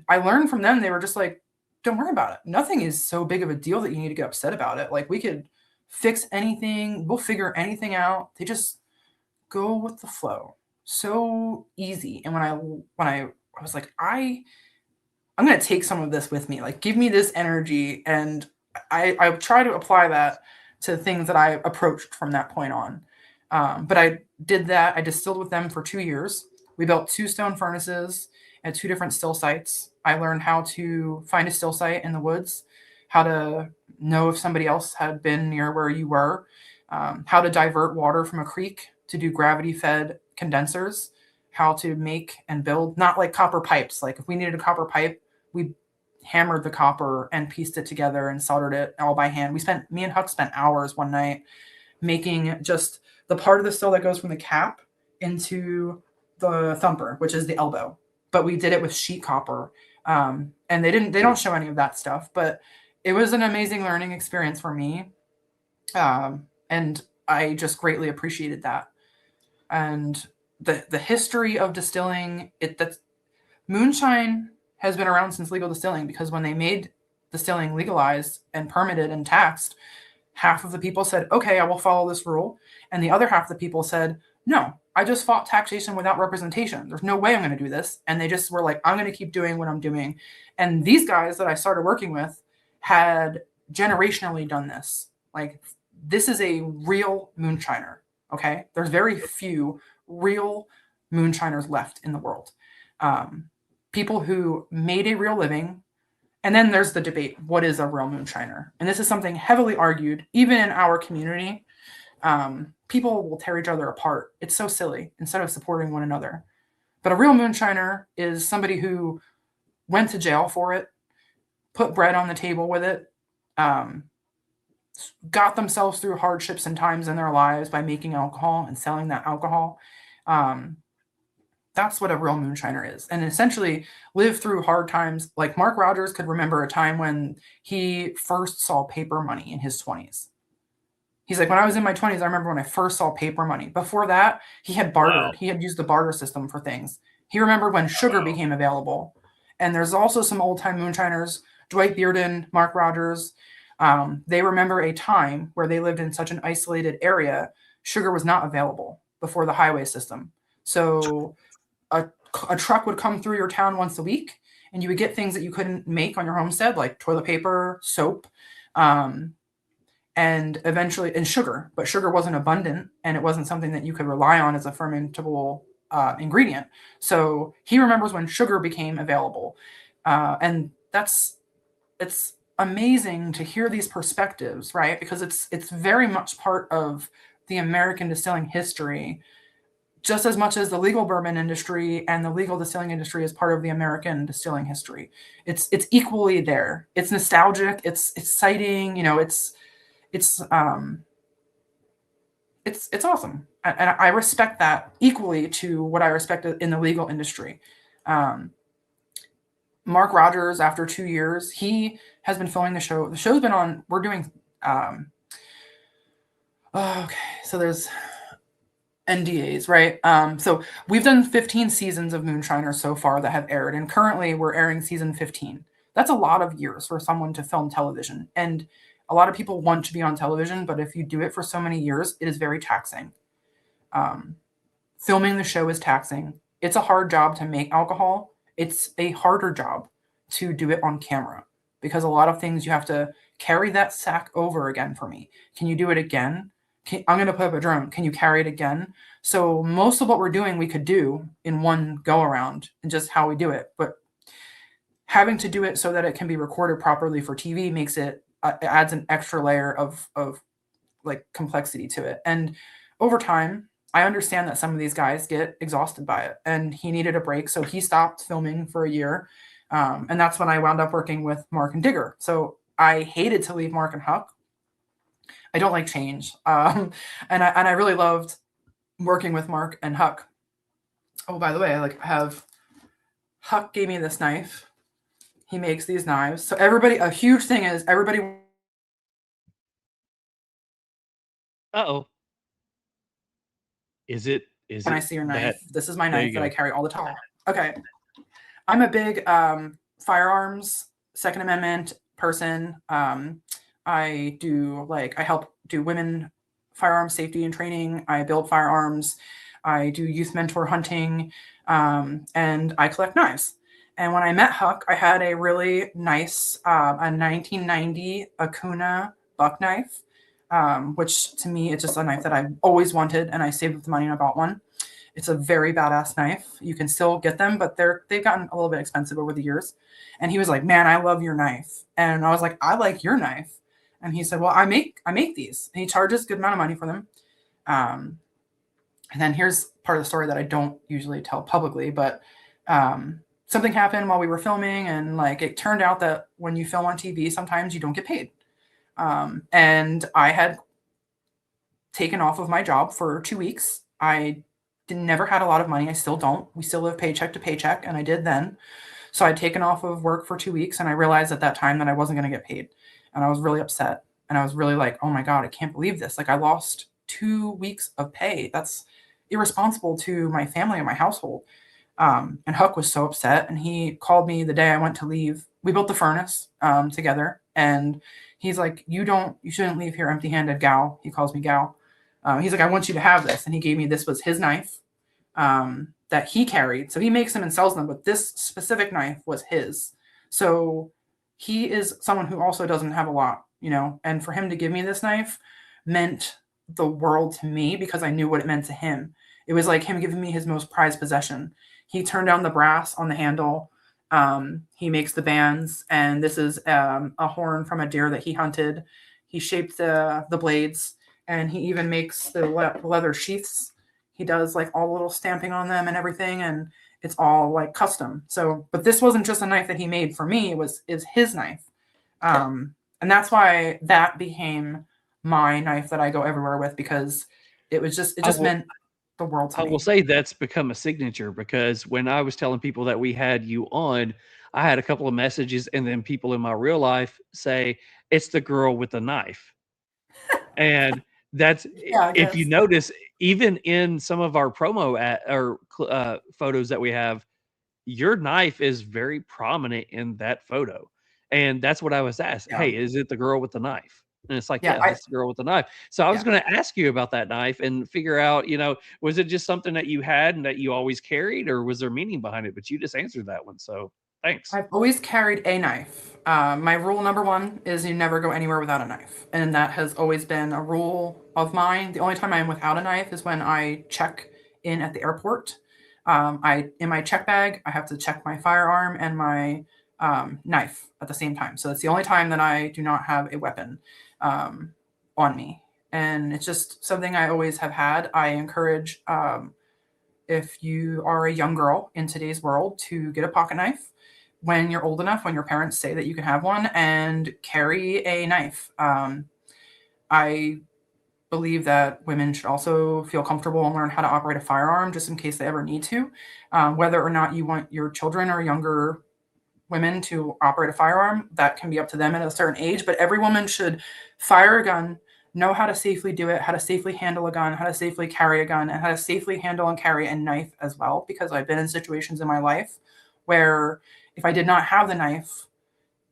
I learned from them. They were just like, don't worry about it. Nothing is so big of a deal that you need to get upset about it. Like, we could fix anything. We'll figure anything out. They just go with the flow. So easy. And when I was like, I'm going to take some of this with me. Like, give me this energy. And I try to apply that to things that I approached from that point on. But I did that. I distilled with them for 2 years. We built 2 stone furnaces at 2 different still sites. I learned how to find a still site in the woods, how to know if somebody else had been near where you were, how to divert water from a creek to do gravity-fed condensers, how to make and build, not like copper pipes. Like, if we needed a copper pipe, we hammered the copper and pieced it together and soldered it all by hand. Me and Huck spent hours one night making just the part of the still that goes from the cap into the thumper, which is the elbow. But we did it with sheet copper. And they don't show any of that stuff, but it was an amazing learning experience for me. And I just greatly appreciated that. And the history of distilling, that moonshine has been around since legal distilling, because when they made distilling legalized and permitted and taxed, half of the people said, okay, I will follow this rule. And the other half of the people said, no, I just fought taxation without representation. There's no way I'm going to do this. And they just were like, I'm going to keep doing what I'm doing. And these guys that I started working with had generationally done this. Like, this is a real moonshiner. Okay. There's very few real moonshiners left in the world. People who made a real living. And then there's the debate, what is a real moonshiner? And this is something heavily argued, even in our community. People will tear each other apart. It's so silly, instead of supporting one another. But a real moonshiner is somebody who went to jail for it, put bread on the table with it, got themselves through hardships and times in their lives by making alcohol and selling that alcohol. That's what a real moonshiner is. And essentially live through hard times. Like, Mark Rogers could remember a time when he first saw paper money in his 20s. He's like, when I was in my 20s, I remember when I first saw paper money. Before that, he had bartered. Wow. He had used the barter system for things. He remembered when sugar became available. And there's also some old-time moonshiners, Dwight Bearden, Mark Rogers. They remember a time where they lived in such an isolated area, sugar was not available before the highway system. So a truck would come through your town once a week, and you would get things that you couldn't make on your homestead, like toilet paper, soap, and eventually, and sugar. But sugar wasn't abundant, and it wasn't something that you could rely on as a fermentable ingredient. So he remembers when sugar became available, and it's amazing to hear these perspectives, right? Because it's very much part of the American distilling history, just as much as the legal bourbon industry and the legal distilling industry is part of the American distilling history. It's equally there. It's nostalgic. It's exciting. You know, it's awesome, and I respect that equally to what I respect in the legal industry. Mark Rogers, after 2 years, he has been filming the show. The show's been on. We're doing. Okay, so there's NDAs, right? So we've done 15 seasons of Moonshiner so far that have aired, and currently we're airing season 15. That's a lot of years for someone to film television, and a lot of people want to be on television, but if you do it for so many years, it is very taxing. Filming the show is taxing. It's a hard job to make alcohol. It's a harder job to do it on camera, because a lot of things you have to carry that sack over again for me. Can you do it again? I'm going to put up a drone. Can you carry it again? So most of what we're doing, we could do in one go around and just how we do it. But having to do it so that it can be recorded properly for TV makes it, adds an extra layer of like complexity to it. And over time, I understand that some of these guys get exhausted by it, and he needed a break. So he stopped filming for a year. And that's when I wound up working with Mark and Digger. So I hated to leave Mark and Huck. I don't like change. And I really loved working with Mark and Huck. Oh, by the way, Huck gave me this knife. He makes these knives. So everybody, a huge thing is everybody. Uh-oh. Can I see your knife? This is my knife that I carry all the time. Okay. I'm a big firearms, Second Amendment person. I help do women firearms safety and training. I build firearms. I do youth mentor hunting, and I collect knives. And when I met Huck, I had a really nice, a 1990 Acuna buck knife, which to me, it's just a knife that I've always wanted, and I saved up the money and I bought one. It's a very badass knife. You can still get them, but they've gotten a little bit expensive over the years. And he was like, "Man, I love your knife." And I was like, "I like your knife." And he said, "Well, I make these." And he charges a good amount of money for them. And then here's part of the story that I don't usually tell publicly, but something happened while we were filming, and it turned out that when you film on TV, sometimes you don't get paid. And I had taken off of my job for 2 weeks. I never had a lot of money. I still don't. We still live paycheck to paycheck, and I did then. So I'd taken off of work for 2 weeks, and I realized at that time that I wasn't going to get paid. And I was really upset. And I was really like, "Oh my God, I can't believe this. I lost 2 weeks of pay. That's irresponsible to my family and my household." And Huck was so upset, and he called me the day I went to leave. We built the furnace together, and he's like, you shouldn't leave here empty-handed, gal." He calls me gal. He's like, "I want you to have this." And he gave me, this was his knife that he carried. So he makes them and sells them, but this specific knife was his. So he is someone who also doesn't have a lot, and for him to give me this knife meant the world to me, because I knew what it meant to him. It was like him giving me his most prized possession. He turned down the brass on the handle. He makes the bands, and this is a horn from a deer that he hunted. He shaped the blades, and he even makes the leather sheaths. He does all the little stamping on them and everything, and it's all custom. So, but this wasn't just a knife that he made for me. It's his knife. And that's why that became my knife that I go everywhere with, because it just meant the world to me. I will say that's become a signature, because when I was telling people that we had you on, I had a couple of messages, and then people in my real life say, "It's the girl with the knife." And that's, if you notice, even in some of our promo photos that we have, your knife is very prominent in that photo. And that's what I was asked. Yeah. "Hey, is it the girl with the knife?" And it's like, Yeah, yeah, this girl with the knife. So I was Yeah. going to ask you about that knife and figure out, was it just something that you had and that you always carried, or was there meaning behind it? But you just answered that one. So thanks. I've always carried a knife. My rule number one is you never go anywhere without a knife. And that has always been a rule of mine. The only time I'm without a knife is when I check in at the airport. In my check bag, I have to check my firearm and my knife at the same time. So it's the only time that I do not have a weapon on me. And it's just something I always have had. I encourage, if you are a young girl in today's world, to get a pocket knife when you're old enough, when your parents say that you can have one, and carry a knife. I believe that women should also feel comfortable and learn how to operate a firearm just in case they ever need to. Whether or not you want your children or younger women to operate a firearm, that can be up to them at a certain age, but every woman should fire a gun, know how to safely do it, how to safely handle a gun, how to safely carry a gun, and how to safely handle and carry a knife as well, because I've been in situations in my life where if I did not have the knife,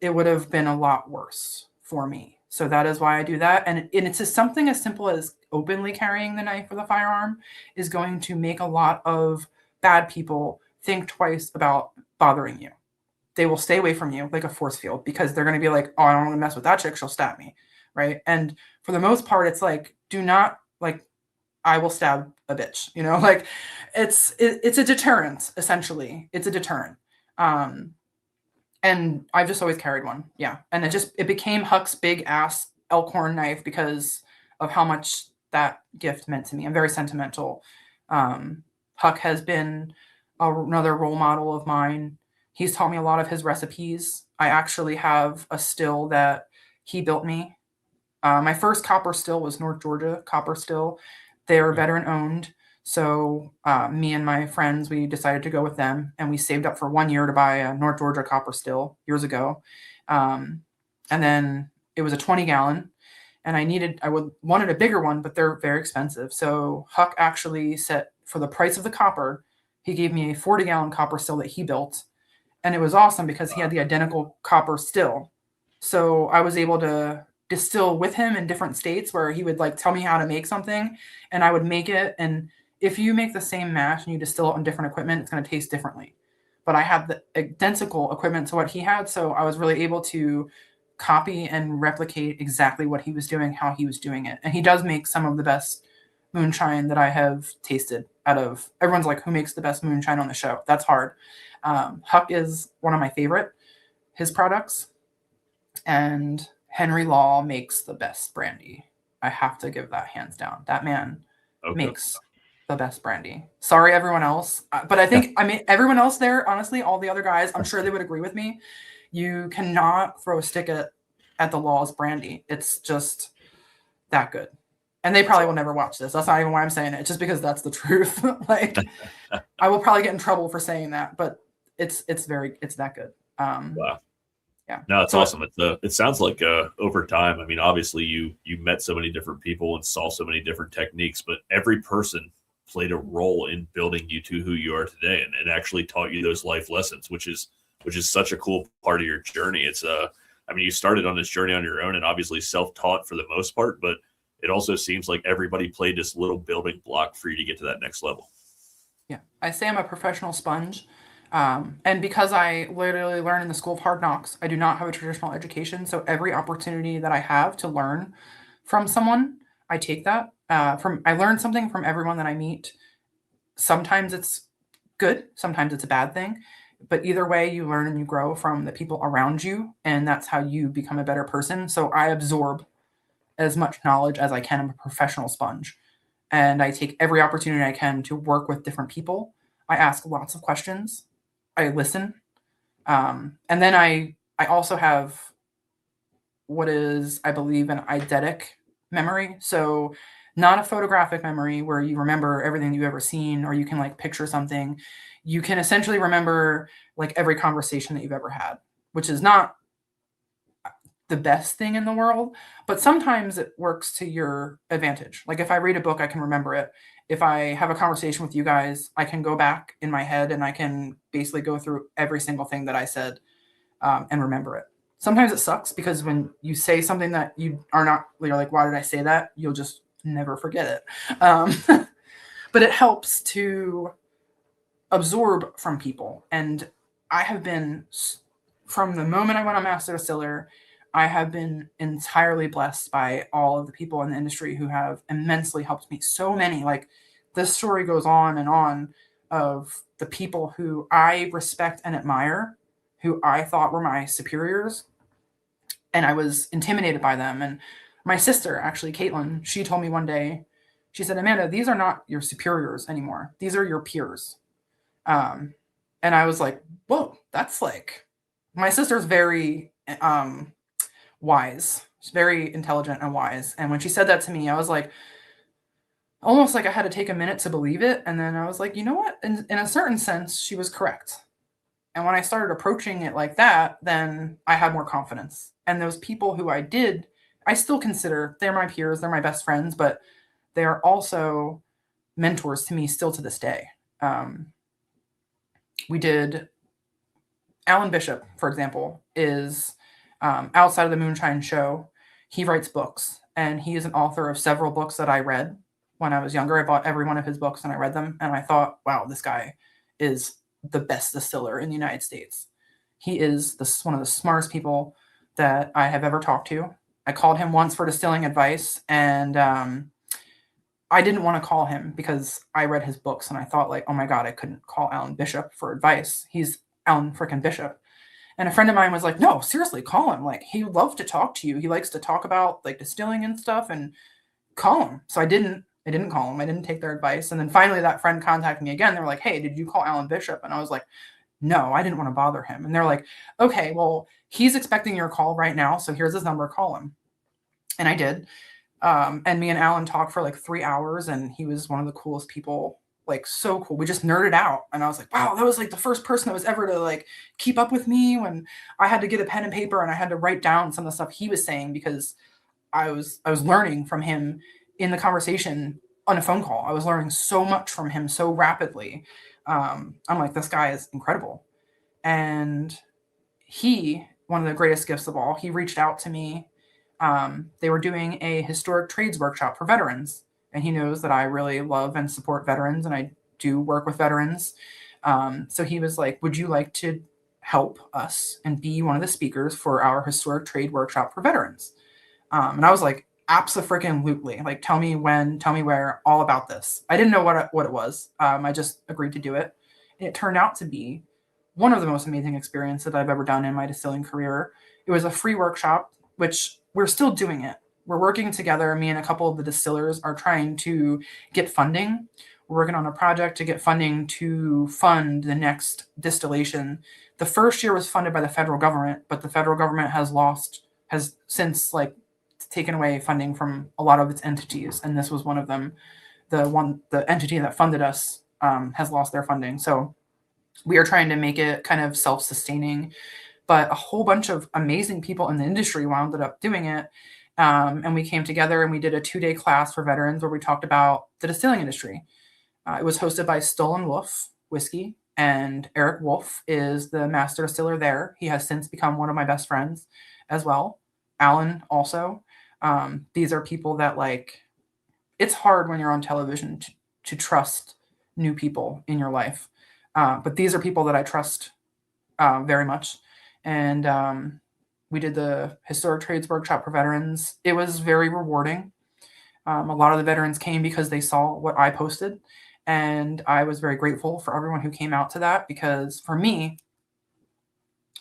it would have been a lot worse for me. So that is why I do that. And it's just something as simple as openly carrying the knife or the firearm is going to make a lot of bad people think twice about bothering you. They will stay away from you like a force field because they're going to be like, oh, I don't want to mess with that chick. She'll stab me. Right. And for the most part, it's like, do not, like, I will stab a bitch, like it's a deterrent, essentially. It's a deterrent. And I've just always carried one. Yeah. And it became Huck's big ass elkhorn knife because of how much that gift meant to me. I'm very sentimental. Huck has been another role model of mine. He's taught me a lot of his recipes. I actually have a still that he built me. My first copper still was North Georgia copper still. They are veteran owned. So me and my friends, we decided to go with them, and we saved up for 1 year to buy a North Georgia copper still years ago. And then it was a 20-gallon, and I wanted a bigger one, but they're very expensive. So Huck actually set, for the price of the copper, he gave me a 40-gallon copper still that he built. And it was awesome because he had the identical copper still. So I was able to distill with him in different states where he would like tell me how to make something and I would make it. And if you make the same mash and you distill it on different equipment, it's going to taste differently. But I had the identical equipment to what he had. So I was really able to copy and replicate exactly what he was doing, how he was doing it. And he does make some of the best moonshine that I have tasted out of. Everyone's like, who makes the best moonshine on the show? That's hard. Huck is one of my favorite, his products. And Henry Law makes the best brandy. I have to give that hands down. That man makes the best brandy. Sorry, everyone else. But I think, everyone else there, honestly, all the other guys, I'm sure they would agree with me. You cannot throw a stick at the Law's brandy. It's just that good. And they probably will never watch this. That's not even why I'm saying it. It's just because that's the truth. Like, I will probably get in trouble for saying that, but it's that good. Wow. Yeah. No, it's awesome. It sounds like over time, obviously you met so many different people and saw so many different techniques, but every person played a role in building you to who you are today and actually taught you those life lessons, which is such a cool part of your journey. It's you started on this journey on your own and obviously self-taught for the most part, but it also seems like everybody played this little building block for you to get to that next level. Yeah. I say I'm a professional sponge. And because I literally learn in the School of Hard Knocks, I do not have a traditional education. So every opportunity that I have to learn from someone, I take that. I learn something from everyone that I meet. Sometimes it's good, sometimes it's a bad thing. But either way, you learn and you grow from the people around you, and that's how you become a better person. So I absorb as much knowledge as I can. I'm a professional sponge. And I take every opportunity I can to work with different people. I ask lots of questions. I listen. And then I also have what is, I believe, an eidetic memory. So not a photographic memory where you remember everything you've ever seen, or you can like picture something. You can essentially remember like every conversation that you've ever had, which is not the best thing in the world, but sometimes it works to your advantage. Like if I read a book, I can remember it. If I have a conversation with you guys, I can go back in my head and I can basically go through every single thing that I said and remember it. sometimes it sucks because when you say something that you are not, you're like, why did I say that? You'll just never forget it. But it helps to absorb from people. And I have been, from the moment I went on Master Distiller, I have been entirely blessed by all of the people in the industry who have immensely helped me. So many, like this story goes on and on of the people who I respect and admire, who I thought were my superiors, and I was intimidated by them. And my sister, actually, Caitlin, she told me one day, she said, Amanda, these are not your superiors anymore. These are your peers. And I was like, whoa, that's like, my sister's very wise. She's very intelligent and wise. And when she said that to me, I was like, almost like I had to take a minute to believe it. And then I was like, you know what? In a certain sense, she was correct. And when I started approaching it like that, then I had more confidence. And those people who I still consider, they're my peers, they're my best friends, but they are also mentors to me still to this day. We did, Alan Bishop, for example, is outside of the Moonshine show. He writes books, and he is an author of several books that I read when I was younger. I bought every one of his books and I read them, and I thought, wow, this guy is the best distiller in the United States. He is one of the smartest people that I have ever talked to. I called him once for distilling advice, and I didn't want to call him because I read his books and I thought, like, oh my God, I couldn't call Alan Bishop for advice. He's Alan frickin' Bishop. And a friend of mine was like, no, seriously, call him. Like, he would love to talk to you. He likes to talk about like distilling and stuff, and call him. So I didn't call him. I didn't take their advice. And then finally that friend contacted me again. They were like, hey, did you call Alan Bishop? And I was like, no, I didn't want to bother him. And they're like, okay, well, he's expecting your call right now. So here's his number, call him. And I did. And me and Alan talked for like 3 hours, and he was one of the coolest people, like so cool. We just nerded out. And I was like, wow, that was like the first person that was ever to like keep up with me when I had to get a pen and paper and I had to write down some of the stuff he was saying, because I was learning from him in the conversation on a phone call. I was learning so much from him so rapidly. I'm like, this guy is incredible. And one of the greatest gifts of all, he reached out to me. They were doing a historic trades workshop for veterans, and he knows that I really love and support veterans, and I do work with veterans. So he was like, would you like to help us and be one of the speakers for our historic trade workshop for veterans? And I was like, abso-freaking-lutely. Like, tell me when, tell me where, all about this. I didn't know what it was. I just agreed to do it. And it turned out to be one of the most amazing experiences that I've ever done in my distilling career. It was a free workshop, which we're still doing it. We're working together. Me and a couple of the distillers are trying to get funding. We're working on a project to get funding to fund the next distillation. The first year was funded by the federal government, but the federal government has since like taken away funding from a lot of its entities, and this was one of them. The entity that funded us has lost their funding, so we are trying to make it kind of self-sustaining. But a whole bunch of amazing people in the industry wound up doing it, and we came together and we did a 2-day class for veterans where we talked about the distilling industry. It was hosted by Stolen Wolf Whiskey, and Eric Wolf is the master distiller there. He has since become one of my best friends as well. Alan also. These are people that, like, it's hard when you're on television to trust new people in your life. But these are people that I trust very much. And we did the historic trades workshop for veterans. It was very rewarding. A lot of the veterans came because they saw what I posted. And I was very grateful for everyone who came out to that, because for me,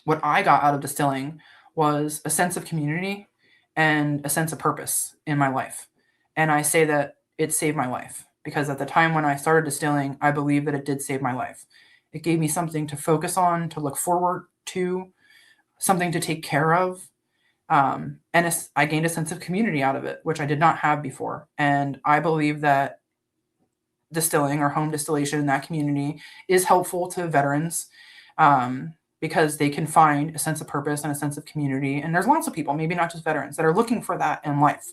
what I got out of distilling was a sense of community and a sense of purpose in my life. And I say that it saved my life, because at the time when I started distilling, I believe that it did save my life. It gave me something to focus on, to look forward to, something to take care of. And I gained a sense of community out of it, which I did not have before. And I believe that distilling or home distillation in that community is helpful to veterans, because they can find a sense of purpose and a sense of community. And there's lots of people, maybe not just veterans, that are looking for that in life.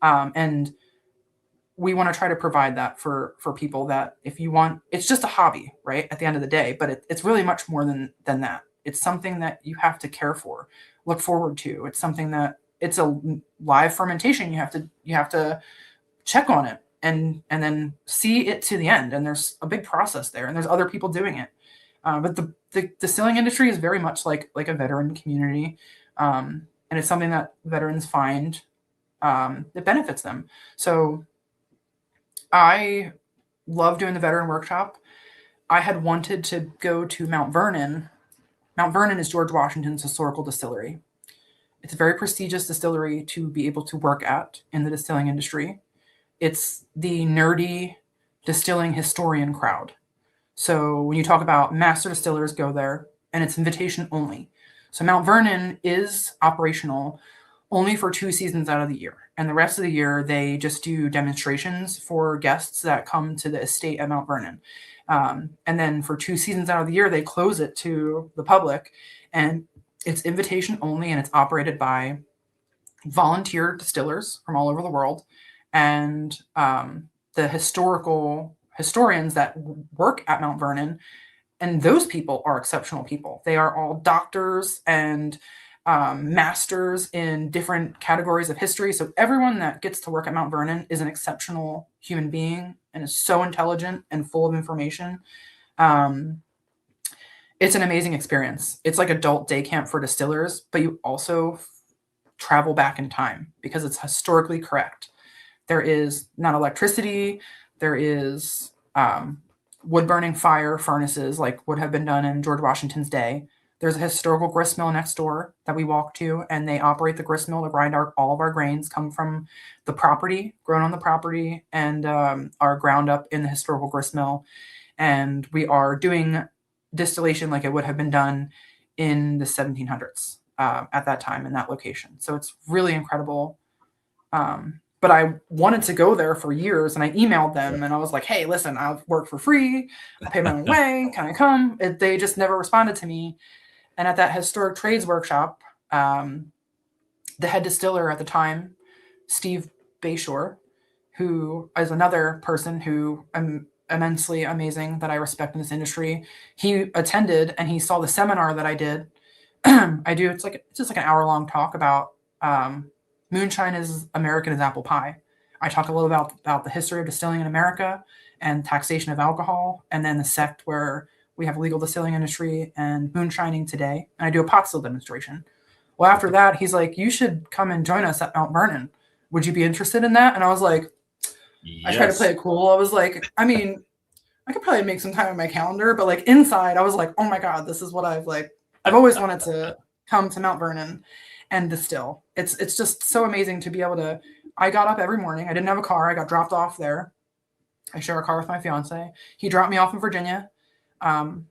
And we want to try to provide that for people that, if you want, it's just a hobby, right? At the end of the day, but it's really much more than that. It's something that you have to care for. look forward to. It's something that it's a live fermentation. You have to check on it and then see it to the end. And there's a big process there, and there's other people doing it. But the distilling industry is very much like a veteran community, and it's something that veterans find that benefits them. So I love doing the veteran workshop. I had wanted to go to Mount Vernon. Mount Vernon is George Washington's historical distillery. It's a very prestigious distillery to be able to work at in the distilling industry. It's the nerdy distilling historian crowd. So when you talk about master distillers go there, and it's invitation only. So Mount Vernon is operational only for 2 seasons out of the year. And the rest of the year, they just do demonstrations for guests that come to the estate at Mount Vernon. And then for 2 seasons out of the year, they close it to the public. And it's invitation only, and it's operated by volunteer distillers from all over the world. And the historians that work at Mount Vernon, and those people are exceptional people. They are all doctors and masters in different categories of history. So everyone that gets to work at Mount Vernon is an exceptional human being and is so intelligent and full of information. It's an amazing experience. It's like adult day camp for distillers, but you also travel back in time because it's historically correct. There is not electricity. There is wood-burning fire furnaces like would have been done in George Washington's day. There's a historical grist mill next door that we walk to, and they operate the grist mill to grind all of our grains, come from the property, grown on the property, and are ground up in the historical grist mill. And we are doing distillation like it would have been done in the 1700s at that time in that location. So it's really incredible. But I wanted to go there for years, and I emailed them and I was like, hey, listen, I'll work for free. I pay my own way. Can I come? They just never responded to me. And at that historic trades workshop, the head distiller at the time, Steve Bayshore, who is another person who I'm immensely amazing that I respect in this industry, he attended and he saw the seminar that I did. It's just like an hour-long talk about moonshine is American as apple pie. I talk a little about the history of distilling in America and taxation of alcohol, and then the sect where we have legal distilling industry and moonshining today. And I do a pot still demonstration. Well, after that, he's like, you should come and join us at Mount Vernon. Would you be interested in that? And I was like, yes. I tried to play it cool. I was like, I mean, I could probably make some time on my calendar, but like inside, I was like, oh my God, this is what I've always wanted to come to Mount Vernon and distill. It's just so amazing to be able to. I got up every morning. I didn't have a car. I got dropped off there. I share a car with my fiance. He dropped me off in Virginia. And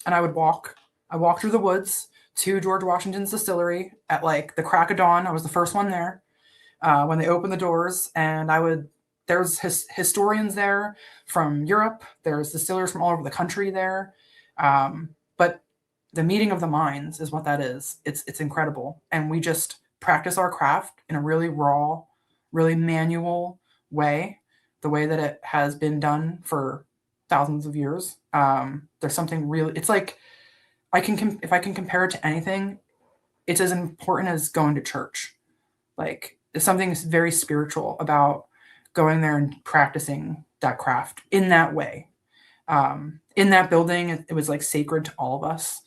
I would walk. I walked through the woods to George Washington's distillery at like the crack of dawn. I was the first one there when they opened the doors. And there's historians there from Europe. There's distillers from all over the country there. But the meeting of the minds is what that is. It's incredible. And we just practice our craft in a really raw, really manual way, the way that it has been done for thousands of years. There's something really, it's like, if I can compare it to anything, it's as important as going to church. Like, there's something very spiritual about going there and practicing that craft in that way. In that building, it was like sacred to all of us.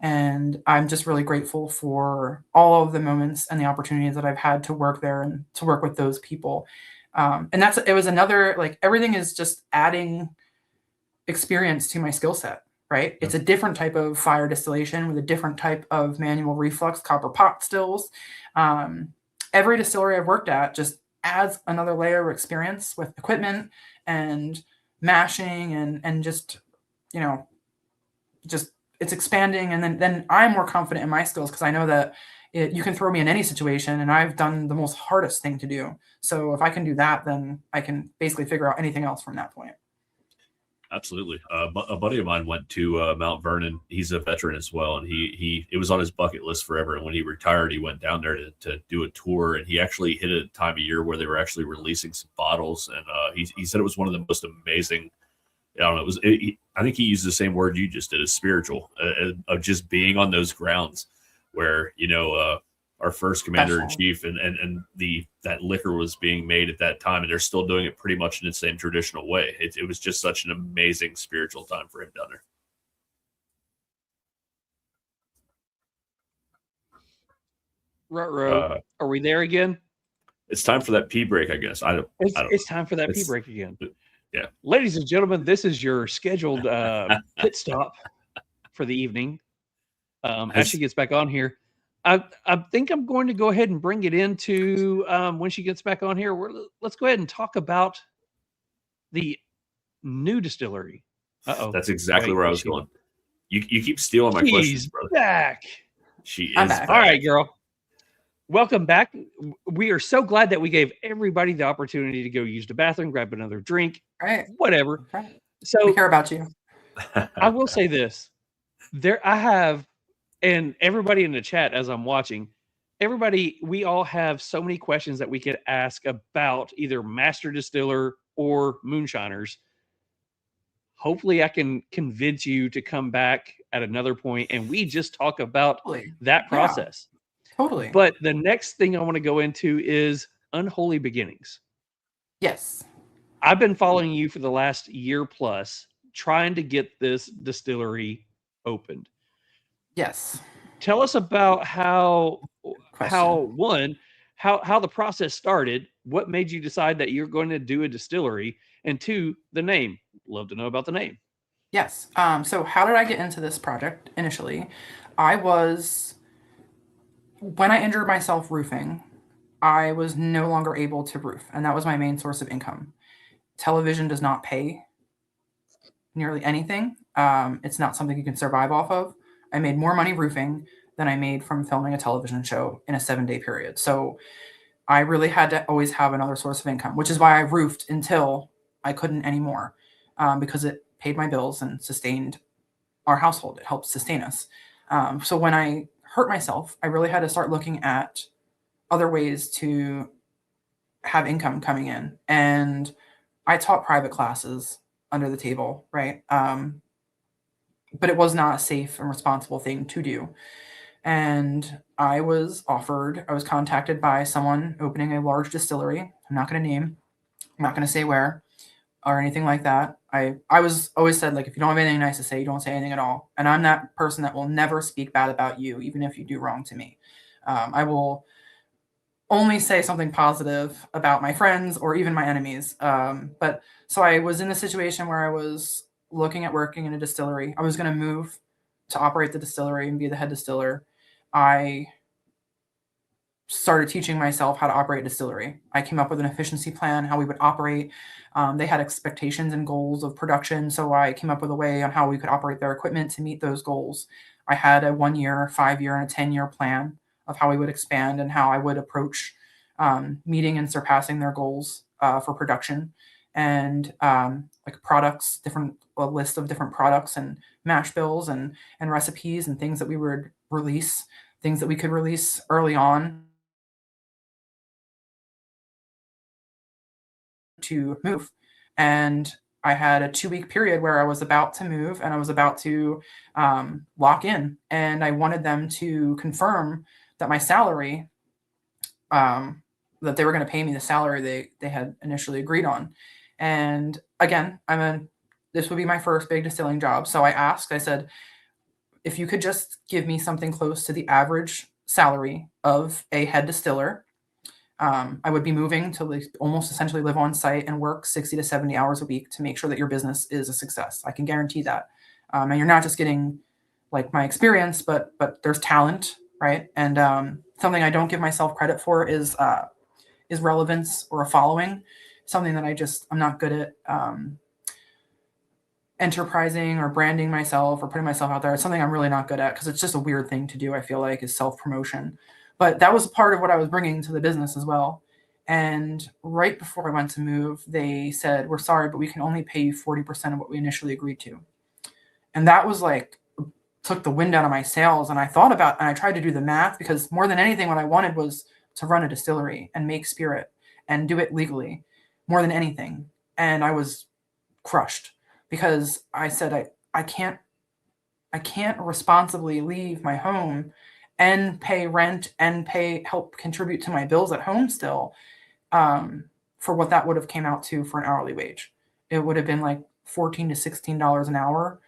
And I'm just really grateful for all of the moments and the opportunities that I've had to work there and to work with those people. And it was another, like, everything is just adding experience to my skill set, right? It's a different type of fire distillation with a different type of manual reflux, copper pot stills. Every distillery I've worked at just adds another layer of experience with equipment and mashing and just, it's expanding. And then I'm more confident in my skills because I know that you can throw me in any situation and I've done the most hardest thing to do. So if I can do that, then I can basically figure out anything else from that point. Absolutely. A buddy of mine went to Mount Vernon. He's a veteran as well. And it was on his bucket list forever. And when he retired, he went down there to do a tour. And he actually hit a time of year where they were actually releasing some bottles. And he said it was one of the most amazing, I don't know, I think he used the same word you just did, as spiritual, of just being on those grounds where our first commander in chief and that liquor was being made at that time, and they're still doing it pretty much in the same traditional way. It was just such an amazing spiritual time for him down there. Ruh-roh. Are we there again? It's time for that pee break, I guess. I don't It's time for that pee break again. Yeah. Ladies and gentlemen, this is your scheduled pit stop for the evening. As she gets back on here, I think I'm going to go ahead and bring it into when she gets back on here. Let's go ahead and talk about the new distillery. Uh-oh. That's exactly where I was going. You keep stealing my questions, brother. Back. She is back. All right, girl. Welcome back. We are so glad that we gave everybody the opportunity to go use the bathroom, grab another drink, whatever. Right. So we care about you. I will say this. I have, and everybody in the chat as I'm watching, we all have so many questions that we could ask about either Master Distiller or Moonshiners. Hopefully I can convince you to come back at another point and we just talk about that process. Yeah. Totally. But the next thing I want to go into is Unholy Beginnings. Yes. I've been following you for the last year plus, trying to get this distillery opened. Yes. Tell us about how the process started, what made you decide that you're going to do a distillery, and two, the name. Love to know about the name. Yes. So how did I get into this project initially? When I injured myself roofing, I was no longer able to roof, and that was my main source of income. Television does not pay nearly anything. It's not something you can survive off of. I made more money roofing than I made from filming a television show in a 7-day period. So I really had to always have another source of income, which is why I roofed until I couldn't anymore, because it paid my bills and sustained our household. It helped sustain us. So when I hurt myself, I really had to start looking at other ways to have income coming in. And I taught private classes under the table, right? But it was not a safe and responsible thing to do. And I was contacted by someone opening a large distillery. I'm not going to name, I'm not going to say where or anything like that. I was always said, like, if you don't have anything nice to say, you don't say anything at all. And I'm that person that will never speak bad about you, even if you do wrong to me. I will only say something positive about my friends or even my enemies. But so I was in a situation where I was looking at working in a distillery. I was going to move to operate the distillery and be the head distiller. I started teaching myself how to operate a distillery. I came up with an efficiency plan, how we would operate. They had expectations and goals of production. So I came up with a way on how we could operate their equipment to meet those goals. I had a 1-year, 5-year, and a 10-year plan of how we would expand and how I would approach meeting and surpassing their goals for production. And like products, a list of different products and mash bills and recipes and things that we would release, things that we could release early on to move. And I had a 2-week period where I was about to move and I was about to lock in. And I wanted them to confirm that my salary, that they were going to pay me the salary they had initially agreed on. And again, this would be my first big distilling job. So I said, if you could just give me something close to the average salary of a head distiller, I would be moving to almost essentially live on site and work 60 to 70 hours a week to make sure that your business is a success. I can guarantee that. And you're not just getting like my experience, but there's talent, right? And something I don't give myself credit for is relevance or a following. Something that I'm not good at enterprising or branding myself or putting myself out there. It's something I'm really not good at because it's just a weird thing to do, I feel like, is self-promotion. But that was part of what I was bringing to the business as well. And right before I went to move, they said, we're sorry, but we can only pay you 40% of what we initially agreed to. And that was like, took the wind out of my sails. And I tried to do the math because more than anything, what I wanted was to run a distillery and make spirit and do it legally more than anything. And I was crushed because I said, I can't responsibly leave my home and pay rent and help contribute to my bills at home still, for what that would have came out to for an hourly wage. It would have been like $14 to $16 an hour.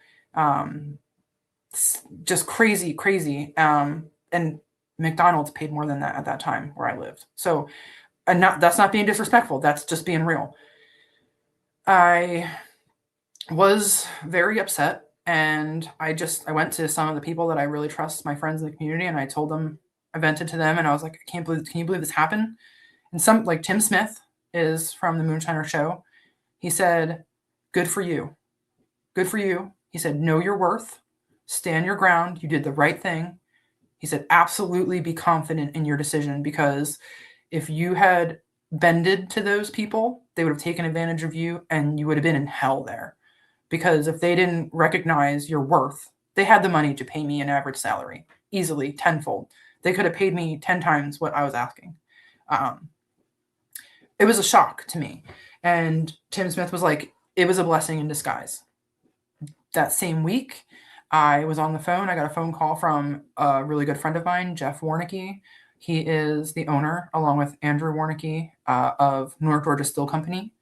Just crazy. And McDonald's paid more than that at that time where I lived. So, and that's not being disrespectful. That's just being real. I was very upset, and I went to some of the people that I really trust, my friends in the community, and I told them, I vented to them, and I was like, can you believe this happened? And some, like Tim Smith is from the Moonshiner show. He said, good for you. Good for you. He said, know your worth, stand your ground. You did the right thing. He said, absolutely be confident in your decision, because if you had bended to those people, they would have taken advantage of you and you would have been in hell there. Because if they didn't recognize your worth, they had the money to pay me an average salary easily, tenfold. They could have paid me 10 times what I was asking. It was a shock to me. And Tim Smith was like, it was a blessing in disguise. That same week, I was on the phone. I got a phone call from a really good friend of mine, Jeff Warnicki. He is the owner, along with Andrew Warnicki, of North Georgia Still Company.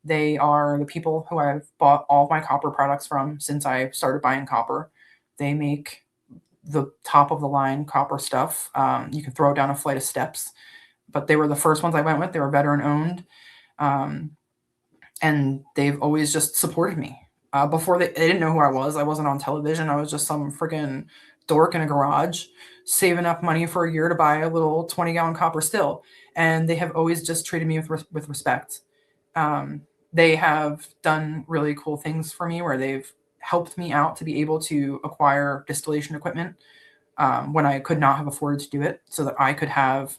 They are the people who I've bought all of my copper products from since I started buying copper. They make the top of the line copper stuff. You can throw it down a flight of steps, but they were the first ones I went with. They were veteran owned. And they've always just supported me. Before they didn't know who I was. I wasn't on television. I was just some freaking dork in a garage saving up money for a year to buy a little 20-gallon copper still. And they have always just treated me with respect. They have done really cool things for me where they've helped me out to be able to acquire distillation equipment when I could not have afforded to do it, so that I could have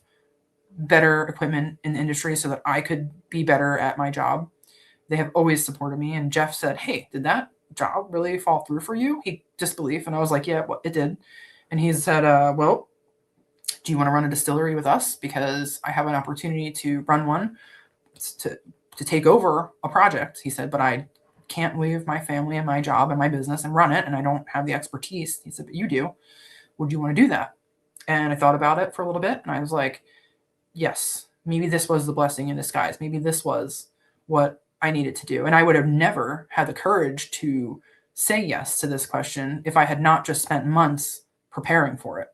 better equipment in the industry, so that I could be better at my job. They have always supported me. And Jeff said, hey, did that job really fall through for you? He disbelief. And I was like, yeah, well, it did. And he said, well, do you want to run a distillery with us? Because I have an opportunity to run one, to take over a project. He said, but I can't leave my family and my job and my business and run it. And I don't have the expertise. He said, but you do. Would you want to do that? And I thought about it for a little bit. And I was like, yes, maybe this was the blessing in disguise. Maybe this was what I needed to do. And I would have never had the courage to say yes to this question if I had not just spent months preparing for it.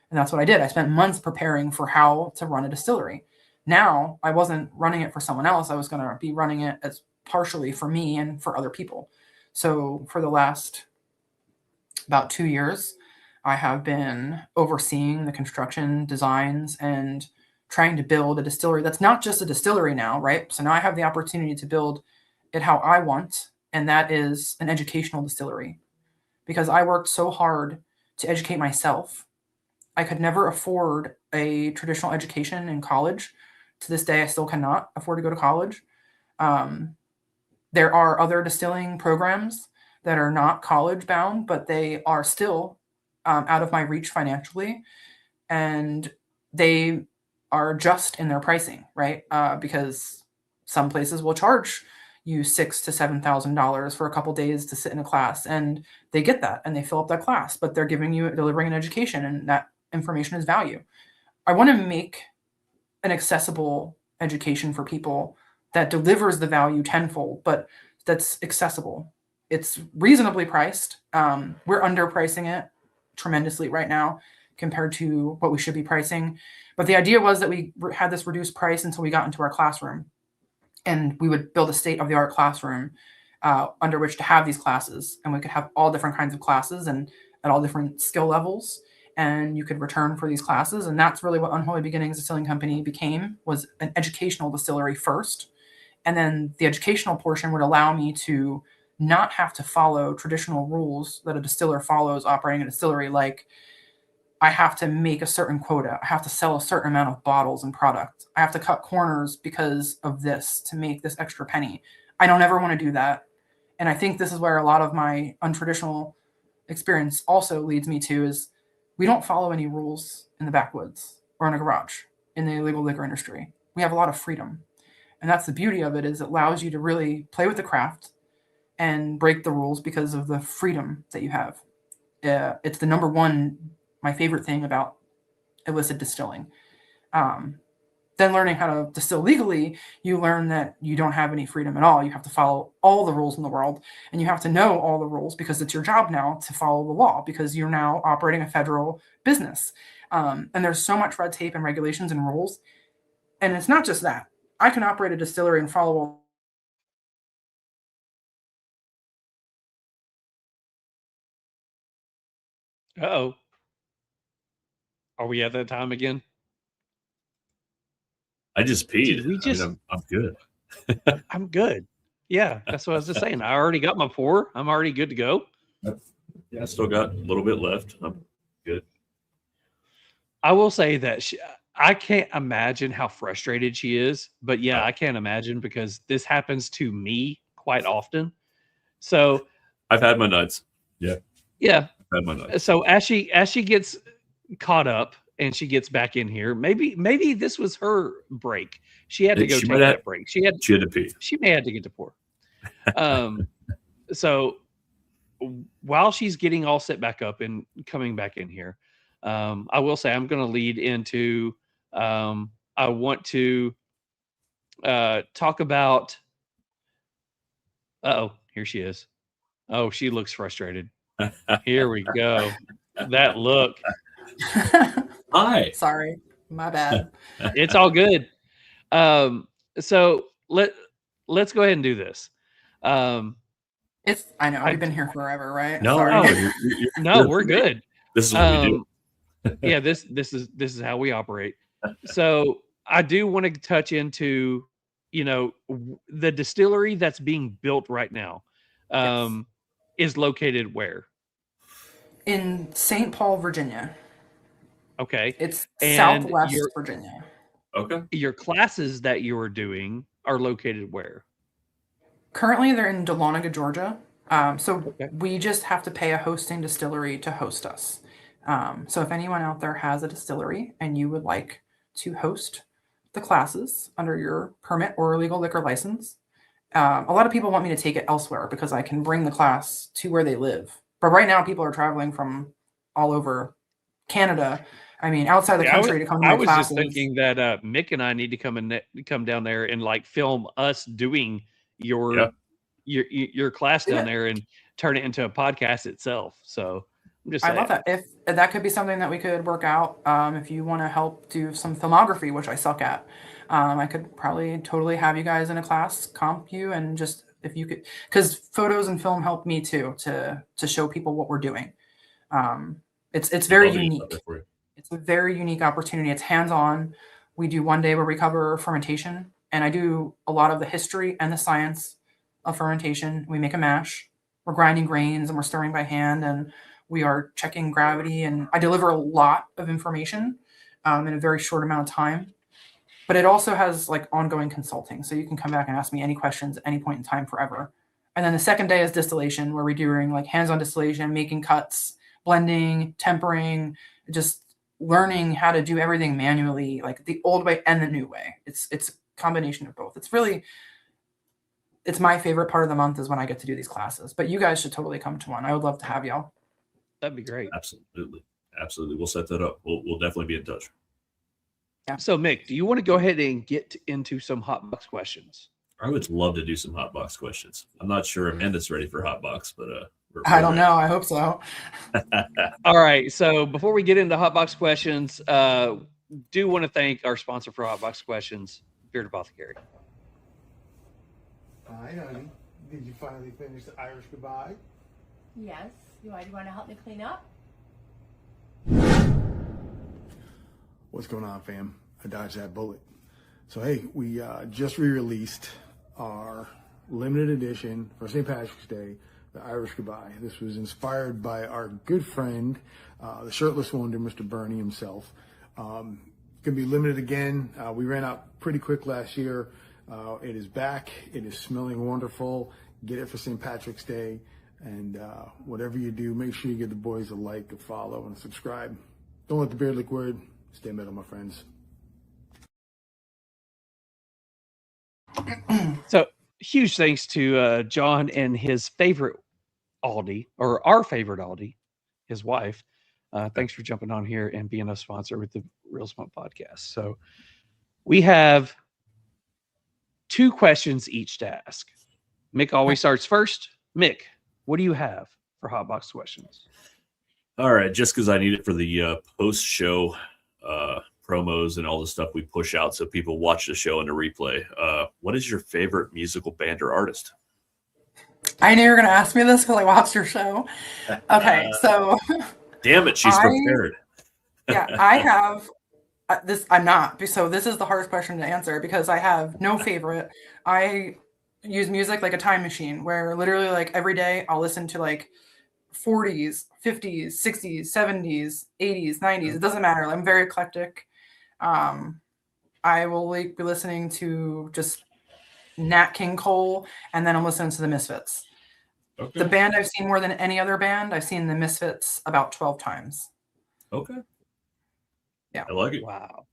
And that's what I did. I spent months preparing for how to run a distillery. Now I wasn't running it for someone else. I was going to be running it as partially for me and for other people. So for the last about 2 years, I have been overseeing the construction designs and trying to build a distillery that's not just a distillery now, right? So now I have the opportunity to build it how I want, and that is an educational distillery. Because I worked so hard to educate myself. I could never afford a traditional education in college. To this day, I still cannot afford to go to college. There are other distilling programs that are not college bound, but they are still out of my reach financially. And they are just in their pricing, right? Because some places will charge you $6,000 to $7,000 for a couple days to sit in a class, and they get that and they fill up that class, but they're delivering an education, and that information is value. I want to make an accessible education for people that delivers the value tenfold, but that's accessible. It's reasonably priced. We're underpricing it tremendously right now compared to what we should be pricing. But the idea was that we had this reduced price until we got into our classroom, and we would build a state-of-the-art classroom under which to have these classes, and we could have all different kinds of classes and at all different skill levels, and you could return for these classes. And that's really what Unholy Beginnings Distilling Company became, was an educational distillery first. And then the educational portion would allow me to not have to follow traditional rules that a distiller follows operating a distillery, like I have to make a certain quota. I have to sell a certain amount of bottles and product. I have to cut corners because of this to make this extra penny. I don't ever want to do that. And I think this is where a lot of my untraditional experience also leads me to, is we don't follow any rules in the backwoods or in a garage in the illegal liquor industry. We have a lot of freedom. And that's the beauty of it, is it allows you to really play with the craft and break the rules because of the freedom that you have. It's the number one, my favorite thing about illicit distilling. Then learning how to distill legally, you learn that you don't have any freedom at all. You have to follow all the rules in the world, and you have to know all the rules because it's your job now to follow the law because you're now operating a federal business. And there's so much red tape and regulations and rules. And it's not just that. I can operate a distillery and follow all. Uh-oh. Are we at that time again? I just peed. Did we just... I'm good. I'm good. Yeah, that's what I was just saying. I already got my pour. I'm already good to go. Yeah, I still got a little bit left. I'm good. I will say that I can't imagine how frustrated she is, but yeah, I can't imagine because this happens to me quite often. So I've had my nuts. Yeah. Yeah. I've had my nuts. So as she gets caught up and she gets back in here, maybe this was her break. She had to go take that break. She had to pee. She may have to get to pour. So while she's getting all set back up and coming back in here, I will say I'm going to lead into. I want to talk about. Uh-oh, here she is. Oh, she looks frustrated. Here we go. That look. Hi. Sorry, my bad. It's all good. So let's go ahead and do this. I know we've been here forever, right? No, sorry. No, we're good. This is what we do. Yeah, this is how we operate. So I do want to touch into, the distillery that's being built right now. Is located where? In St. Paul, Virginia. Okay. It's And Southwest Virginia. Okay. Your classes that you are doing are located where? Currently, they're in Dahlonega, Georgia. We just have to pay a hosting distillery to host us. So if anyone out there has a distillery and you would like to host the classes under your permit or legal liquor license, a lot of people want me to take it elsewhere because I can bring the class to where they live. But right now, people are traveling from all over Canada. I mean, outside the country to come to my classes. I was just thinking that Mick and I need to come down there and like film us doing your class down there and turn it into a podcast itself. So I'm just saying. I love that. If that could be something that we could work out, if you want to help do some filmography, which I suck at, I could probably totally have you guys in a class, comp you, and just if you could, because photos and film help me too to show people what we're doing. It's very unique. It's a very unique opportunity. It's hands-on. We do one day where we cover fermentation, and I do a lot of the history and the science of fermentation. We make a mash. We're grinding grains and we're stirring by hand, and we are checking gravity. And I deliver a lot of information in a very short amount of time. But it also has like ongoing consulting, so you can come back and ask me any questions at any point in time forever. And then the second day is distillation, where we're doing like hands-on distillation, making cuts, blending, tempering, just learning how to do everything manually, like the old way and the new way. It's a combination of both. It's my favorite part of the month is when I get to do these classes. But you guys should totally come to one. I would love to have y'all. That'd be great. Absolutely. We'll set that up. We'll definitely be in touch. Yeah. So Mick, do you want to go ahead and get into some hot box questions? I would love to do some hot box questions. I'm not sure Amanda's ready for hot box, but I don't know. I hope so. All right. So before we get into hot box questions, do want to thank our sponsor for hot box questions, Beard Apothecary. Hi, honey. Did you finally finish the Irish goodbye? Yes. Do you want to help me clean up? What's going on, fam? I dodged that bullet. So, hey, we just re-released our limited edition for St. Patrick's Day, the Irish Goodbye. This was inspired by our good friend, the shirtless wonder, Mr. Bernie himself. It's going to be limited again. We ran out pretty quick last year. It is back. It is smelling wonderful. Get it for St. Patrick's Day. And whatever you do, make sure you give the boys a like, a follow, and a subscribe. Don't let the beard lick word. Stay metal, my friends. So huge thanks to John and his favorite Aldi, or our favorite Aldi, his wife, Thanks for jumping on here and being a sponsor with the Real Smoke podcast. So we have 2 questions each to ask. Mick always starts first. Mick, what do you have for Hotbox questions? All right, just because I need it for the post-show promos and all the stuff we push out so people watch the show in the replay. What is your favorite musical band or artist? I knew you were going to ask me this because I watched your show. Okay, so... Damn it, she's prepared. Yeah, I have... this. I'm not. So this is the hardest question to answer because I have no favorite. I use music like a time machine where literally like every day I'll listen to like 40s, 50s, 60s, 70s, 80s, 90s. It doesn't matter. I'm very eclectic. I will like be listening to just Nat King Cole, and then I'm listening to the Misfits. Okay. The band I've seen more than any other band, I've seen the Misfits about 12 times. Okay. Yeah. I like it. Wow.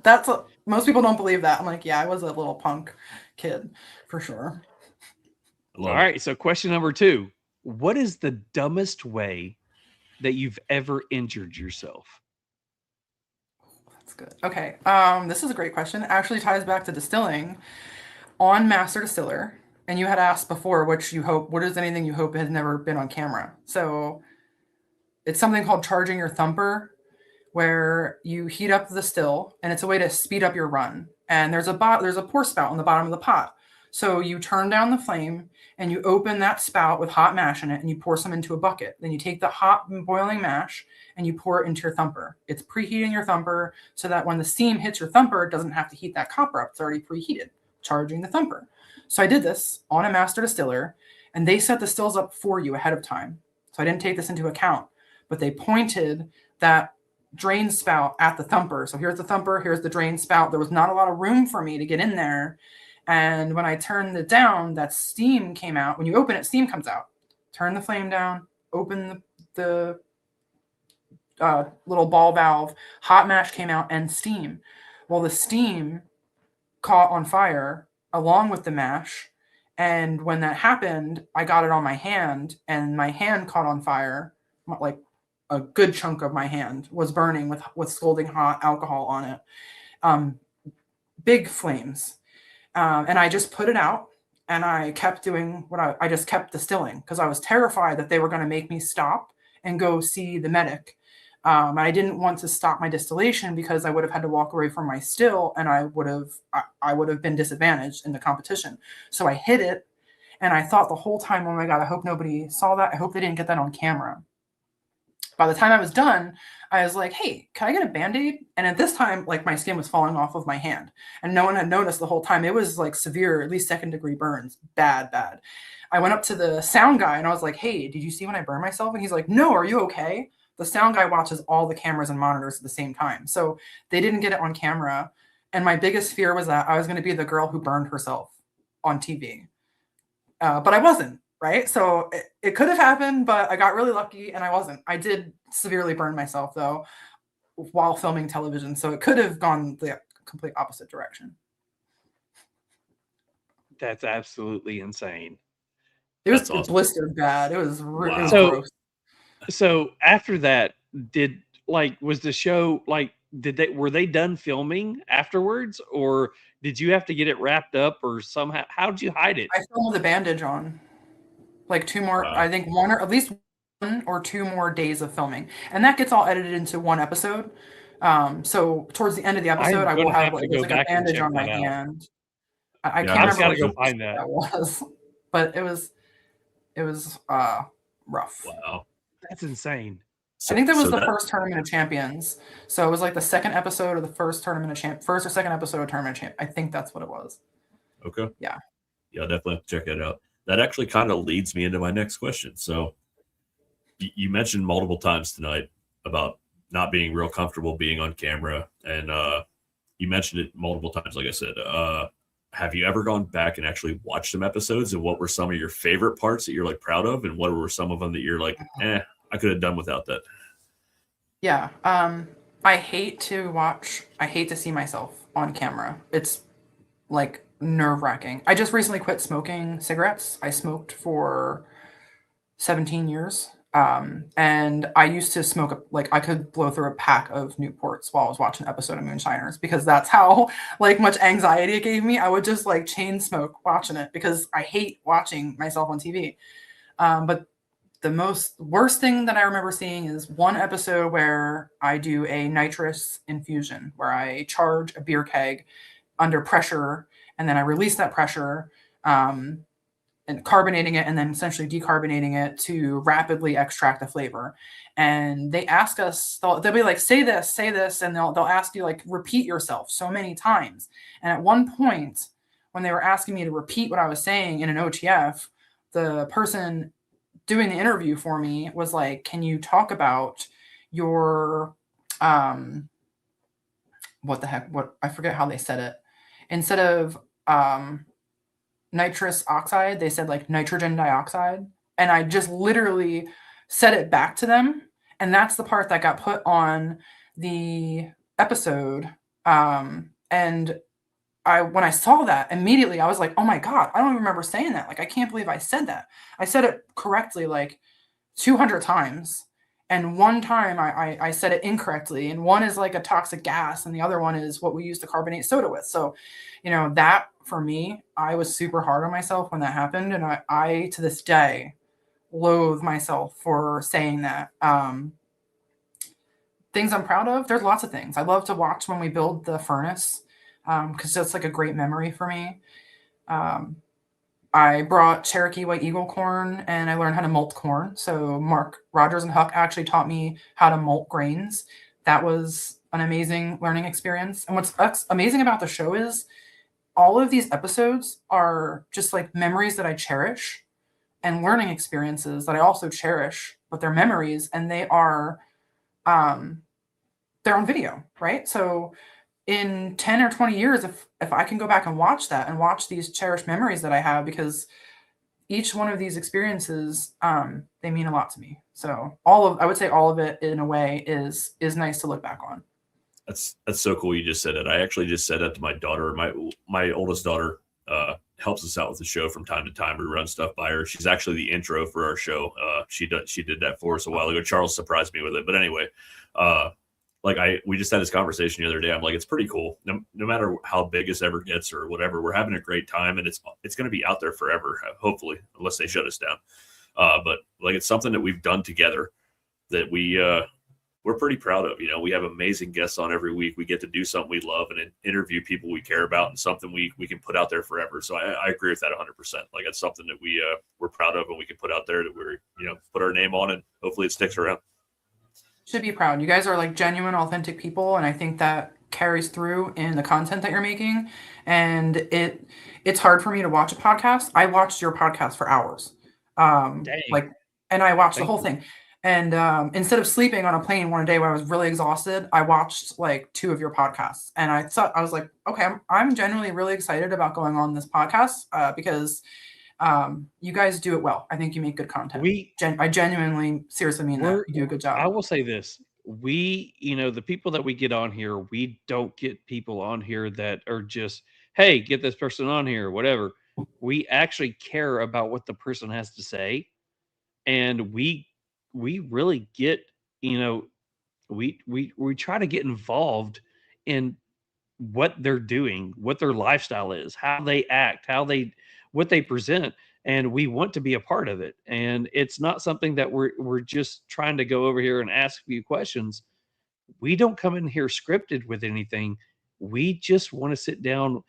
That's most people don't believe that. I'm like, yeah, I was a little punk kid for sure. All right. So question number 2. What is the dumbest way that you've ever injured yourself? That's good. Okay. This is a great question. It actually ties back to distilling. On Master Distiller, and you had asked before what is anything you hope has never been on camera. So it's something called charging your thumper, where you heat up the still, and it's a way to speed up your run. And there's a pour spout on the bottom of the pot. So you turn down the flame and you open that spout with hot mash in it, and you pour some into a bucket. Then you take the hot boiling mash and you pour it into your thumper. It's preheating your thumper so that when the steam hits your thumper, it doesn't have to heat that copper up. It's already preheated, charging the thumper. So I did this on a Master Distiller, and they set the stills up for you ahead of time. So I didn't take this into account, but they pointed that drain spout at the thumper. So here's the thumper, here's the drain spout. There was not a lot of room for me to get in there. And when I turned it down, that steam came out. When you open it, steam comes out. Turn the flame down, open the little ball valve, hot mash came out, and steam. Well, the steam caught on fire along with the mash. And when that happened, I got it on my hand, and my hand caught on fire. Like a good chunk of my hand was burning with scalding hot alcohol on it. Big flames. And I just put it out, and I kept doing I just kept distilling because I was terrified that they were going to make me stop and go see the medic. I didn't want to stop my distillation because I would have had to walk away from my still, and I would have been disadvantaged in the competition. So I hid it, and I thought the whole time, oh my God, I hope nobody saw that. I hope they didn't get that on camera. By the time I was done, I was like, hey, can I get a Band-Aid? And at this time, like my skin was falling off of my hand, and no one had noticed the whole time. It was like severe, at least 2nd degree burns, bad. I went up to the sound guy and I was like, hey, did you see when I burned myself? And he's like, no, are you okay? The sound guy watches all the cameras and monitors at the same time. So they didn't get it on camera. And my biggest fear was that I was going to be the girl who burned herself on TV. But I wasn't, right? So it could have happened, but I got really lucky and I wasn't. I did severely burn myself, though, while filming television. So it could have gone the complete opposite direction. That's absolutely insane. It was blistered bad. It was really gross. So after that, was the show were they done filming afterwards, or did you have to get it wrapped up, or somehow how did you hide it? I filmed with a bandage on, like 2 more. Wow. I think at least 1 or 2 more days of filming, and that gets all edited into 1 episode. So towards the end of the episode, I will have like a bandage on my hand. I can't remember. Go find that was, but it was rough. Wow. That's insane. I think that was the first Tournament of Champions. So it was like the 2nd episode of the first or 2nd episode of Tournament of Champions. I think that's what it was. Okay. Yeah. Yeah, definitely have to check that out. That actually kind of leads me into my next question. So you mentioned multiple times tonight about not being real comfortable being on camera. And you mentioned it multiple times, like I said. Have you ever gone back and actually watched some episodes, and what were some of your favorite parts that you're like proud of, and what were some of them that you're like, I could have done without that? Yeah. I hate to see myself on camera. It's like nerve-wracking. I just recently quit smoking cigarettes. I smoked for 17 years. And I used to smoke like I could blow through a pack of Newports while I was watching an episode of Moonshiners because that's how like much anxiety it gave me. I would just like chain smoke watching it because I hate watching myself on TV. But the worst thing that I remember seeing is one episode where I do a nitrous infusion where I charge a beer keg under pressure and then I release that pressure. And carbonating it and then essentially decarbonating it to rapidly extract the flavor. And they ask us, they'll be like, say this, and they'll ask you like, repeat yourself so many times. And at one point, when they were asking me to repeat what I was saying in an OTF, the person doing the interview for me was like, can you talk about your, what I forget how they said it. Instead of, nitrous oxide, they said like nitrogen dioxide, and I just literally said it back to them, and that's the part that got put on the episode. And when I saw that immediately, I was like, oh my god, I don't even remember saying that. Like, I can't believe I said that. I said it correctly like 200 times, and one time I said it incorrectly, and one is like a toxic gas and the other one is what we use to carbonate soda with. So that for me, I was super hard on myself when that happened, and I to this day loathe myself for saying that. Things I'm proud of, there's lots of things. I love to watch when we build the furnace because that's like a great memory for me. I brought Cherokee White Eagle corn and I learned how to malt corn. So Mark Rogers and Huck actually taught me how to malt grains. That was an amazing learning experience. And what's amazing about the show is all of these episodes are just like memories that I cherish and learning experiences that I also cherish, but they're memories and they're on video, right? So in 10 or 20 years, if I can go back and watch that and watch these cherished memories that I have, because each one of these experiences, they mean a lot to me. So I would say all of it in a way is nice to look back on. That's so cool. You just said it. I actually just said that to my daughter. My oldest daughter helps us out with the show from time to time. We run stuff by her. She's actually the intro for our show. She did that for us a while ago. Charles surprised me with it. But anyway, we just had this conversation the other day. I'm like, it's pretty cool. No matter how big this ever gets or whatever, we're having a great time, and it's going to be out there forever, hopefully, unless they shut us down. But like, it's something that we've done together that we're pretty proud of. We have amazing guests on every week. We get to do something we love and interview people we care about, and something we can put out there forever. So I agree with that 100%. Like, it's something that we're proud of and we can put out there that we're, put our name on, and hopefully it sticks around. Should be proud. You guys are like genuine, authentic people, and I think that carries through in the content that you're making. And it's hard for me to watch a podcast. I watched your podcast for hours. And I watched the whole thing. And instead of sleeping on a plane one day when I was really exhausted, I watched like 2 of your podcasts, and I was like, okay, I'm genuinely really excited about going on this podcast because you guys do it well. I think you make good content. I genuinely, seriously mean that. You do a good job. I will say this. The people that we get on here, we don't get people on here that are just, hey, get this person on here, whatever. We actually care about what the person has to say. And we really get, we try to get involved in what they're doing, what their lifestyle is, how they act, what they present, and we want to be a part of it. And it's not something that we're just trying to go over here and ask a few questions. We don't come in here scripted with anything. We just want to sit down.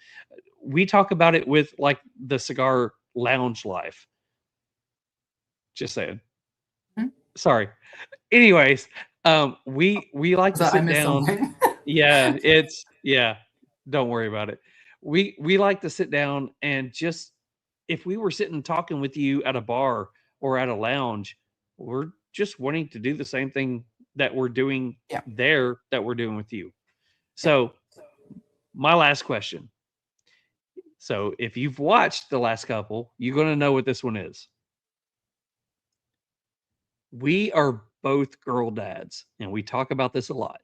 We talk about it with like the cigar lounge life. Just saying. Sorry. Anyways, we like to sit down. Don't worry about it. We like to sit down and just, if we were sitting talking with you at a bar or at a lounge, we're just wanting to do the same thing that we're doing there that we're doing with you. So my last question. So if you've watched the last couple, you're going to know what this one is. We are both girl dads, and we talk about this a lot.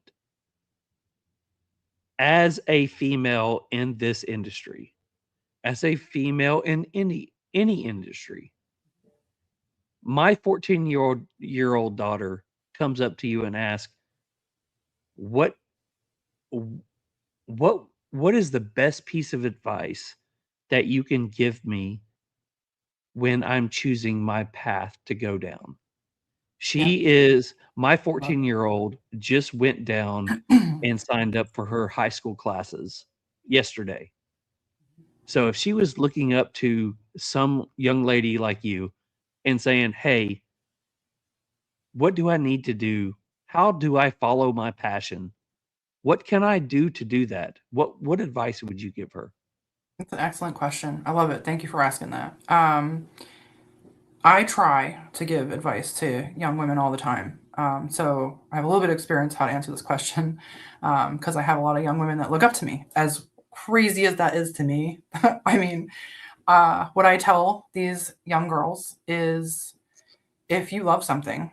As a female in this industry, as a female in any industry, my 14-year-old daughter comes up to you and asks, what is the best piece of advice that you can give me when I'm choosing my path to go down? My 14-year-old just went down and signed up for her high school classes yesterday. So if she was looking up to some young lady like you and saying, hey, what do I need to do? How do I follow my passion? What can I do to do that? What advice would you give her? That's an excellent question. I love it. Thank you for asking that. I try to give advice to young women all the time. So I have a little bit of experience how to answer this question because I have a lot of young women that look up to me. As crazy as that is to me, I mean, what I tell these young girls is if you love something,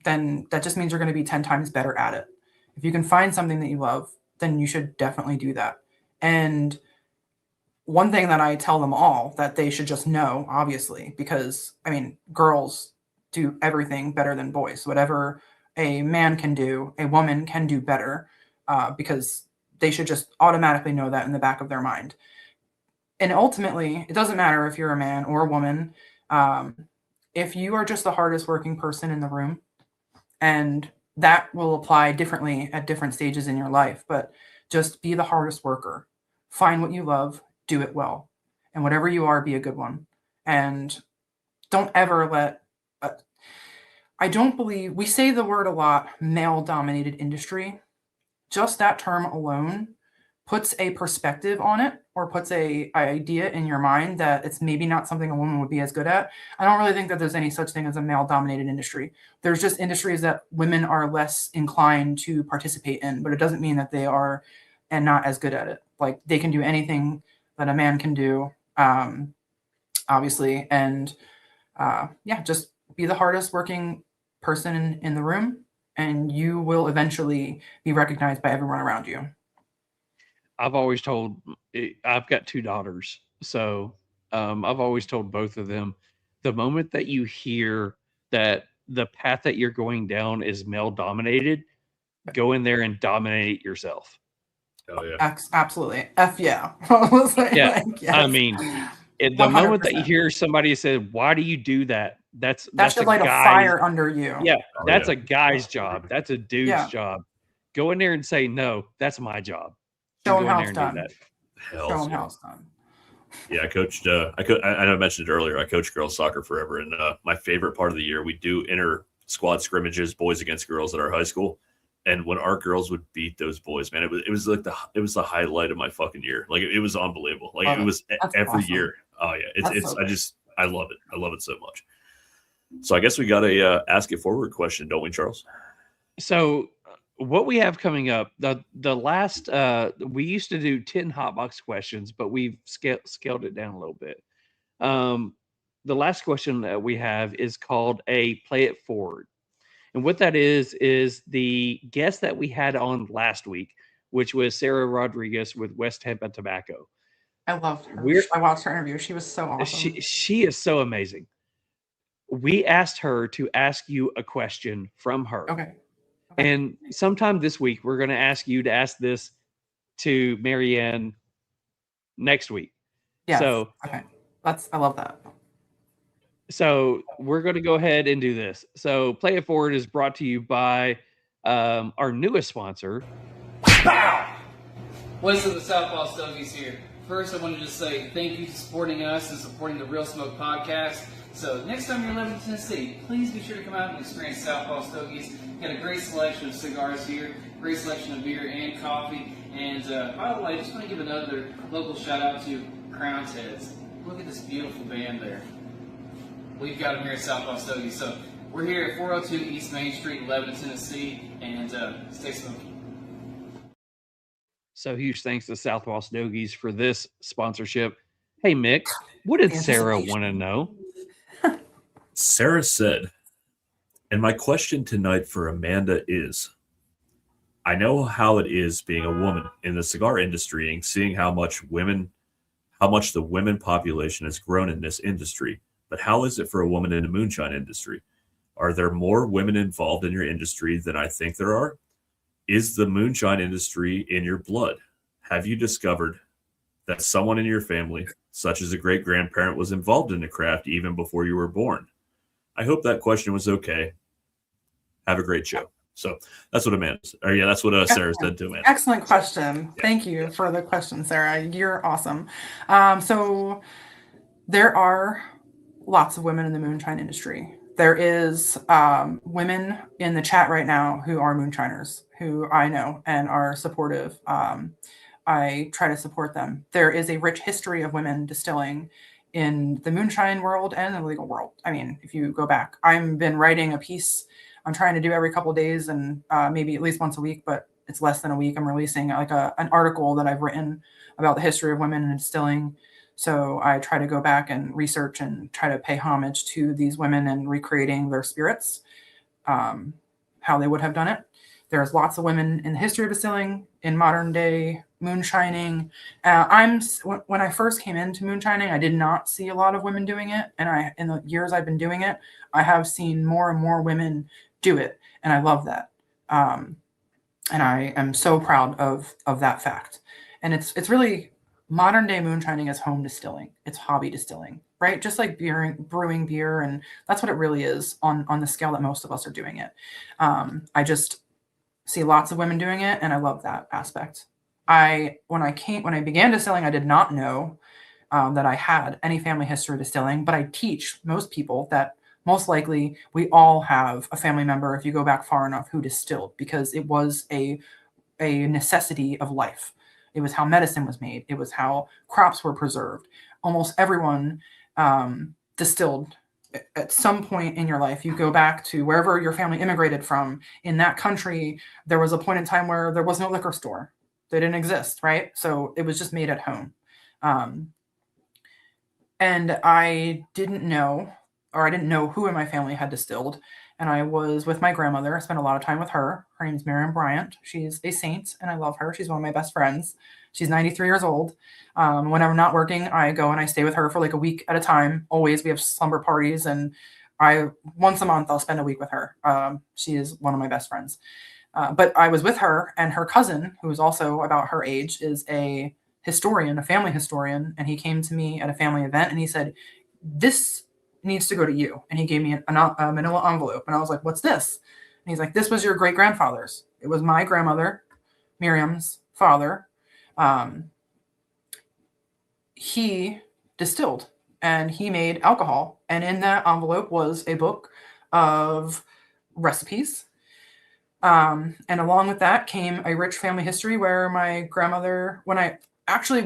then that just means you're going to be 10 times better at it. If you can find something that you love, then you should definitely do that. And one thing that I tell them all that they should just know, obviously, because I mean, girls do everything better than boys. Whatever a man can do, a woman can do better, because they should just automatically know that in the back of their mind. And ultimately, it doesn't matter if you're a man or a woman. If you are just the hardest working person in the room, and that will apply differently at different stages in your life, but just be the hardest worker. Find what you love. Do it well. And whatever you are, be a good one. And don't ever let, I don't believe, we say the word a lot, male-dominated industry. Just that term alone puts a perspective on it or puts a idea in your mind that it's maybe not something a woman would be as good at. I don't really think that there's any such thing as a male-dominated industry. There's just industries that women are less inclined to participate in, but it doesn't mean that they are and not as good at it. Like they can do anything that a man can do, obviously. And just be the hardest working person in the room, and you will eventually be recognized by everyone around you. I've always told, I've got 2 daughters. So I've always told both of them, the moment that you hear that the path that you're going down is male dominated, go in there and dominate yourself. Oh yeah, absolutely. F yeah. Yes. I mean, the 100%. Moment that you hear somebody say, "Why do you do that?" That should light a fire under you. Yeah, that's a guy's job. That's a dude's job. Go in there and say, "No, that's my job." Show them how it's done. Show them how it's done. Yeah, I coached. I know I mentioned it earlier. I coached girls soccer forever, and my favorite part of the year, we do inter squad scrimmages, boys against girls at our high school. And when our girls would beat those boys, man, it was like the highlight of my fucking year. Like it was unbelievable. Like it was every year. Oh yeah, I love it. I love it so much. So I guess we got a ask it forward question, don't we, Charles? So what we have coming up, the last we used to do 10 hotbox questions, but we've scaled it down a little bit. The last question that we have is called a play it forward. And what that is the guest that we had on last week, which was Sarah Rodriguez with West Hemp Tobacco. I loved her. I watched her interview. She was so awesome. She is so amazing. We asked her to ask you a question from her. Okay. And sometime this week, we're going to ask you to ask this to Marianne next week. Yeah. So, okay. I love that. So we're going to go ahead and do this. So Play It Forward is brought to you by our newest sponsor. What's up, the Southpaw Stogies here. First, I want to just say thank you for supporting us and supporting the Real Smoke podcast. So next time you're in Lebanon, Tennessee, please be sure to come out and experience Southpaw Stogies. Got a great selection of cigars here, great selection of beer and coffee. And by the way, I just want to give another local shout out to Crown's Heads. Look at this beautiful band there. We've got them here at Southpaw Stogies. So we're here at 402 East Main Street, Lebanon, Tennessee, and stay smoky. So huge thanks to Southpaw Stogies for this sponsorship. Hey, Mick, what did Sarah want to know? Sarah said, and my question tonight for Amanda is, I know how it is being a woman in the cigar industry and seeing how much the women population has grown in this industry. But how is it for a woman in the moonshine industry? Are there more women involved in your industry than I think there are? Is the moonshine industry in your blood? Have you discovered that someone in your family, such as a great-grandparent, was involved in the craft even before you were born? I hope that question was okay. Have a great show. So that's what Amanda said. Or yeah, that's what Sarah said to Amanda. Excellent question. Thank you for the question, Sarah. You're awesome. So there are lots of women in the moonshine industry. There is women in the chat right now who are moonshiners, who I know and are supportive. I try to support them. There is a rich history of women distilling in the moonshine world and the legal world. I mean, if you go back, I've been writing a piece I'm trying to do every couple of days and maybe at least once a week, but it's less than a week. I'm releasing like an article that I've written about the history of women in distilling. So I try to go back and research and try to pay homage to these women and recreating their spirits, how they would have done it. There's lots of women in the history of distilling, in modern day moonshining. When I first came into moonshining, I did not see a lot of women doing it. And in the years I've been doing it, I have seen more and more women do it. And I love that. And I am so proud of that fact. And it's really modern day moonshining is home distilling. It's hobby distilling, right? Just like brewing beer. And that's what it really is on the scale that most of us are doing it. I just see lots of women doing it. And I love that aspect. When I began distilling, I did not know that I had any family history of distilling, but I teach most people that most likely we all have a family member, if you go back far enough, who distilled, because it was a necessity of life. It was how medicine was made. It was how crops were preserved. Almost everyone distilled at some point in your life. You go back to wherever your family immigrated from. In that country, there was a point in time where there was no liquor store. They didn't exist, right? So it was just made at home. And I didn't know who in my family had distilled. And I was with my grandmother. I spent a lot of time with her. Her name's Bryant. She's a saint, and I love her. She's one of my best friends. She's 93 years old. When I'm not working, I go and I stay with her for like a week at a time. Always, we have slumber parties, and once a month I'll spend a week with her. She is one of my best friends. But I was with her, and her cousin, who is also about her age, is a historian, a family historian. And he came to me at a family event, and he said, "This needs to go to you." And he gave me a manila envelope. And I was like, "What's this?" And he's like, "This was your great-grandfather's. It was my grandmother, Miriam's father. He distilled, and he made alcohol. And in that envelope was a book of recipes. And along with that came a rich family history where my grandmother, when I went to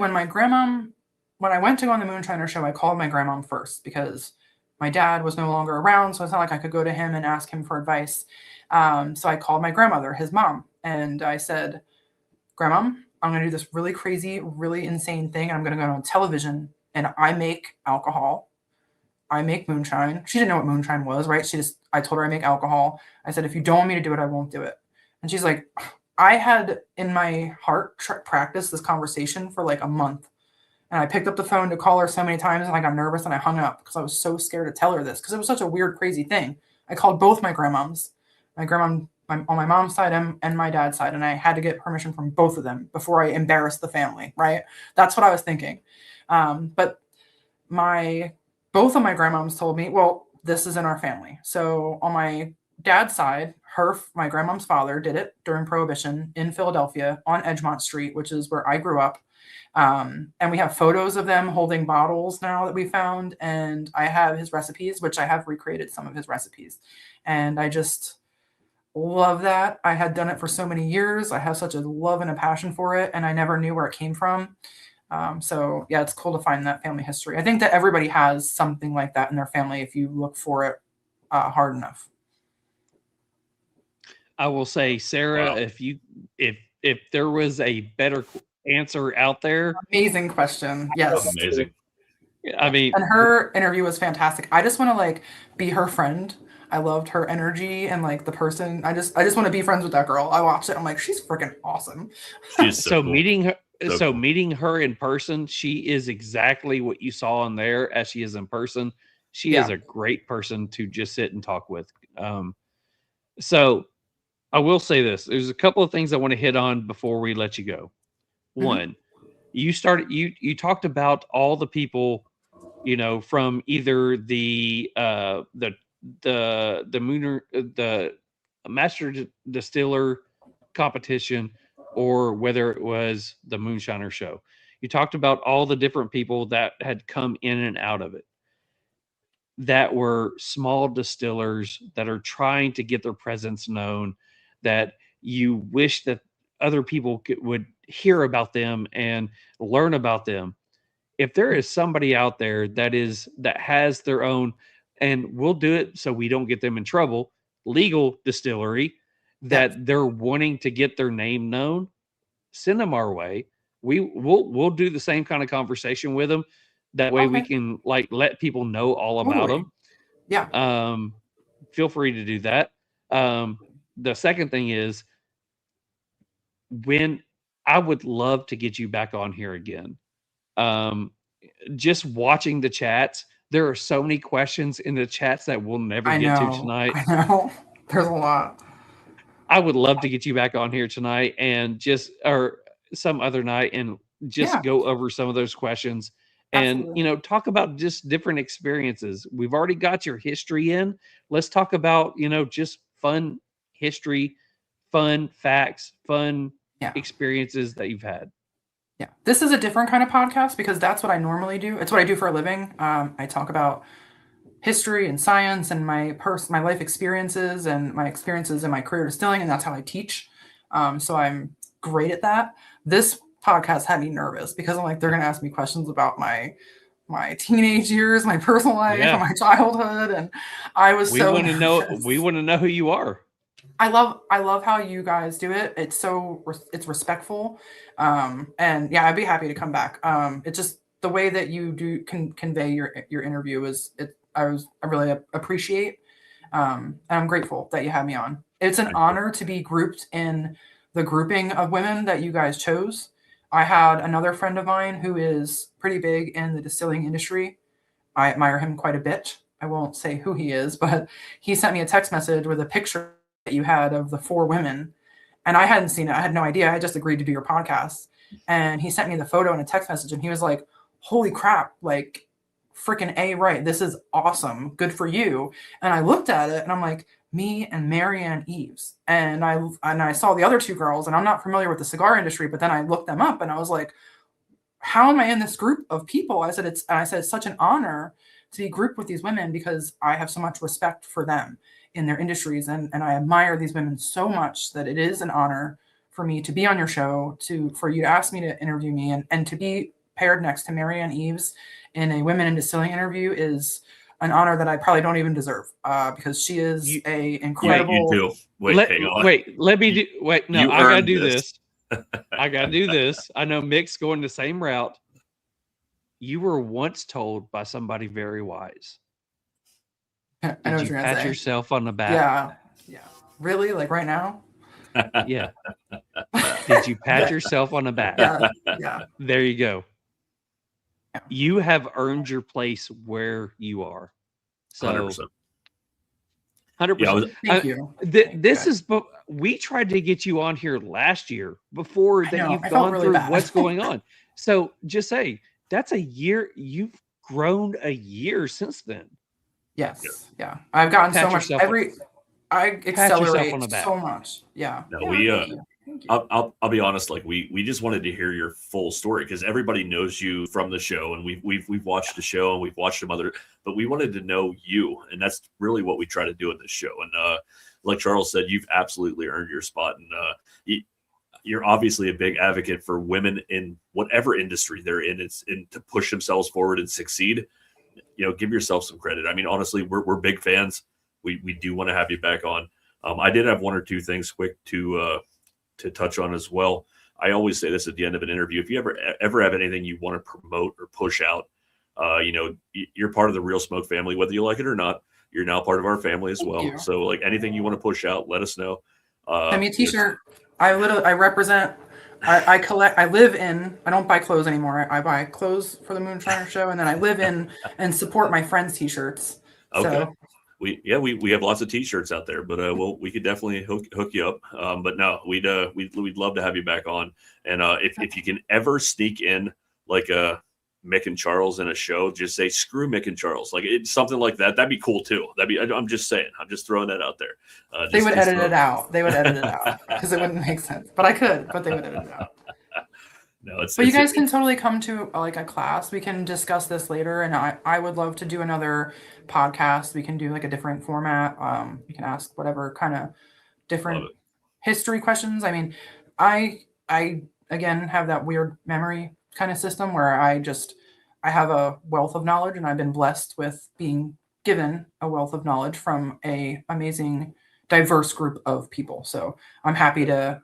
go on the Moonshiner show, I called my grandmom first because my dad was no longer around. So it's not like I could go to him and ask him for advice. So I called my grandmother, his mom, and I said, "Grandmom, I'm going to do this really crazy, really insane thing. I'm going to go on television, and I make alcohol. I make moonshine." She didn't know what moonshine was, right? I told her I make alcohol. I said, "If you don't want me to do it, I won't do it." And she's like, I had in my heart practiced this conversation for like a month. And I picked up the phone to call her so many times, and I got nervous, and I hung up because I was so scared to tell her this because it was such a weird, crazy thing. I called both my grandmoms, my grandmom on my mom's side and my dad's side, and I had to get permission from both of them before I embarrassed the family, right? That's what I was thinking. But both of my grandmoms told me, well, this is in our family. So on my dad's side, my grandmom's father did it during Prohibition in Philadelphia on Edgemont Street, which is where I grew up. And we have photos of them holding bottles now that we found. And I have his recipes, which I have recreated some of his recipes. And I just love that. I had done it for so many years. I have such a love and a passion for it. And I never knew where it came from. So yeah, it's cool to find that family history. I think that everybody has something like that in their family if you look for it hard enough. I will say, Sarah, wow. if there was a better answer out there. Amazing question. Yes. Amazing. I mean, and her interview was fantastic. I just want to be her friend. I loved her energy and the person. I just want to be friends with that girl. I watched it. I'm like, she's freaking awesome. She's so cool. Meeting her in person, she is exactly what you saw in there as she is in person. She is a great person to just sit and talk with. So I will say this. There's a couple of things I want to hit on before we let you go. One, you talked about all the people, from either the master distiller competition or whether it was the Moonshiner show. You talked about all the different people that had come in and out of it, that were small distillers that are trying to get their presence known, that you wish that other people would hear about them and learn about them. If there is somebody out there that has their own, and we'll do it so we don't get them in trouble, legal distillery, that they're wanting to get their name known, send them our way. We'll do the same kind of conversation with them. That way we can let people know all about them. Yeah. Feel free to do that. The second thing is, when I would love to get you back on here again. Just watching the chats, there are so many questions in the chats that we'll never get to tonight. I know. There's a lot. I would love to get you back on here tonight or some other night and just go over some of those questions and, talk about just different experiences. We've already got your history in. Let's talk about, just fun history, fun facts, fun experiences that you've had. Yeah. This is a different kind of podcast because that's what I normally do. It's what I do for a living. I talk about history and science and my life experiences and my experiences in my career distilling, and that's how I teach. So I'm great at that. This podcast had me nervous because I'm like, they're going to ask me questions about my teenage years, my personal life, my childhood, and I was We want to know who you are. I love how you guys do it. It's respectful. And yeah, I'd be happy to come back. It's just the way that you can convey your interview I really appreciate. And I'm grateful that you had me on. It's an honor to be grouped in the grouping of women that you guys chose. I had another friend of mine who is pretty big in the distilling industry. I admire him quite a bit. I won't say who he is, but he sent me a text message with a picture that you had of the 4 women, and I hadn't seen it. I had no idea. I just agreed to do your podcast, and he sent me the photo in a text message, and he was like, holy crap, like freaking A, right, this is awesome, good for you. And I looked at it and I'm like, me and Marianne Eves, and I saw the other 2 girls, and I'm not familiar with the cigar industry, but then I looked them up and I was like, how am I in this group of people? I said it's such an honor to be grouped with these women because I have so much respect for them in their industries. And I admire these women so much that it is an honor for me to be on your show, for you to ask me to interview me, and to be paired next to Marianne Eves in a Women in Distilling interview is an honor that I probably don't even deserve, because she is a incredible. Yeah, you do. Hang on. I gotta do this. I gotta do this. I know Mick's going the same route. You were once told by somebody very wise. Did you pat yourself on the back? Yeah. Really? Like right now? Yeah. Did you pat yourself on the back? Yeah. There you go. Yeah. You have earned your place where you are. So 100%. 100%. Thank you. We tried to get you on here last year before that you've I gone really through bad. what's going on. So just say that's a year. You've grown a year since then. Yes. Yeah. I've gotten Pat so much. yourself I yourself accelerate on the back. so much. Yeah. No, Thank you. I'll be honest. Like we just wanted to hear your full story because everybody knows you from the show, and we've watched the show and we've watched some other, but we wanted to know you, and that's really what we try to do in this show. And like Charles said, you've absolutely earned your spot, and you're obviously a big advocate for women in whatever industry they're in. It's in to push themselves forward and succeed. Give yourself some credit. I mean, honestly, we're big fans. We do want to have you back on. I did have one or two things quick to touch on as well. I always say this at the end of an interview. If you ever have anything you want to promote or push out, you're part of the Real Smoke family, whether you like it or not. You're now part of our family as well. So like anything you want to push out, let us know. Send me a t-shirt. I represent I collect. I live in. I don't buy clothes anymore. I buy clothes for the Moonshiner show, and then I live in and support my friends' t-shirts. Okay. So We have lots of t-shirts out there, but we could definitely hook you up. But no, we'd love to have you back on. And if you can ever sneak in like Mick and Charles in a show, just say screw Mick and Charles, like it's something like that. That'd be cool too. I'm just saying. I'm just throwing that out there. they would edit it out. They would edit it out because it wouldn't make sense. But I could. But they would edit it out. No, but you guys can totally come to like a class. We can discuss this later, and I would love to do another podcast. We can do like a different format. You can ask whatever kind of different history questions. I mean, I again have that weird memory kind of system where I have a wealth of knowledge, and I've been blessed with being given a wealth of knowledge from a amazing, diverse group of people. So I'm happy to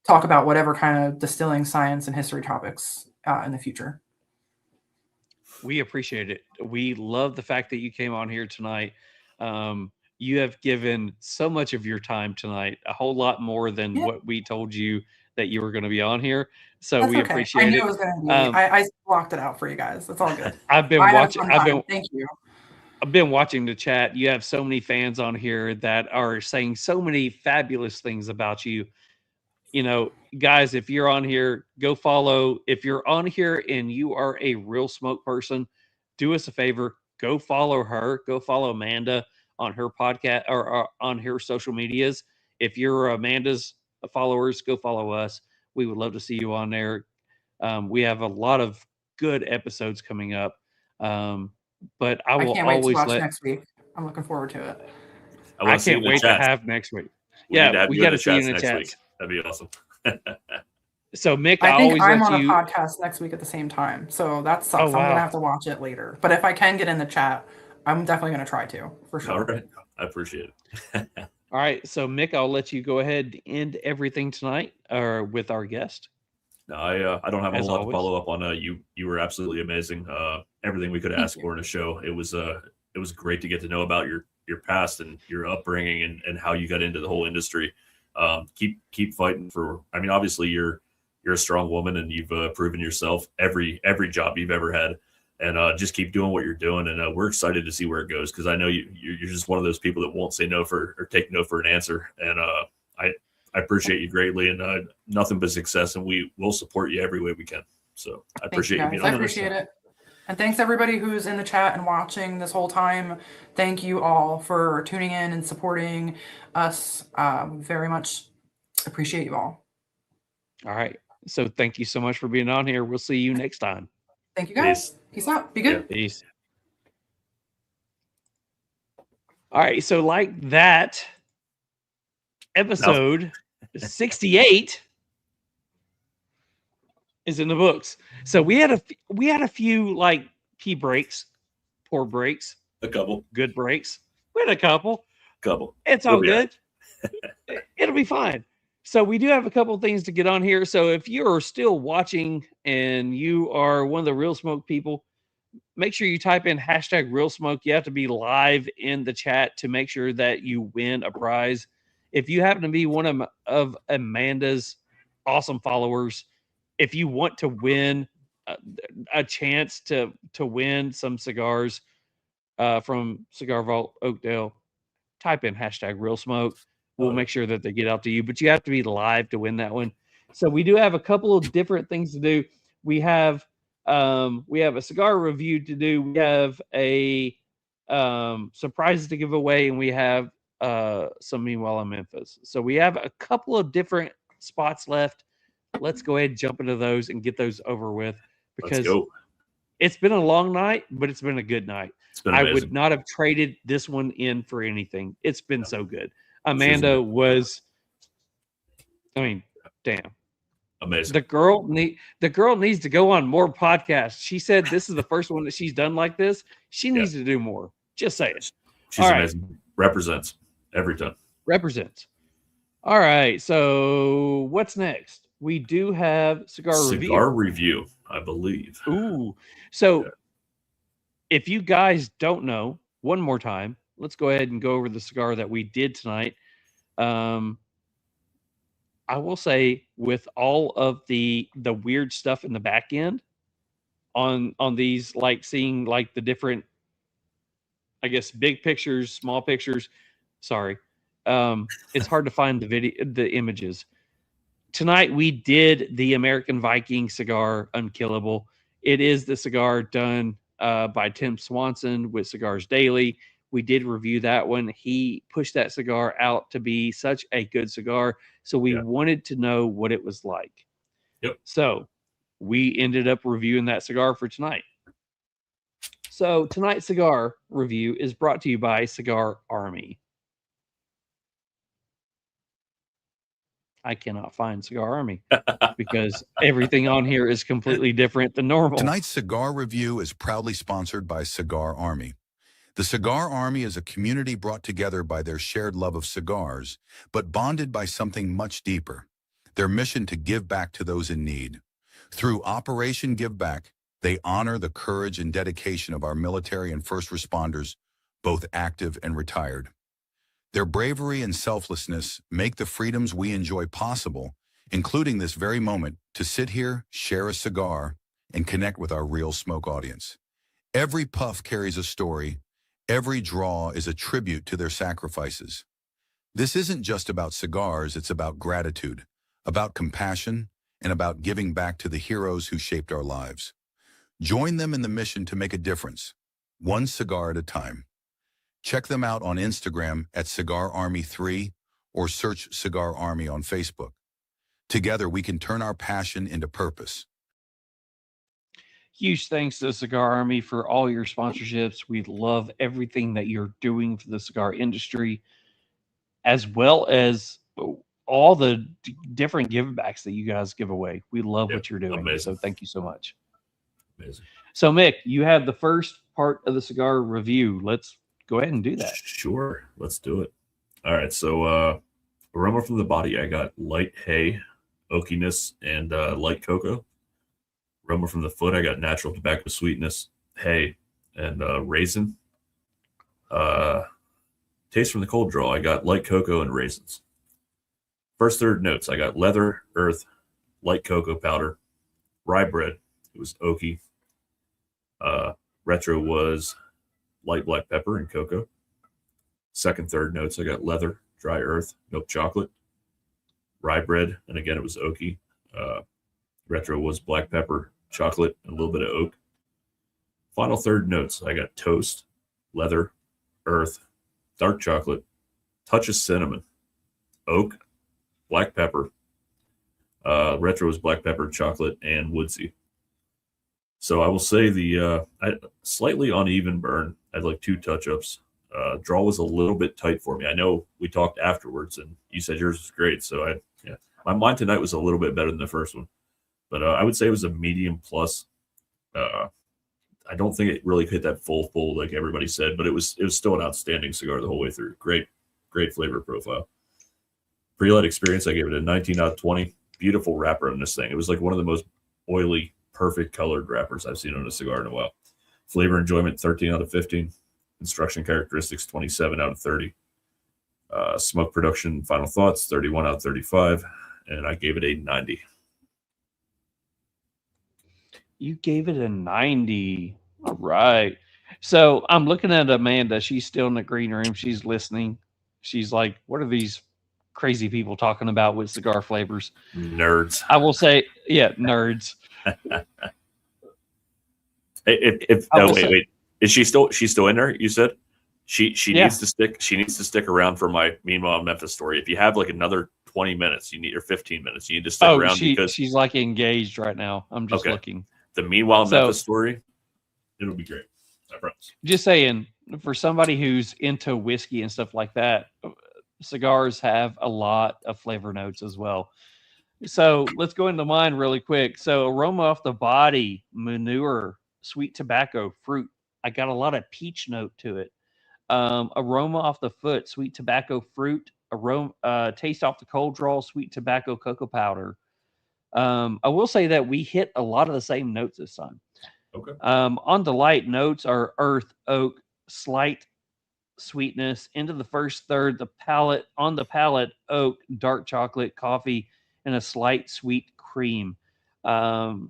talk about whatever kind of distilling science and history topics in the future. We appreciate it. We love the fact that you came on here tonight. You have given so much of your time tonight, a whole lot more than what we told you that you were going to be on here. So That's we okay. appreciate I knew it. it was going to be. I blocked it out for you guys. It's all good. I've been watching. Thank you. I've been watching the chat. You have so many fans on here that are saying so many fabulous things about you. You know, guys, if you're on here, go follow. If you're on here and you are a Real Smoke person, do us a favor. Go follow her. Go follow Amanda on her podcast or on her social medias. If you're Amanda's followers, go follow us. We would love to see you on there. We have a lot of good episodes coming up. But I will can't wait always to watch next week. I'm looking forward to it. I can't wait to have next week. We got to see you in the chat. Week. That'd be awesome. So Mick, I think I'm on a podcast next week at the same time, so that sucks. I'm gonna have to watch it later. But if I can get in the chat, I'm definitely gonna try to, for sure. All right, I appreciate it. All right, so Mick, I'll let you go ahead and end everything tonight, or with our guest. No, I don't have a whole lot to follow up on. You were absolutely amazing. Everything we could ask for in a show. It was great to get to know about your past and your upbringing and how you got into the whole industry. Keep fighting for. I mean, obviously you're a strong woman and you've proven yourself every job you've ever had, and just keep doing what you're doing. And we're excited to see where it goes because I know you're just one of those people that won't say no or take no for an answer. And I appreciate you greatly, and nothing but success. And we will support you every way we can. So I appreciate you being on. I appreciate it. And thanks everybody who's in the chat and watching this whole time. Thank you all for tuning in and supporting us. Very much appreciate you all. All right. So thank you so much for being on here. We'll see you next time. Thank you guys. Peace out. Be good. Yeah, peace. All right. So like that, episode 68 is in the books. So we had a few like key breaks, poor breaks, a couple good breaks. We had a couple. It's all We'll good. It'll be fine. So we do have a couple things to get on here. So if you're still watching and you are one of the Real Smoke people, make sure you type in hashtag Real Smoke. You have to be live in the chat to make sure that you win a prize. If you happen to be one of Amanda's awesome followers, if you want to win a chance to win some cigars from Cigar Vault Oakdale, type in hashtag Real Smoke. We'll make sure that they get out to you, but you have to be live to win that one. So we do have a couple of different things to do. We have a cigar review to do. We have a some prizes to give away, and we have some Meanwhile in Memphis. So we have a couple of different spots left. Let's go ahead and jump into those and get those over with because it's been a long night, but it's been a good night. I would not have traded this one in for anything. It's been so good. Amanda was, I mean, damn. Amazing. The girl needs to go on more podcasts. She said this is the first one that she's done like this. She needs to do more. Just say it. She's amazing. Represents every time. Represents. All right. So what's next? We do have cigar review, I believe. Ooh. So if you guys don't know, one more time, let's go ahead and go over the cigar that we did tonight. I will say, with all of the weird stuff in the back end on these, like seeing like the different, I guess, big pictures, small pictures. Sorry, it's hard to find the images. Tonight we did the American Viking cigar Unkillable. It is the cigar done by Tim Swanson with Cigars Daily. We did review that one. He pushed that cigar out to be such a good cigar, so we wanted to know what it was like. Yep. So we ended up reviewing that cigar for tonight. So tonight's cigar review is brought to you by Cigar Army. I cannot find Cigar Army because everything on here is completely different than normal. Tonight's cigar review is proudly sponsored by Cigar Army. The Cigar Army is a community brought together by their shared love of cigars, but bonded by something much deeper, their mission to give back to those in need. Through Operation Give Back, they honor the courage and dedication of our military and first responders, both active and retired. Their bravery and selflessness make the freedoms we enjoy possible, including this very moment to sit here, share a cigar, and connect with our Real Smoke audience. Every puff carries a story. Every draw is a tribute to their sacrifices. This isn't just about cigars, it's about gratitude, about compassion, and about giving back to the heroes who shaped our lives. Join them in the mission to make a difference, one cigar at a time. Check them out on Instagram at Cigar Army 3 or search Cigar Army on Facebook. Together, we can turn our passion into purpose. Huge thanks to the Cigar Army for all your sponsorships. We love everything that you're doing for the cigar industry, as well as all the different givebacks that you guys give away. We love what you're doing. Amazing. So thank you so much. Amazing. So Mick, you have the first part of the cigar review. Let's go ahead and do that. Sure. Let's do it. All right. So aroma from the body, I got light hay, oakiness, and light cocoa. Aroma from the foot, I got natural tobacco sweetness, hay, and raisin. Taste from the cold draw, I got light cocoa and raisins. First third notes, I got leather, earth, light cocoa powder, rye bread. It was oaky. Retro was light black pepper and cocoa. Second third notes, I got leather, dry earth, milk chocolate, rye bread, and again it was oaky. Retro was black pepper, chocolate, and a little bit of oak. Final third notes, I got toast, leather, earth, dark chocolate, touch of cinnamon, oak, black pepper. Retro was black pepper, chocolate, and woodsy. So I will say the slightly uneven burn. I had like 2 touch-ups. Draw was a little bit tight for me. I know we talked afterwards, and you said yours was great. So my mine tonight was a little bit better than the first one. But I would say it was a medium plus. I don't think it really hit that full like everybody said, but it was still an outstanding cigar the whole way through. Great flavor profile. Pre-light experience, I gave it a 19 out of 20. Beautiful wrapper on this thing. It was like one of the most oily, perfect colored wrappers I've seen on a cigar in a while. Flavor enjoyment, 13 out of 15. Construction characteristics, 27 out of 30. Smoke production, final thoughts, 31 out of 35. And I gave it a 90. You gave it a 90. All right. So I'm looking at Amanda. She's still in the green room. She's listening. She's like, what are these crazy people talking about with cigar flavors? Nerds. I will say, yeah, nerds. Wait. Is she's still in there? You said she needs to stick. She needs to stick around for my Meanwhile in Memphis story. If you have like another 20 minutes, or 15 minutes, you need to stick around because she's like engaged right now. I'm just looking. The Meanwhile in Memphis story, it'll be great. I promise. Just saying, for somebody who's into whiskey and stuff like that, cigars have a lot of flavor notes as well. So let's go into mine really quick. So aroma off the body, manure, sweet tobacco, fruit. I got a lot of peach note to it. Aroma off the foot, sweet tobacco, fruit. Aroma, taste off the cold draw, sweet tobacco, cocoa powder. I will say that we hit a lot of the same notes this time. Okay. On the light notes are earth, oak, slight sweetness. Into the first third, the palate oak, dark chocolate, coffee, and a slight sweet cream, and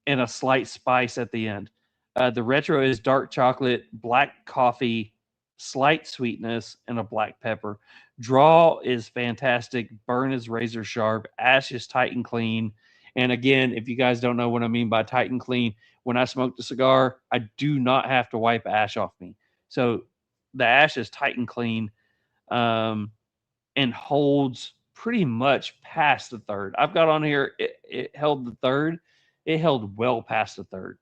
a slight spice at the end. The retro is dark chocolate, black coffee, slight sweetness, and a black pepper. Draw is fantastic. Burn is razor sharp. Ash is tight and clean. And again, if you guys don't know what I mean by tight and clean, when I smoke the cigar, I do not have to wipe ash off me. So the ash is tight and clean, and holds pretty much past the third. I've got on here, it held the third. It held well past the third.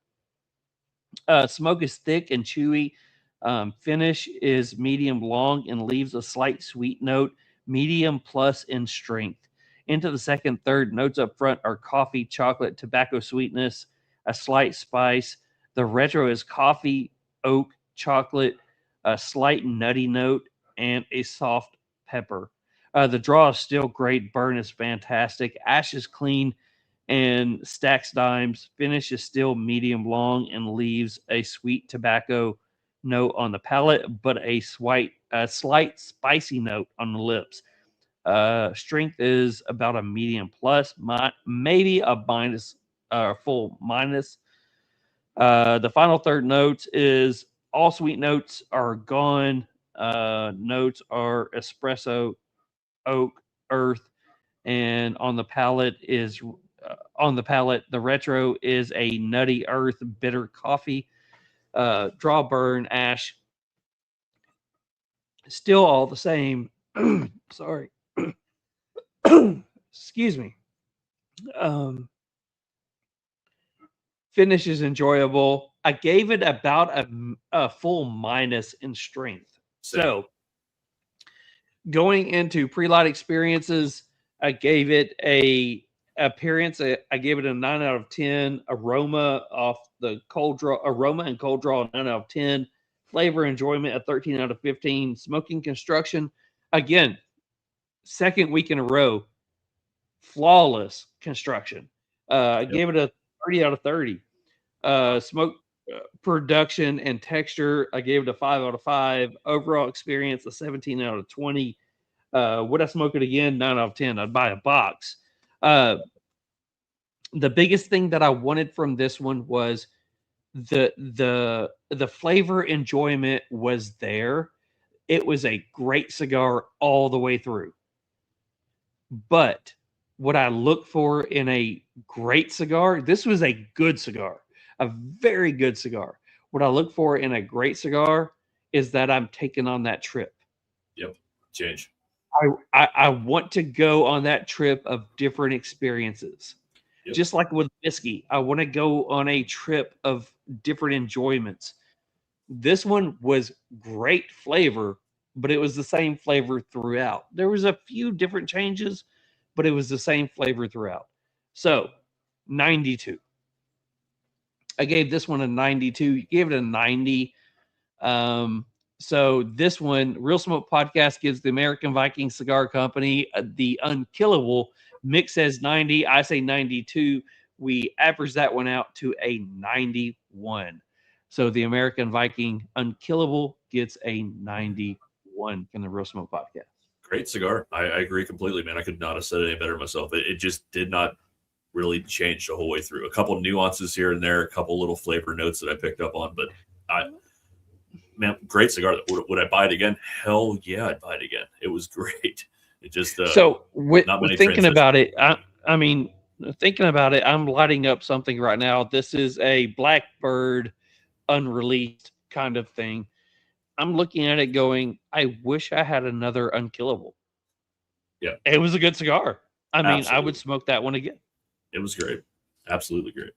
Smoke is thick and chewy. Finish is medium long and leaves a slight sweet note, medium plus in strength. Into the second third, notes up front are coffee, chocolate, tobacco sweetness, a slight spice. The retro is coffee, oak, chocolate, a slight nutty note, and a soft pepper. The draw is still great. Burn is fantastic. Ash is clean and stacks dimes. Finish is still medium long and leaves a sweet tobacco note on the palate, but a slight spicy note on the lips. Strength is about a medium plus, maybe a minus, full minus. The final third notes is all sweet notes are gone. Notes are espresso, oak, earth, and on the palate, the retro is a nutty earth, bitter coffee. Draw, burn, ash, still all the same. Sorry. Excuse me. Finish is enjoyable. I gave it about a full minus in strength. So going into pre-light experiences, I gave it a appearance. I gave it a 9 out of 10. Aroma off the cold draw, aroma and cold draw, 9 out of 10. Flavor enjoyment, a 13 out of 15. Smoking construction, again, second week in a row, flawless construction. I gave it a 30 out of 30. Smoke production and texture, I gave it a 5 out of 5. Overall experience, a 17 out of 20. Would I smoke it again? 9 out of 10. I'd buy a box. The biggest thing that I wanted from this one was the flavor enjoyment was there. It was a great cigar all the way through. But what I look for in a great cigar, this was a good cigar, a very good cigar. What I look for in a great cigar is that I'm taking on that trip. Yep. Change. I want to go on that trip of different experiences. Yep. Just like with whiskey, I want to go on a trip of different enjoyments. This one was great flavor, but it was the same flavor throughout. There was a few different changes, but it was the same flavor throughout. So, 92. I gave this one a 92. You gave it a 90. So this one, Real Smoke Podcast gives the American Viking Cigar Company the Unkillable. Mick says 90. I say 92. We average that one out to a 91. So the American Viking Unkillable gets a 91 from the Real Smoke Podcast. Great cigar. I agree completely, man. I could not have said it any better myself. It just did not really change the whole way through. A couple nuances here and there, a couple little flavor notes that I picked up on, but man, great cigar. Would I buy it again? Hell yeah, I'd buy it again. It was great. It just so with thinking about it, I mean, thinking about it, I'm lighting up something right now. This is a Blackbird unreleased kind of thing. I'm looking at it going, I wish I had another Unkillable. Yeah. It was a good cigar. I mean, Absolutely. I would smoke that one again. It was great. Absolutely great.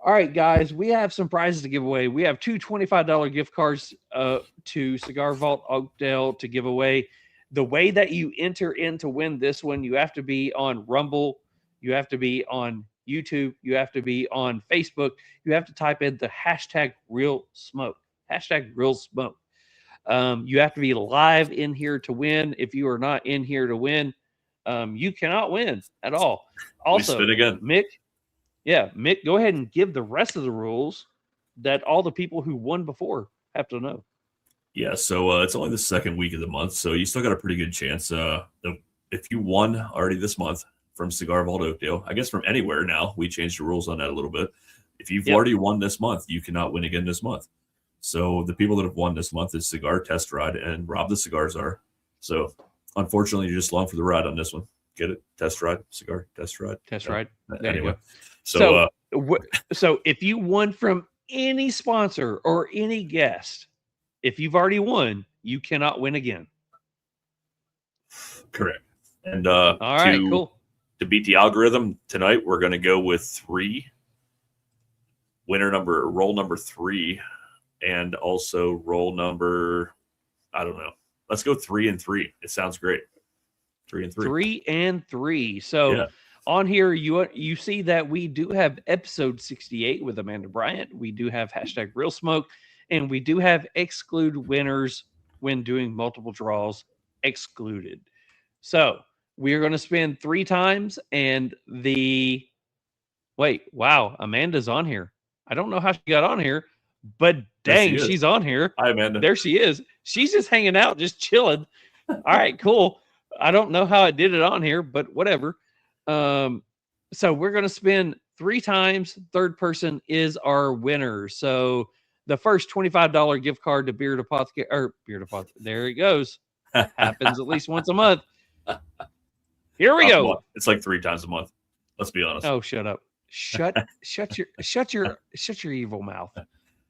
All right, guys, we have some prizes to give away. We have two $25 gift cards to Cigar Vault Oakdale to give away. The way that you enter in to win this one, you have to be on Rumble. You have to be on YouTube. You have to be on Facebook. You have to type in the hashtag Real Smoke. Hashtag Real Smoke. You have to be live in here to win. If you are not in here to win, you cannot win at all. Also, we spin again. Mick, go ahead and give the rest of the rules that all the people who won before have to know. Yeah, so it's only the second week of the month, so you still got a pretty good chance. If you won already this month from Cigar Vault Oakdale, I guess from anywhere now, we changed the rules on that a little bit. If you've already won this month, you cannot win again this month. So the people that have won this month is Cigar Test Ride and Rob the Cigar Czar. So unfortunately, you're just along for the ride on this one. Get it? Test Ride, Cigar Test Ride. Test Ride. There Anyway, you go. So if you won from any sponsor or any guest, if you've already won, you cannot win again. Correct. And all right, cool. To beat the algorithm tonight, we're going to go with 3. Roll number 3, and also roll number, I don't know. Let's go 3 and 3. It sounds great. 3 and 3. 3 and 3. So on here, you see that we do have episode 68 with Amanda Bryant. We do have hashtag Real Smoke, and we do have exclude winners when doing multiple draws excluded. So we are going to spin 3 times, and wow, Amanda's on here. I don't know how she got on here, but dang, she's on here. Hi, Amanda. There she is. She's just hanging out, just chilling. All right, cool. I don't know how I did it on here, but whatever. So we're going to spin 3 times. Third person is our winner. So the first $25 gift card to Beard Apothecary, there it goes. Happens at least once a month. Here we go. It's like 3 times a month. Let's be honest. Oh, shut up. Shut your evil mouth.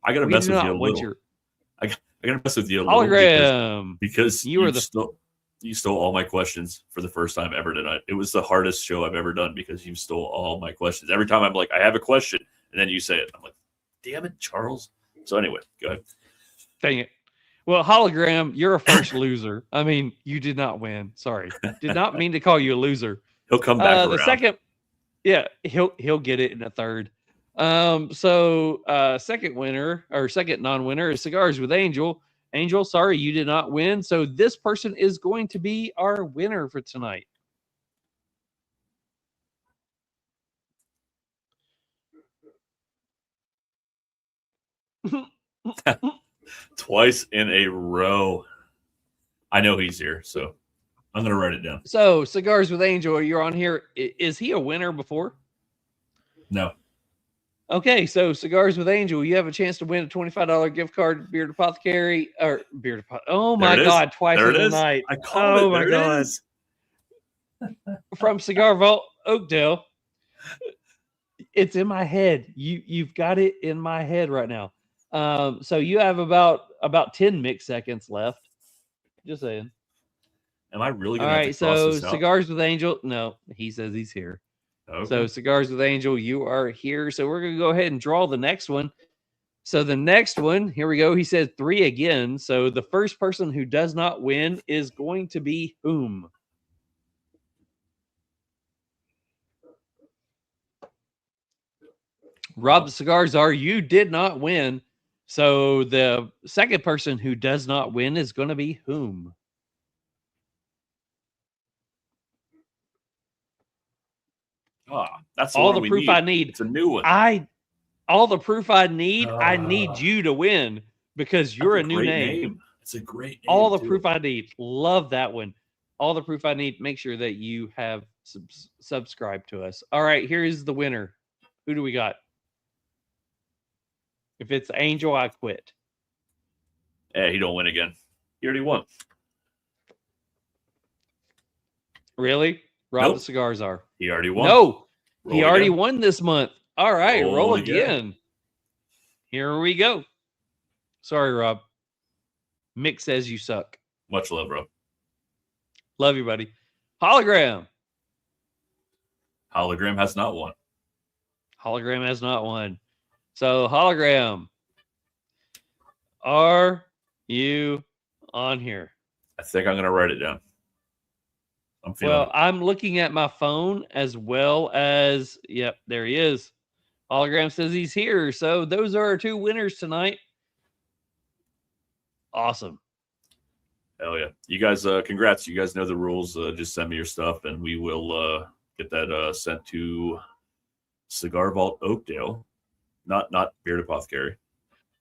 I gotta mess with you a little. I gotta mess with you a little hologram because you stole all my questions for the first time ever tonight. It was the hardest show I've ever done because you stole all my questions. Every time I'm like, I have a question, and then you say it. I'm like, damn it, Charles. So anyway, go ahead. Dang it. Well, hologram, you're a first loser. I mean, you did not win. Sorry, did not mean to call you a loser. He'll come back around. The second. Yeah, he'll get it in a third. Second winner or second non-winner is Cigars with Angel. Angel, sorry you did not win. So this person is going to be our winner for tonight. Twice in a row. I know he's here, so I'm going to write it down. So, Cigars with Angel, you're on here. Is he a winner before? No. Okay, so Cigars with Angel, you have a chance to win a $25 gift card to Beard Apothecary. Oh, my God, twice in the night. I called it. Oh, my God. From Cigar Vault Oakdale. It's in my head. You've got it in my head right now. So you have about 10 mix seconds left. Just saying. Am I really going to have to cross this out? Cigars with Angel. No, he says he's here. Okay. So Cigars with Angel, you are here. So we're going to go ahead and draw the next one. So the next one, here we go. He said 3 again. So the first person who does not win is going to be whom? Rob the Cigars are. You did not win. So the second person who does not win is going to be whom? That's all the proof I need. It's a new one. All the proof I need. I need you to win because you're a new name. It's a great name. All the proof I need. Love that one. All the proof I need. Make sure that you have subscribed to us. All right, here is the winner. Who do we got? If it's Angel, I quit. Yeah, he don't win again. He already won. Really? Rob the Cigars are. He already won. No, he already won this month. All right, roll again. again. Here we go. Sorry, Rob. Mick says you suck. Much love, Rob. Love you, buddy. Hologram. Hologram has not won. Hologram has not won. So, Hologram, are you on here? I think I'm going to write it down. I'm looking at my phone as well as, yep, there he is. Hologram says he's here. So those are our 2 winners tonight. Awesome. Hell yeah. You guys, congrats. You guys know the rules. Just send me your stuff and we will get that sent to Cigar Vault Oakdale. Not Beard Apothecary.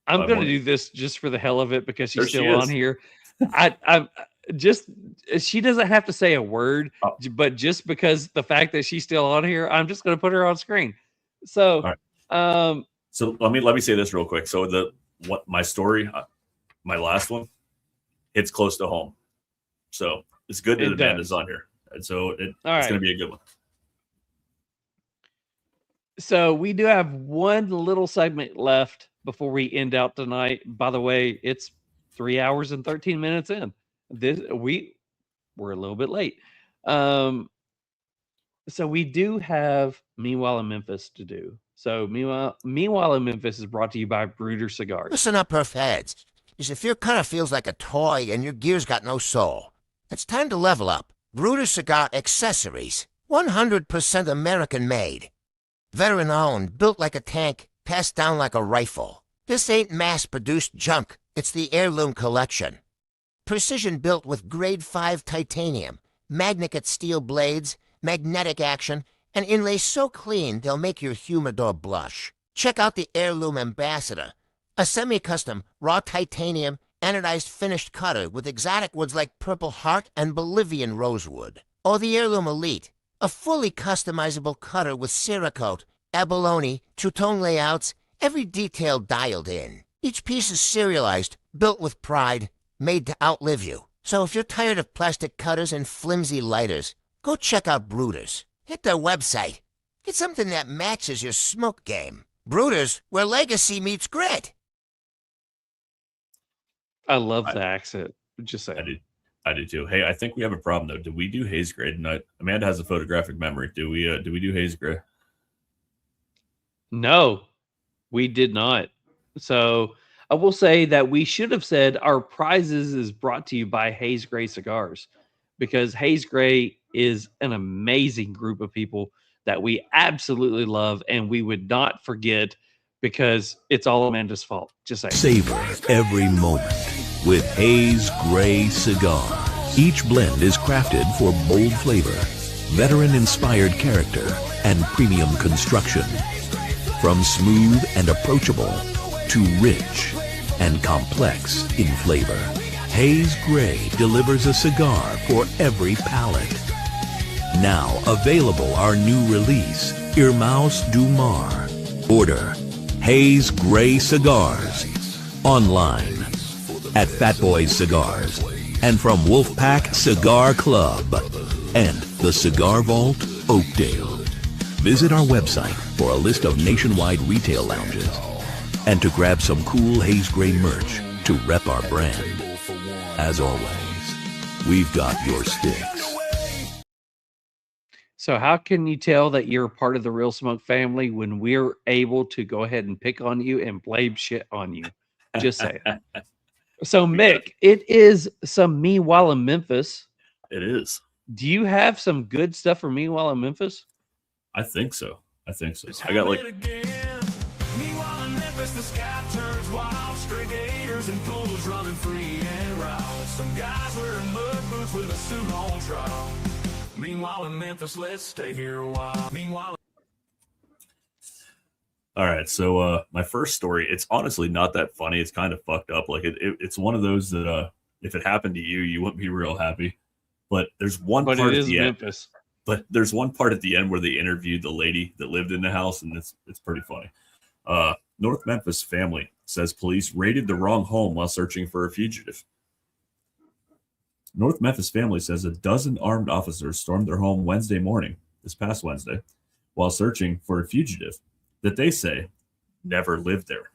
I'm going to do this just for the hell of it because she's There she still on is. here. I just, she doesn't have to say a word, but just because the fact that she's still on here, I'm just going to put her on screen. So, All right. So let me say this real quick. So my story, my last one, hits close to home. So it's good that Amanda's on here. And so it's going to be a good one. So we do have one little segment left before we end out tonight. By the way, it's 3 hours and 13 minutes in. We're a little bit late. So we do have Meanwhile in Memphis to do. So Meanwhile in Memphis is brought to you by Brooder Cigars. Listen up, Perf heads. Is if your car feels like a toy and your gear's got no soul, it's time to level up. Brooder Cigar Accessories. 100% American made. Veteran owned, built like a tank, passed down like a rifle. This ain't mass-produced junk. It's the heirloom collection. Precision built with grade 5 titanium, magnetic steel blades, magnetic action, and inlays so clean they'll make your humidor blush. Check out the Heirloom Ambassador, a semi-custom raw titanium anodized finished cutter with exotic woods like Purple Heart and Bolivian rosewood. Or the Heirloom Elite, a fully customizable cutter with Cerakote, abalone, two-tone layouts, every detail dialed in. Each piece is serialized, built with pride, made to outlive you. So if you're tired of plastic cutters and flimsy lighters, go check out Brooders. Hit their website. Get something that matches your smoke game. Brooders, where legacy meets grit. I love the accent. Just saying. I do too. Hey, I think we have a problem though. Did we do haze gray tonight? Amanda has a photographic memory. Do we do haze gray? No, we did not. So I will say that we should have said our prizes is brought to you by Haze Gray Cigars, because Haze Gray is an amazing group of people that we absolutely love and we would not forget, because it's all Amanda's fault. Just saying. Savor every moment with Haze Gray Cigar. Each blend is crafted for bold flavor, veteran-inspired character, and premium construction. From smooth and approachable to rich and complex in flavor, Haze Gray delivers a cigar for every palate. Now available our new release, Irmãos du Mar. Order Haze Gray Cigars online at Fat Boys Cigars and from Wolfpack Cigar Club and the Cigar Vault, Oakdale. Visit our website for a list of nationwide retail lounges and to grab some cool Haze Gray merch to rep our brand. As always, we've got your sticks. So how can you tell that you're part of the Real Smoke family when we're able to go ahead and pick on you and blame shit on you? Just saying. So Mick, it is some Meanwhile in Memphis. It is. Do you have some good stuff for Meanwhile in Memphis? I think so. I got like Meanwhile in Memphis, the sky turns wild. Stray gators and pools running free and wild. Some guys wearing mud boots with a suit on trial. Meanwhile in Memphis, let's stay here a while. Meanwhile. All right, so my first story, it's honestly not that funny. It's kind of fucked up. Like it's one of those that if it happened to you, you wouldn't be real happy. But there's one part at the end. But there's one part at the end where they interviewed the lady that lived in the house, and it's pretty funny. North Memphis family says police raided the wrong home while searching for a fugitive. North Memphis family says a dozen armed officers stormed their home Wednesday morning, this past Wednesday, while searching for a fugitive that they say never lived there.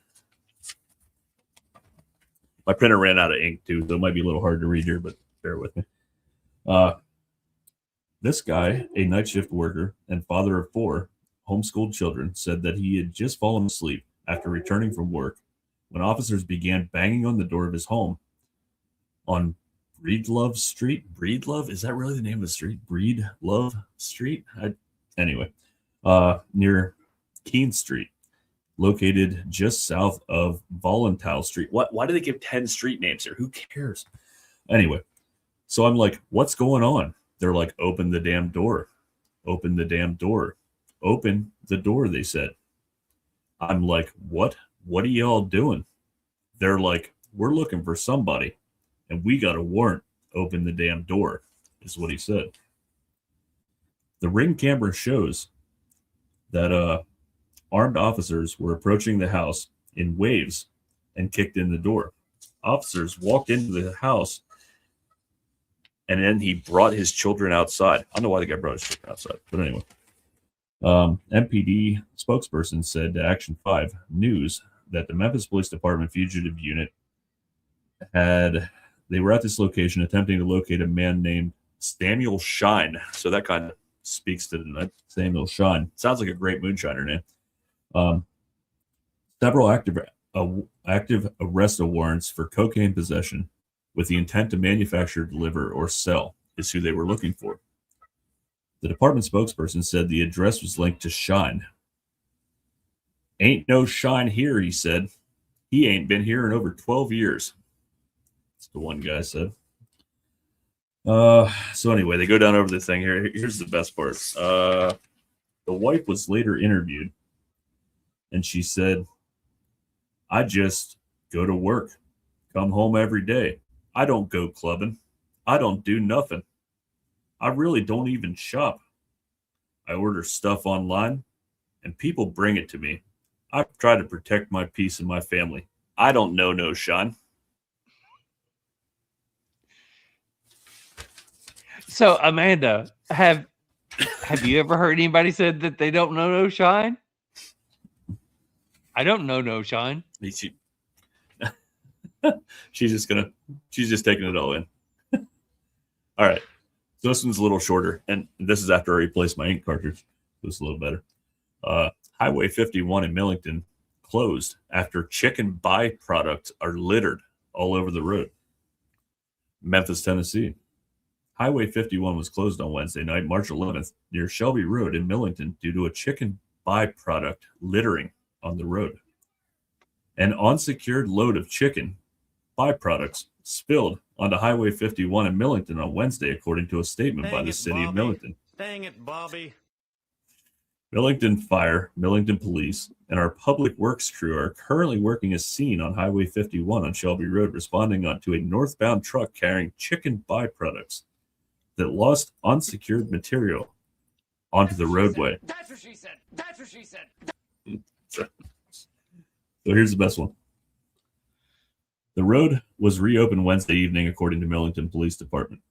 My printer ran out of ink too, so it might be a little hard to read here, but bear with me. This guy, a night shift worker and father of 4 homeschooled children, said that he had just fallen asleep after returning from work when officers began banging on the door of his home on Breedlove Street. Breedlove? Is that really the name of the street? Breedlove Street? Near Keene Street, located just south of Volantal Street. Why do they give 10 street names here? Who cares? Anyway, so I'm like, what's going on? They're like, open the damn door. Open the damn door. Open the door, they said. I'm like, what? What are y'all doing? They're like, we're looking for somebody, and we got a warrant. Open the damn door, is what he said. The ring camera shows that armed officers were approaching the house in waves and kicked in the door. Officers walked into the house, and then he brought his children outside. I don't know why the guy brought his children outside, but anyway. MPD spokesperson said to Action 5 News that the Memphis Police Department fugitive unit they were at this location attempting to locate a man named Samuel Shine. So that kind of speaks to tonight. Samuel Shine. Sounds like a great moonshiner name. Several active arrest warrants for cocaine possession with the intent to manufacture, deliver, or sell is who they were looking for. The department spokesperson said the address was linked to Shine. Ain't no Shine here, he said. He ain't been here in over 12 years. That's the one guy said. So anyway, they go down over the thing here. Here's the best part. The wife was later interviewed, and she said, I just go to work, come home every day. I don't go clubbing. I don't do nothing. I really don't even shop. I order stuff online, and people bring it to me. I try to protect my peace and my family. I don't know no Shine. So, Amanda, have you ever heard anybody said that they don't know no Shine? I don't know no Shine. She's just taking it all in. All right. So this one's a little shorter, and this is after I replaced my ink cartridge. So it's a little better. Highway 51 in Millington closed after chicken byproducts are littered all over the road. Memphis, Tennessee. Highway 51 was closed on Wednesday night, March 11th, near Shelby Road in Millington due to a chicken byproduct littering on the road. An unsecured load of chicken byproducts spilled onto Highway 51 in Millington on Wednesday, according to a statement by the city of Millington. Dang it, Bobby. Millington Fire, Millington Police, and our public works crew are currently working a scene on Highway 51 on Shelby Road, responding to a northbound truck carrying chicken byproducts that lost unsecured material onto the roadway. That's what she said. That's what she said. So here's the best one. The road was reopened Wednesday evening, according to Millington Police Department.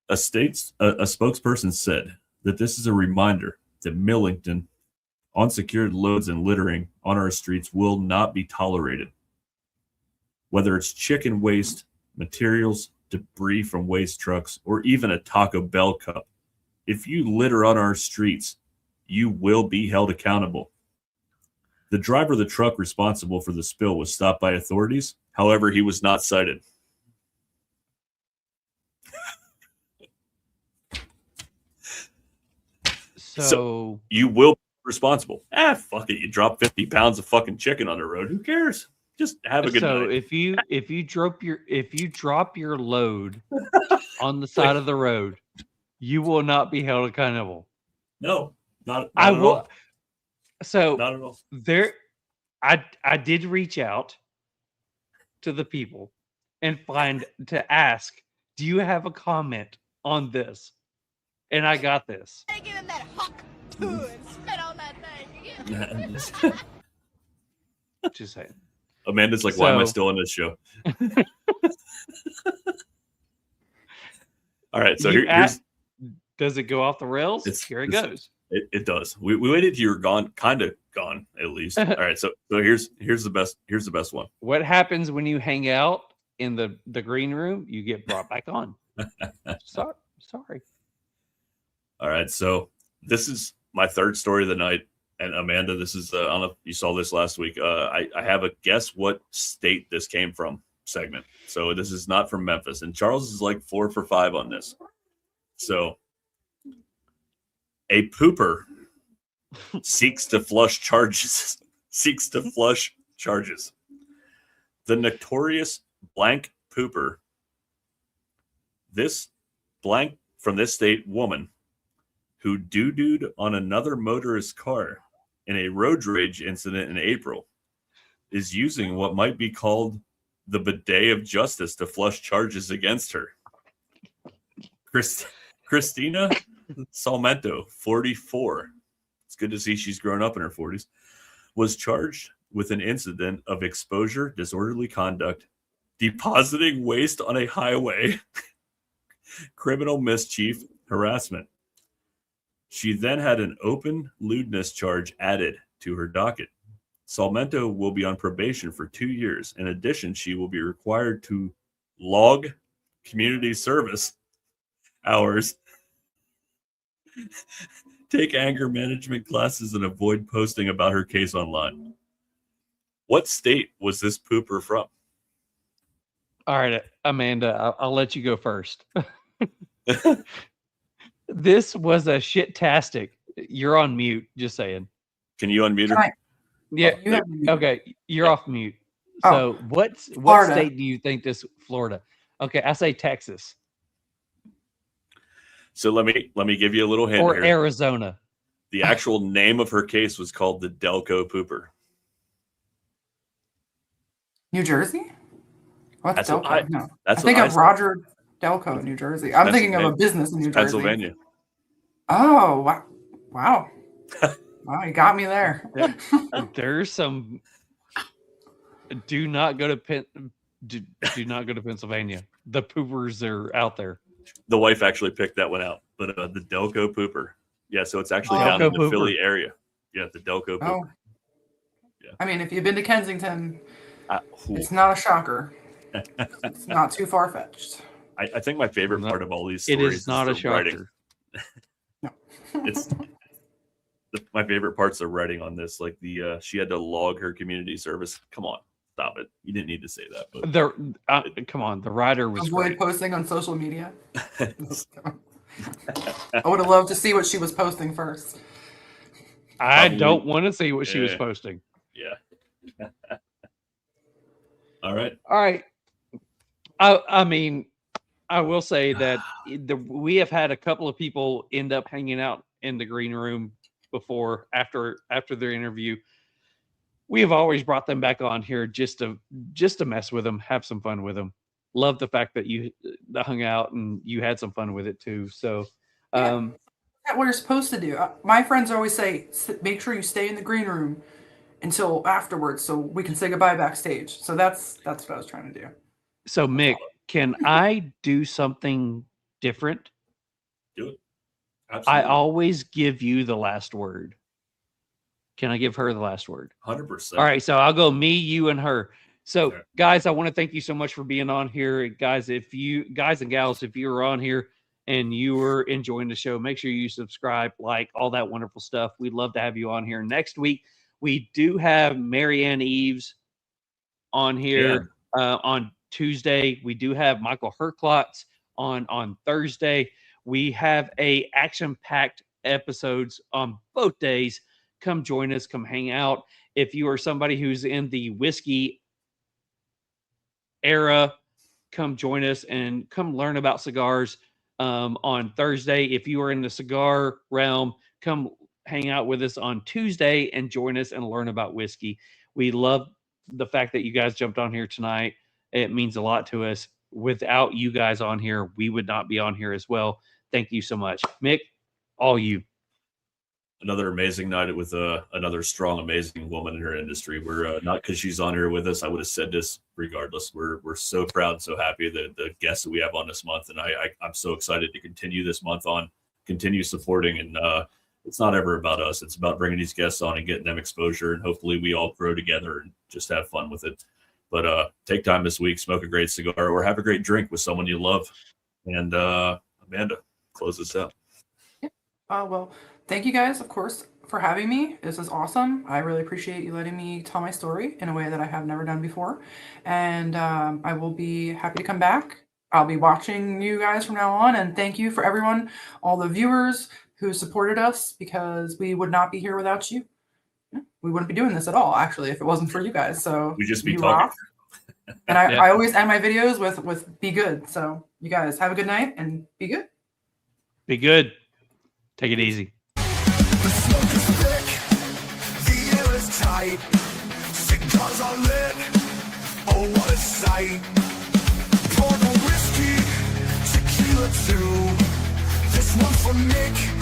A spokesperson said that this is a reminder that Millington unsecured loads and littering on our streets will not be tolerated. Whether it's chicken waste, materials, debris from waste trucks, or even a Taco Bell cup, if you litter on our streets, you will be held accountable. The driver of the truck responsible for the spill was stopped by authorities. However, he was not cited. So you will be responsible. Fuck it. You drop 50 pounds of fucking chicken on the road. Who cares? Just have a good night. So if you drop your load on the side of the road, you will not be held accountable. No, not I at will. all. So Not at all. I did reach out to the people and to ask, do you have a comment on this? And I got this. Give him that hawk too and spit on that thing. Just saying. Amanda's like, why am I still on this show? All right, so here's. Does it go off the rails? Here it goes. It does. We waited till you were gone, kind of gone at least. All right, so here's the best. Here's the best one. What happens when you hang out in the green room? You get brought back on. Sorry. All right, so this is my third story of the night, and Amanda, this is I don't know if you saw this last week. I have a guess what state this came from segment. So this is not from Memphis, and Charles is like 4 for 5 on this. So a pooper seeks to flush charges. The notorious blank pooper, this blank from this state woman who doo-dooed on another motorist's car in a road rage incident in April, is using what might be called the bidet of justice to flush charges against her. Christina Salmento, 44. It's good to see she's grown up in her 40s. Was charged with an incident of exposure, disorderly conduct, depositing waste on a highway, criminal mischief, harassment. She then had an open lewdness charge added to her docket. Salmento will be on probation for 2 years. In addition, she will be required to log community service hours, take anger management classes, and avoid posting about her case online. What state was this pooper from? All right, Amanda, I'll let you go first. This was a shit-tastic. You're on mute, just saying. Can you unmute her? Yeah. Okay, you're off mute. So what state do you think this Florida? Okay, I say Texas. So let me give you a little hint. Or here. Arizona. The actual name of her case was called the Delco Pooper. New Jersey? What's Delco? I That's think what of Roger Delco in New Jersey. I'm thinking of a business in New Jersey. Pennsylvania. Oh, wow. Wow. Wow, you got me there. There's some. Do not go to do not go to Pennsylvania. The poopers are out there. The wife actually picked that one out, but the Delco Pooper. Yeah, so it's actually down in the Philly area. Yeah, the Delco Pooper. Oh. Yeah. I mean, if you've been to Kensington, it's not a shocker. It's not too far-fetched. I think my favorite part of all these stories it is not a shocker. Writing. It's my favorite part's the writing on this. Like she had to log her community service. Come on, stop it. You didn't need to say that. But come on, the writer was avoid posting on social media. I would have loved to see what she was posting first. I don't want to see what she was posting. Yeah. All right. I mean, I will say that we have had a couple of people end up hanging out in the green room before, after their interview. We have always brought them back on here just to mess with them, have some fun with them. Love the fact that you hung out and you had some fun with it too. So, that's what you're supposed to do. My friends always say, make sure you stay in the green room until afterwards, so we can say goodbye backstage. So that's what I was trying to do. So Mick, can I do something different? Do it. Absolutely. I always give you the last word. Can I give her the last word? 100%. All right, so I'll go me, you, and her. So, guys, I want to thank you so much for being on here. Guys and gals, if you're on here and you were enjoying the show, make sure you subscribe, like, all that wonderful stuff. We'd love to have you on here. Next week, we do have Marianne Eves on here on Tuesday. We do have Michael Herklotz on Thursday. We have a action-packed episodes on both days. Come join us. Come hang out. If you are somebody who's in the whiskey era, come join us and come learn about cigars on Thursday. If you are in the cigar realm, come hang out with us on Tuesday and join us and learn about whiskey. We love the fact that you guys jumped on here tonight. It means a lot to us. Without you guys on here, we would not be on here as well. Thank you so much. Mick, all you. Another amazing night with another strong, amazing woman in her industry. We're not because she's on here with us. I would have said this regardless. We're so proud and so happy that the guests that we have on this month, and I'm so excited to continue this month on, continue supporting. And it's not ever about us. It's about bringing these guests on and getting them exposure, and hopefully we all grow together and just have fun with it. But take time this week, smoke a great cigar, or have a great drink with someone you love. And Amanda, close this out. Well, thank you guys, of course, for having me. This is awesome. I really appreciate you letting me tell my story in a way that I have never done before. And I will be happy to come back. I'll be watching you guys from now on. And thank you for everyone, all the viewers who supported us, because we would not be here without you. We wouldn't be doing this at all, actually, if it wasn't for you guys. So we just be talking. Rock. And I always end my videos with be good. So you guys have a good night and be good. Be good. Take it easy. The smoke is thick, the air is tight. Cigar cigars are lit. Oh, what a sight. Bourbon whiskey, tequila too. This one for Nick.